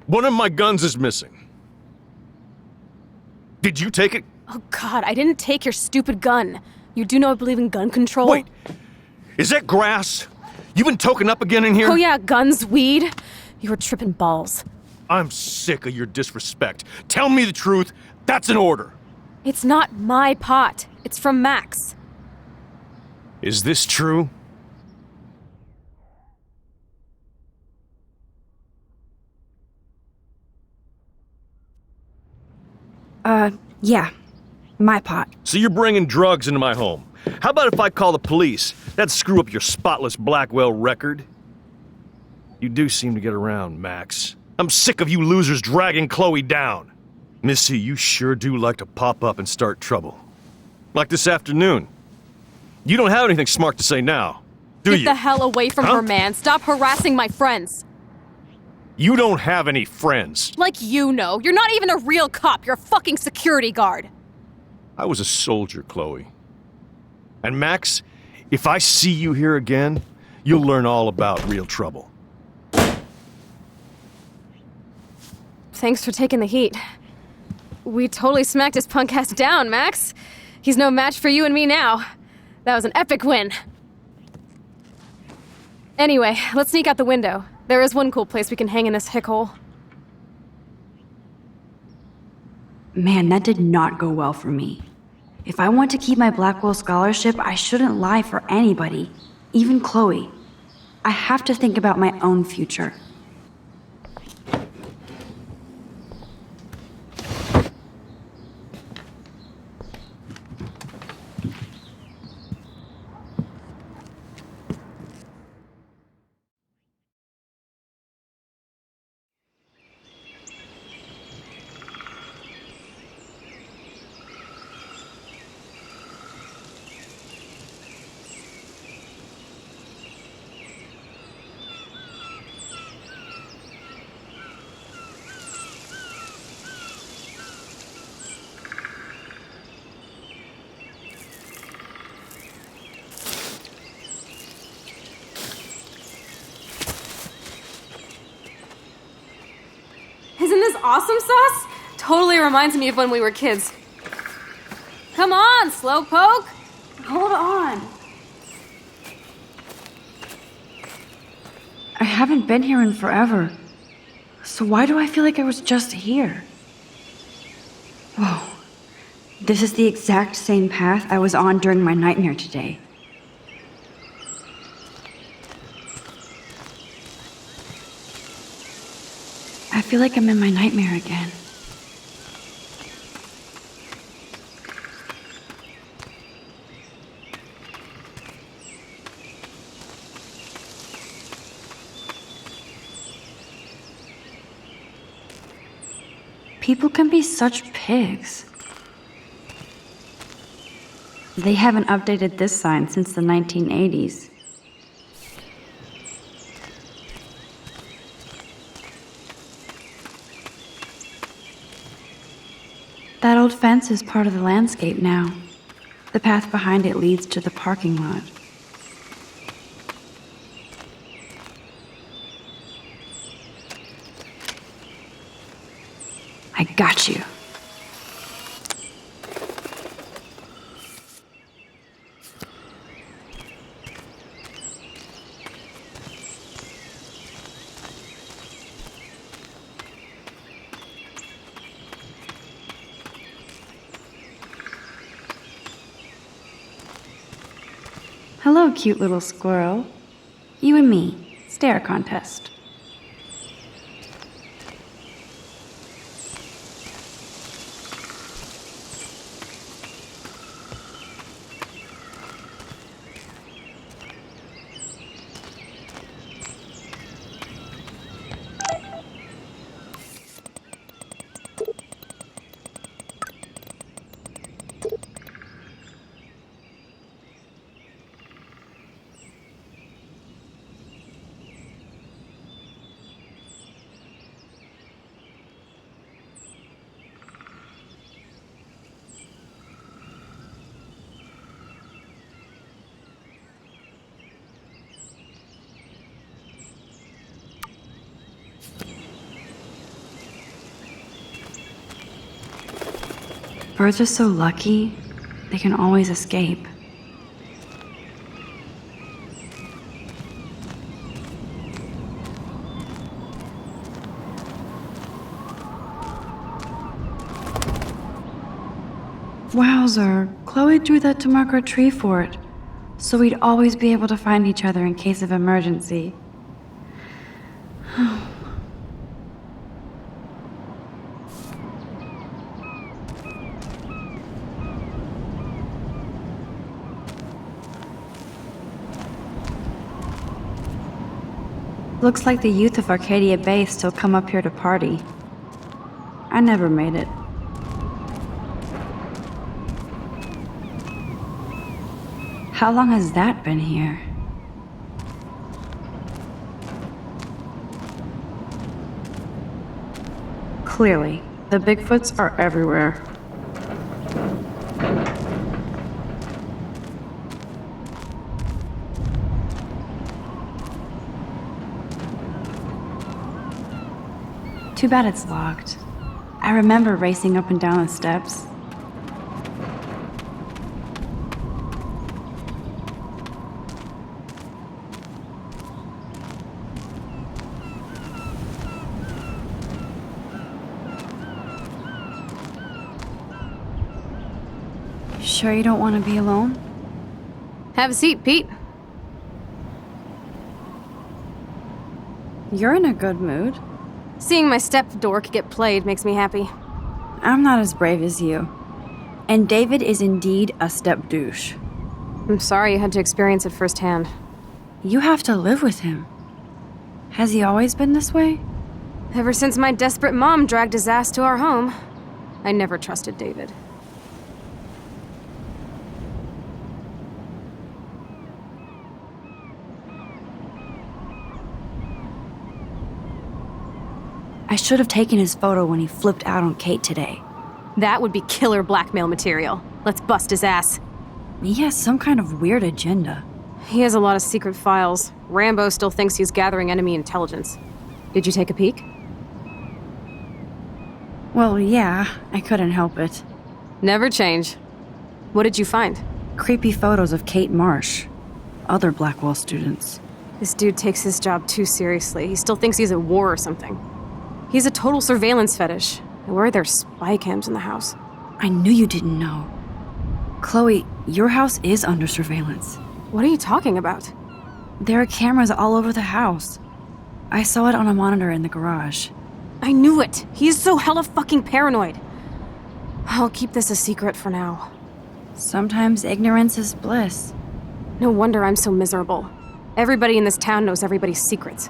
One of my guns is missing. Did you take it? Oh, God, I didn't take your stupid gun. You do know I believe in gun control? Wait, is that grass? You been toking up again in here? Oh, yeah, guns, weed. You were tripping balls. I'm sick of your disrespect. Tell me the truth. That's an order. It's not my pot. It's from Max. Is this true? Yeah. My pot. So you're bringing drugs into my home. How about if I call the police? That'd screw up your spotless Blackwell record. You do seem to get around, Max. I'm sick of you losers dragging Chloe down. Missy, you sure do like to pop up and start trouble. Like this afternoon. You don't have anything smart to say now, do you? Get the hell away from her, man. Stop harassing my friends. You don't have any friends. Like you know. You're not even a real cop. You're a fucking security guard. I was a soldier, Chloe. And Max, if I see you here again, you'll learn all about real trouble. Thanks for taking the heat. We totally smacked his punk ass down, Max. He's no match for you and me now. That was an epic win. Anyway, let's sneak out the window. There is one cool place we can hang in this hickhole. Man, that did not go well for me. If I want to keep my Blackwell scholarship, I shouldn't lie for anybody, even Chloe. I have to think about my own future. Isn't this awesome sauce? Totally reminds me of when we were kids. Come on, Slowpoke! Hold on. I haven't been here in forever. So why do I feel like I was just here? Whoa. This is the exact same path I was on during my nightmare today. I feel like I'm in my nightmare again. People can be such pigs. They haven't updated this sign since the 1980s. That old fence is part of the landscape now. The path behind it leads to the parking lot. I got you. Hello, cute little squirrel. You and me, stare contest. birds are so lucky, they can always escape. Wowzer, Chloe drew that to mark our tree fort, so we'd always be able to find each other in case of emergency. Looks like the youth of Arcadia Bay still come up here to party. I never made it. How long has that been here? Clearly, the Bigfoots are everywhere. Too bad it's locked. I remember racing up and down the steps. Sure you don't want to be alone? Have a seat, Pete. You're in a good mood. Seeing my step dork get played makes me happy. I'm not as brave as you. And David is indeed a step douche. I'm sorry you had to experience it firsthand. You have to live with him. Has he always been this way? Ever since my desperate mom dragged his ass to our home, I never trusted David. I should have taken his photo when he flipped out on Kate today. That would be killer blackmail material. Let's bust his ass. He has some kind of weird agenda. He has a lot of secret files. Rambo still thinks he's gathering enemy intelligence. Did you take a peek? Well, yeah, I couldn't help it. Never change. What did you find? Creepy photos of Kate Marsh. Other Blackwell students. This dude takes his job too seriously. He still thinks he's at war or something. He's a total surveillance fetish. Where are there spy cams in the house? I knew you didn't know. Chloe, your house is under surveillance. What are you talking about? There are cameras all over the house. I saw it on a monitor in the garage. I knew it! He's so hella fucking paranoid. I'll keep this a secret for now. Sometimes ignorance is bliss. No wonder I'm so miserable. Everybody in this town knows everybody's secrets.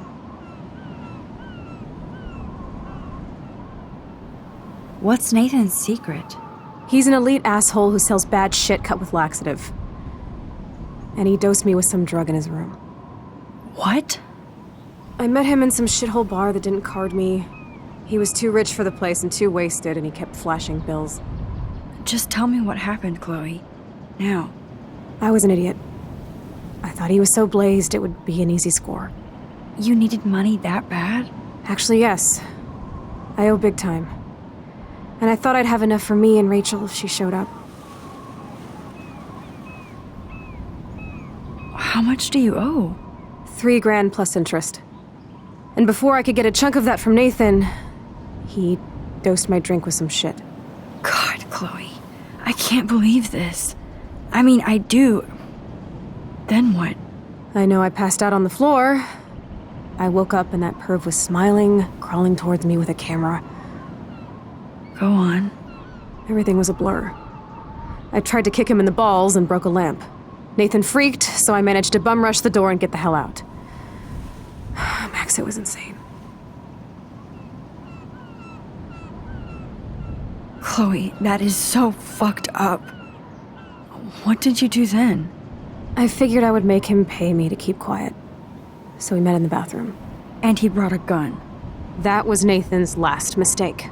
What's Nathan's secret? He's an elite asshole who sells bad shit cut with laxative. And he dosed me with some drug in his room. What? I met him in some shithole bar that didn't card me. He was too rich for the place and too wasted, and he kept flashing bills. Just tell me what happened, Chloe. Now. I was an idiot. I thought he was so blazed it would be an easy score. You needed money that bad? Actually, yes. I owe big time. And I thought I'd have enough for me and Rachel if she showed up. How much do you owe? $3,000 plus interest. And before I could get a chunk of that from Nathan, he dosed my drink with some shit. God, Chloe. I can't believe this. I mean, I do. Then what? I know I passed out on the floor. I woke up and that perv was smiling, crawling towards me with a camera. Go on. Everything was a blur. I tried to kick him in the balls and broke a lamp. Nathan freaked, so I managed to bum rush the door and get the hell out. Max, it was insane. Chloe, that is so fucked up. What did you do then? I figured I would make him pay me to keep quiet. So we met in the bathroom. And he brought a gun. That was Nathan's last mistake.